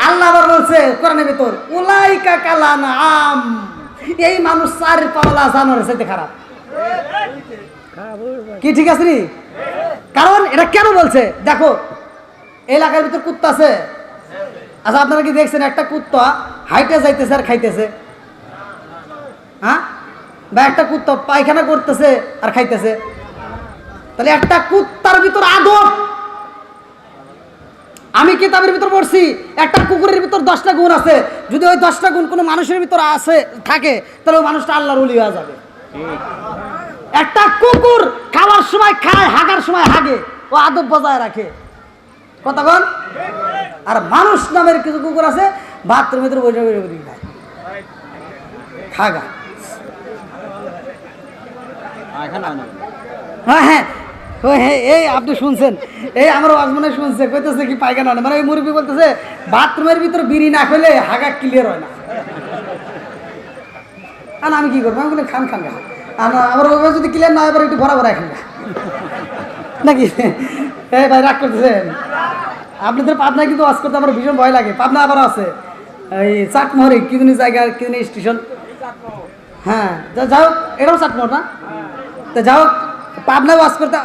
Speaker 1: আল্লাহ আবার বলছে কোরআনের ভিতর উলাইকা কালানআম, এই মানুষ 4 পাওলা জানোয়ারের চাইতে খারাপ। কি ঠিক আছে নি? কারণ এটা কেন বলছে দেখো, এলাকার ভিতর কুত্তা আছে। আচ্ছা আপনারা কি দেখছেন একটা কুত্তা হাইটে যাইতেছে আর খাইতেছে? হ্যাঁ, বা একটা কুত্তা পায়খানা করতেছে আর খাইতেছে? তাহলে একটা কুত্তার ভিতর আদব। আমি কিতাবের ভিতর পড়ছি একটা কুকুরের ভিতর 10টা গুণ আছে, যদি ওই 10টা গুণ কোনো মানুষের ভিতর আছে থাকে তাহলে ওই মানুষটা আল্লাহর ওলি হয়ে যাবে। একটা কুকুর খাওয়ার সময় খায়, হাগার সময় হাগে, ও আদব বজায় রাখে, কথা বল। আর মানুষ নামের কিছু কুকুর আছে বাথরুমের ভিতরে বসে বসে খায়, খাগা। হ্যাঁ হ্যাঁ এই আপনি শুনছেন, এই আমার আজমনে শুনছে, কইতেছে কি পায়খানা হয় না, মানে ওই মুরব্বী বলতেছে বাথরুমের ভিতর বিড়ি না খেলে হাগা ক্লিয়ার হয় না। আর আমি কি করবো? আমি বলি খান খান খা, আমার ওইভাবে যদি ক্লিয়ার না হয় এবার একটু ভরা ভরা খান নাকি? এই ভাই রাগ করতেছেন? আপনাদের পাবনায় কিন্তু ওয়াজ করতে আমার ভীষণ ভয় লাগে। পাবনা আবার আছে এই চাটমোহরে কি জানি জায়গা, কি জানি স্টেশন, হ্যাঁ যাই হোক, এটাও চাটমোট না। তো যাই হোক, পাবনায় ওয়াজ করতে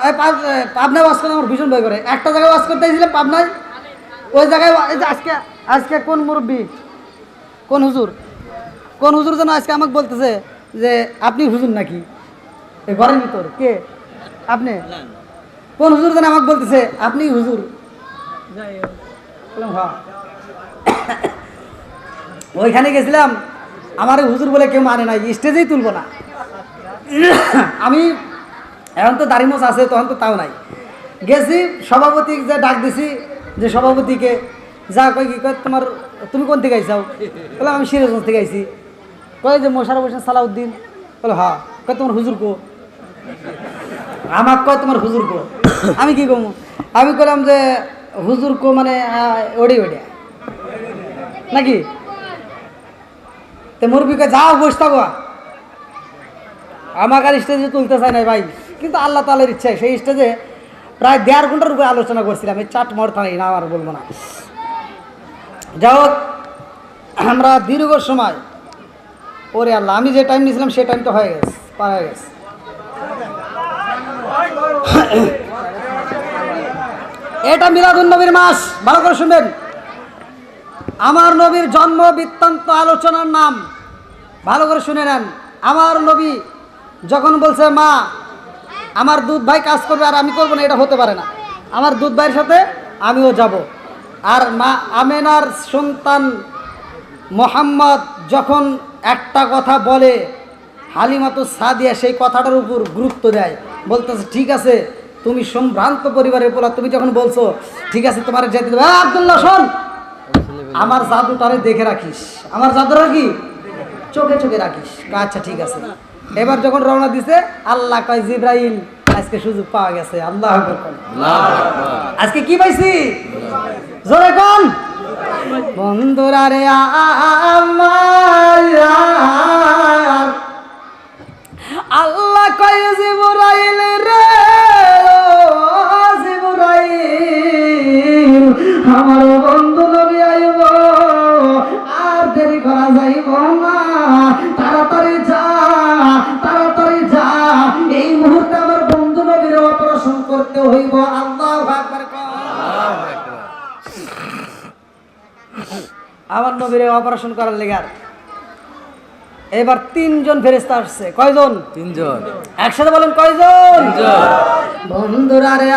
Speaker 1: পাবনায় ওয়াজ করতে আমার ভীষণ ভয় করে। একটা জায়গায় ওয়াজ করতে গেছিলাম পাবনায়, ওই জায়গায় এই যে আজকে আজকে কোন মুরব্বী, কোন হুজুর যেন আজকে আমাকে বলতেছে যে আপনি হুজুর নাকি এই ঘরের ভিতর। কে আপনি? কোন হুজুর যেন আমাকে বলতেছে আপনি হুজুর। বললাম হ্যাঁ। ওইখানে গেছিলাম, আমার হুজুর বলে কেউ মানে নাই, স্টেজেই তুলবো না। আমি এখন তো দাড়ি মোছ আছে, তখন তো তাও নাই। গেছি সভাপতি যে ডাক দিছি, যে সভাপতিকে যা কয় কি কয় তুমি কোন থেকে আইসাও? বললাম আমি সিরাজগঞ্জ থেকে আইছি। কয় যে মোশারফ হোসেন সালাউদ্দিন। বলো হ্যাঁ। কয় তোমার হুজুর কো? আমাকে কয় তোমার হুজুর কো? আমি কি কমু? আমি কইলাম যে হুজুর কো মানে ওড়ি ওড়িয়া নাকি। তো মুরব্বী কয় যাও বসে থাকো। আমাকে আর স্টেজে তুলতে চায় না ভাই, কিন্তু আল্লাহ তাআলার ইচ্ছায় সেই স্টেজে প্রায় 1.5 ঘন্টার উপরে আলোচনা করছিলাম। এই চাট মর থানাই না, আর বলবো না। যাই হোক, আমরা দীর্ঘ সময়, ওরে আল্লাহ, আমি যে টাইম নিয়েছিলাম সে টাইম তো হয়ে গেছে, পার হয়ে গেছে। এটা মিলাদুন নবীর মাস, ভালো করে শুনবেন। আমার নবীর জন্ম বৃত্তান্ত আলোচনার নাম, ভালো করে শুনে নেন। আমার নবী যখন বলছে মা আমার দুধ ভাই কাজ করবে আর আমি করবো না, এটা হতে পারে না, আমার দুধ ভাইয়ের সাথে আমিও যাব। আর মা আমেনার সন্তান মোহাম্মদ যখন একটা কথা বলে, হালিমাতুস সাদিয়া সেই কথাটার উপর গুরুত্ব দেয়, বলতেছে ঠিক আছে তুমি সম্ভ্রান্ত পরিবারের পোলা, তুমি যখন বলছো ঠিক আছে তোমার যেতে দেবে। আব্দুল্লাহ শোন, আমার জাদুটারে দেখে রাখিস, আমার জাদুটা কি চোখে চোখে রাখিস। আচ্ছা ঠিক আছে। এবার যখন রওনা দিছে, আল্লাহ কয় জিব্রাইল আজকে সুযোগ পাওয়া গেছে। আল্লাহু আকবার। আজকে কি পাইছি জোরে কোন? বন্ধুরা রে আমার, আল্লাহ কয় জিব্রাইল রে, জিব্রাইল আমার বন্ধু নবী আইব, আর দেরি করা যাইব না, তাড়াতাড়ি যা, তাড়াতাড়ি যা, এই মুহূর্তে আমার বন্ধু নবীর অপারেশন করতে হইব। আল্লাহু আকবার। আমার নবীর অপারেশন করার লেগার এবার 3 জন ফেরেশতা আসছে। কয়জন?
Speaker 2: 3 জন।
Speaker 1: একসাথে বলেন কয়জন?
Speaker 2: 3 জন।
Speaker 1: বন্ধুরা রে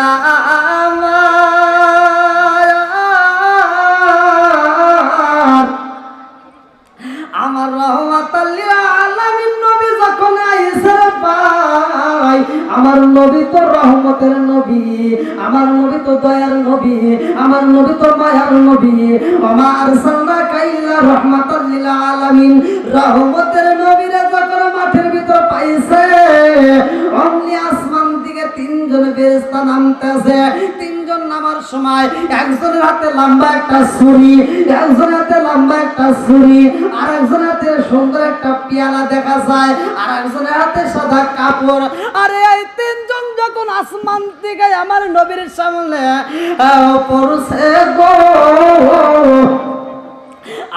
Speaker 1: আমার রহমাতাল লিল আলামিন নবী যখন আইছে ভাই, আমার নবী তো রহমতের নবী, আমার নবী তো দয়ার নবী, আমার নবী তো মায়ার নবী। ওমা আরসালনাকা ইল্লা রাহমাতাল লিল আলামিন, রহমতের নবীরে যখন মাঠের ভিতর পাইছে, অমনি আসমান থেকে 3 জন ফেরেশতা নামতেছে। 3 জন নামার সময় একজনের হাতে লম্বা একটা ছুরি, একজনের হাতে লম্বা একটা ছুরি, আর একজনের হাতে সুন্দর একটা পেয়ালা দেখা যায়, আর একজনের হাতে সাদা কাপড়। আরে এই 3 জন যখন আসমান থেকে আমার নবীর সামনে পড়ছে গো,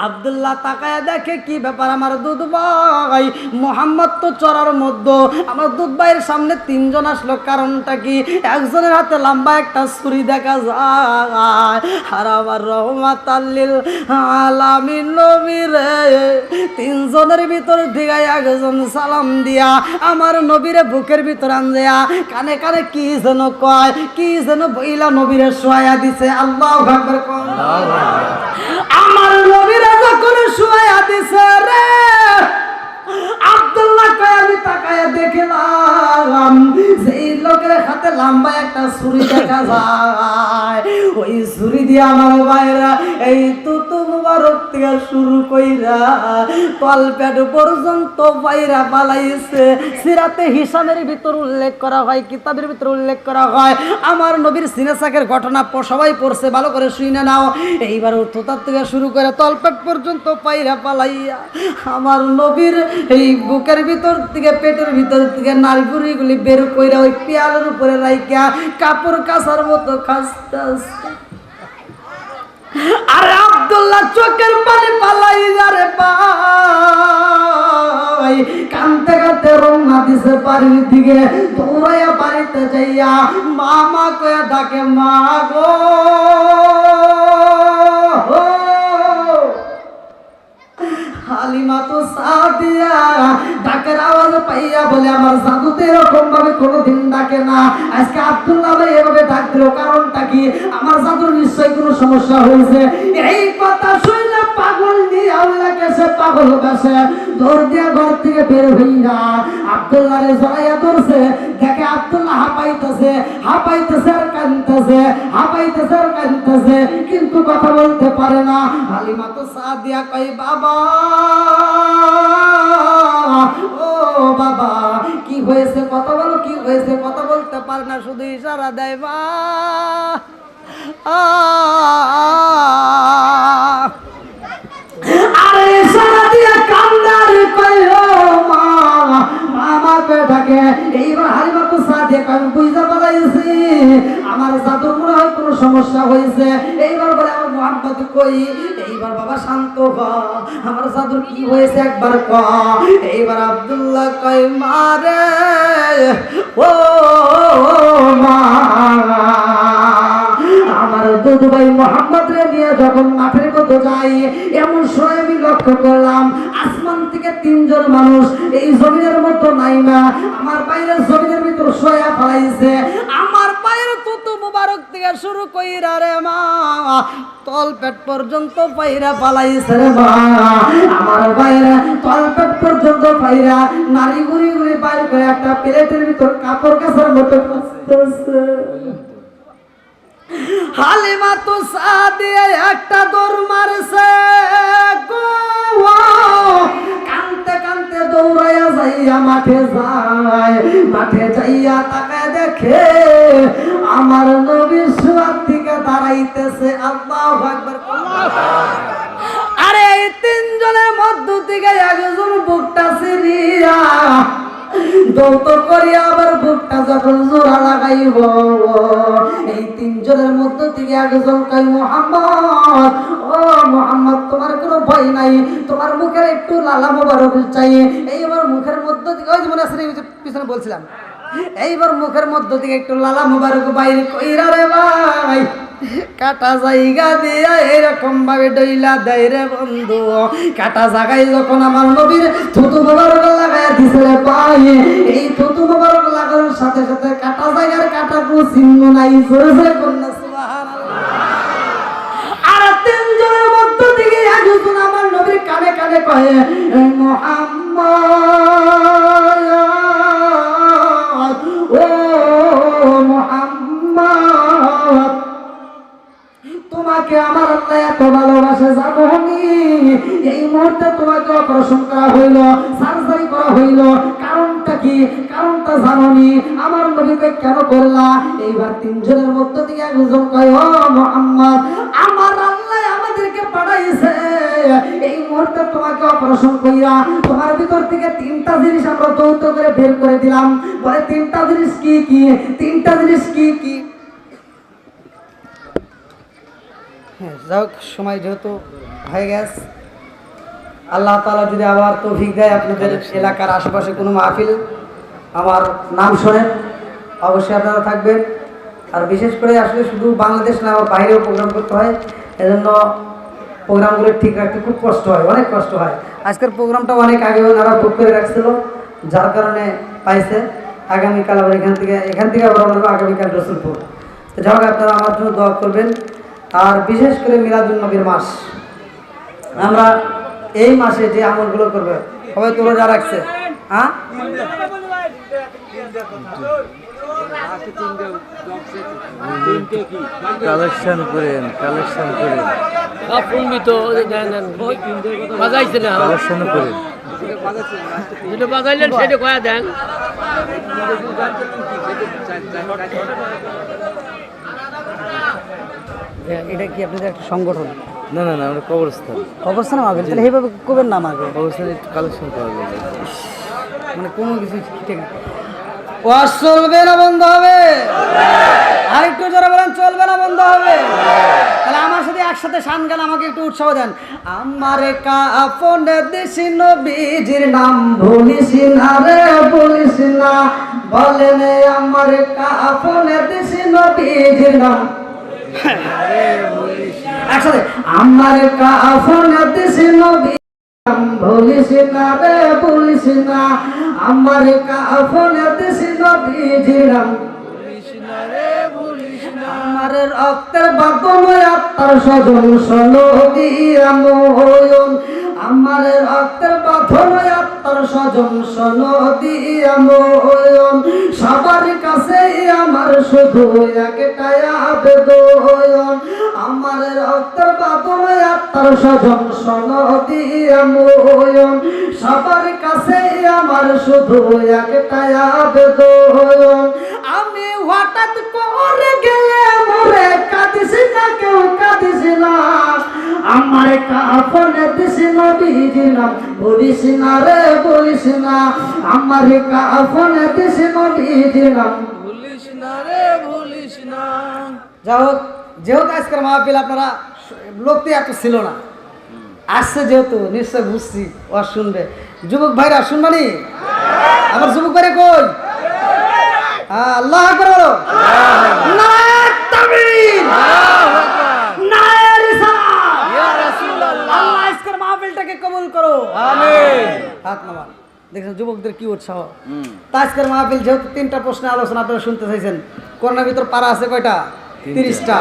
Speaker 1: আব্দুল্লাহ তাকায় দেখে কি ব্যাপার, আমার দুধ ভাই মোহাম্মদ তো চড়ার মধ্যে, আমার দুধ ভাইয়ের সামনে 3 জন আসলো, কারণটা কি? একজনের হাতে লম্বা একটা ছুরি দেখা যায়, আর আমার রহমাতাল লিল আলামিন নবী রে 3 জনের ভিতর থেকে একজন সালাম দিয়া আমার নবীরে বুকের ভিতর আনজিয়া কানে কানে কি যেন কয়, কি যেন বইলা নবীরে শোয়া দিছে। আল্লাহু আকবার। আমার নবীরে যখন শোয়া দিছে রে, আব্দুল্লাহ কয় আমি তাকায়া দেখলাম যেই লোকের হাতে লম্বা একটা ছুরি দেখা যায়, ওই ছুরি দিয়ে আমার ভাইরা এই তুতু মুবারক থেকে শুরু কইরা তলপেট পর্যন্ত বাইরা পালাইছে। সিরাতে হিসামের ভিতর উল্লেখ করা হয়, কিতাবের ভিতর উল্লেখ করা হয়, আমার নবীর সিনেসাকের ঘটনা সবাই পড়ছে, ভালো করে শুনে নাও। এইবার তোতার থেকে শুরু করে তলপেট পর্যন্ত পাইরা পালাইয়া আমার নবীর এই বুকের ভিতর থেকে পেটের ভিতর থেকে নাড়িগুড়িগুলি বের কইরা ওই পেয়ালের উপরে রাইখা কাপড় কাচার মতো খাসতে। আরে আব্দুল্লাহ চোখের পানি পালাই রে ভাই, কান্ত বাড়ির দিকে দৌড়াইয়া বাড়িতে যাইয়া মা মা কয়া ডাকে, মা গো। হালিমা তো সাদিয়া ডাকের আওয়াজ পাইয়া বলে, আমার জাদু তো এরকম ভাবে কোনোদিন ডাকে না, আজকে আব্দুল্লাহ ভাই এভাবে ডাক দিল, কারণটা কি? আমার জাদুর নিশ্চয়ই কোনো সমস্যা হয়েছে। এই কথা শুনে পাগল নিয়ে আল্লাহ কেসে পাগল বেসে দৌড় দিয়া ঘর থেকে বের হইয়া আব্দুল্লাহ রে জড়াইয়া ধরছে। দেখে আব্দুল্লাহ হাঁপাইতেছে আর কাঁদতেছে, হাঁপাইতেছে আর কাঁদতেছে, কিন্তু কথা বলতে পারে না। হালিমা তো সাদিয়া কয়, বাবা ও বাবা, কি হয়েছে কথা বলো, কি হয়েছে? কথা বলতে পারে না, শুধু ইশারা দেয়, মা আরে ইশারা দিয়ে কান্নার কয়, ও মা, মামা পেটাকে। এইবার হালিমা তো সাদিয়া কয়, বুঝতে পারাইছি আমার জাদুর মনে হয় কোনো সমস্যা হয়েছে। এইবার বলে, আমার মোহাম্মদ কই? এইবার বাবা শান্ত হ, আমার জাদুর কি হয়েছে একবার ক। এইবার আব্দুল্লাহ কয়, মারে ও মা, আমার দুধ ভাই মোহাম্মদ রে নিয়ে যখন মাঠের মতো যাই, এমন সময় আমি লক্ষ্য করলাম আসমান থেকে 3 জন মানুষ এই জমিনের মতো নাই না, আমার পায়ের জমিনের ভিতর শোয়া ফেলাইছে। আমার পায়ের তুতু মুবারক থেকে শুরু কইরা রে মা তল পেট পর্যন্ত পায়রা পালাইছে রে মা, আমার পায়ের তল পেট পর্যন্ত পায়রা নারী গুড়ি গুড়ি বাইর করে একটা প্লেটের ভিতর কাপড় কাচার মতো করতেছে। হালিমা তো সাদিয়া একটা দৌড় মারছে, কানতে কানতে দৌড়াইয়া যাইয়া মাঠে যায়। মাঠে যাইয়া তাকায় দেখে আমার নবী শুয়ার থেকে দাঁড়াইতেছে। আল্লাহু আকবার। আরে এই 3 জনের মধ্য থেকে একজন বুকটা সিরিয়া দৌত করিয়া আবার বুকটা যখন জোড়া লাগাইব, এই 3 জনের মধ্য থেকে একজন কই, মুহাম্মদ ও মুহাম্মদ, তোমার কোনো ভয় নাই? তোমার মুখের একটু লালা মোবারক চাই। এইবার মুখের মধ্য থেকে, ওই যেমন আসলে পিছনে বলছিলাম, এইবার মুখের মধ্য থেকে একটু লালা মোবারক বাইরে কইরা রে ভাই কাটা জায়গা দিয়া এরকম ভাবে ডইলা দেয় রে বন্ধু। কাটা জায়গায় যখন আমার নবীর থুতু মোবারক লাগাইয়া দিছে রে ভাই, এই থুতু মোবারক লাগানোর সাথে সাথে কাটা জায়গার কাটা কোনো চিহ্ন নাই। জোরে কন্যা সুবহানাল্লাহ। আর 3 জনের মধ্য থেকে একজন আমার নবীর কানে কানে কয়ে, মুহাম্মদ ও মুহাম্মদ, তোমাকে আমার আল্লাহ এত ভালোবাসে জানোনি? এই মুহূর্তে তোমাকে অপারেশন করা হইল, সার্জারি করা হইল, কারণটা কি? কারণটা জানোনি? আমার নবীকে কেন করলা? এইবার 3 জনের মধ্য থেকে একজন কয়, ও মুহাম্মদ, আমার আল্লাহ আমাদেরকে পাঠাইছে এই মুহূর্তে তোমাকে অপারেশন কইরা তোমার ভিতর থেকে 3টা জিনিস আমরা যৌথ করে বের করে দিলাম। বলে 3টা জিনিস কি কি? 3টা জিনিস কি কি? হ্যাঁ, যাক সময় যেহেতু হয়ে গেছে, আল্লাহ তাআলা যদি আবার তৌফিক দেয় আপনাদের এলাকার আশেপাশে কোনো মাহফিল আমার নাম শোনেন, অবশ্যই আপনারা থাকবেন। আর বিশেষ করে আসলে শুধু বাংলাদেশ না, আমার বাইরেও প্রোগ্রাম করতে হয়, এজন্য প্রোগ্রামগুলো ঠিক রাখতে খুব কষ্ট হয়, অনেক কষ্ট হয়। আজকের প্রোগ্রামটা অনেক আগে ওনারা বুক করে রাখছিল, যার কারণে পাইছে। আগামীকাল আবার এখান থেকে আবার আমরা আগামীকাল রসুলপুর। তো যাই হোক, আপনারা আমার জন্য দোয়া করবেন। আর বিশেষ করে মিলাদুন নবীর মাস, আমরা এই মাসে যে আমলগুলো করবে সবাই তো রোজা রাখছে। হ্যাঁ,
Speaker 3: কালেকশন করেন
Speaker 2: ফুলমিত বাজাইছে না,
Speaker 3: কালেকশন করেন।
Speaker 2: যেটা বাজাইলেন সেটা কয়া দেন।
Speaker 1: এটা কি আপনাদের একটা সংগঠন?
Speaker 3: না না না, আমরা কবরস্থান
Speaker 1: অবস্থান মাহফিল, তাহলে এইভাবে করবেন না আমাকে।
Speaker 3: কবরস্থানে একটু কালেকশন করা যাবে।
Speaker 1: মানে কোনো কিছু ঠিক না। ওয়াজ চলবে না বন্ধ হবে? আর একটু জোরে বলেন, চলবে না বন্ধ হবে? তাহলে আমার সাথে একসাথে শান গান, আমাকে একটু উৎসাহ দেন। আমার কাফনে দিছি নবীজির নাম, ভুলিস না রে ভুলিস না, বলেন আমার কাফনে দিছি নবীজির নাম, একসাথে আমার কাফনে দিছি নবী, ভুলিস না রে ভুলিস না, আমার কাফনে দিছি নবীজির নাম, আমার রক্তের বাঁধন আত্মার স্বজন শোনো দিয়া ময়ন, আমার রক্তের বাঁধন আত্মার স্বজন শোনো দিয়া ময়ন, সবার কাছে আমার শুধু একটাই আবেদন, আমার রক্তের বাঁধন আত্মার স্বজন শোনো দিয়া ময়ন, সবার কাছে আমার শুধু একটাই আবেদন, আমি হঠাৎ করে গেলে মরে কাঁদিস না, কেউ কাঁদিস না, আমার কাফনে দিস নবীজির নাম, বলিস না রে বলিস না, আমার কাফনে দিস নবীজির নাম,
Speaker 2: ভুলিস না রে ভুলিস না।
Speaker 1: যাই হোক, যেহেতু আজকের মাহফিল আপনারা লোকটি এত ছিল না, আসছে যেহেতু নিশ্চয় বুঝছি ও শুনবে। যুবক ভাইরা শুনবানি? আমার যুবক ভাইরা কই? আল্লাহ আকবার বলো। নারায়ে তাকবীর, নারায়ে রিসালাত।
Speaker 2: ইয়া রাসূলুল্লাহ,
Speaker 1: আল্লাহ আজকের মাহফিলটাকে কবুল করো,
Speaker 2: আমিন।
Speaker 1: হাত নামান। দেখছেন যুবকদের কি উৎসাহ। তা আজকের মাহফিল যেহেতু 3টা প্রশ্নে আলোচনা আপনারা শুনতে চাইছেন, করোনার ভিতর পারা আছে কয়টা? 30টা।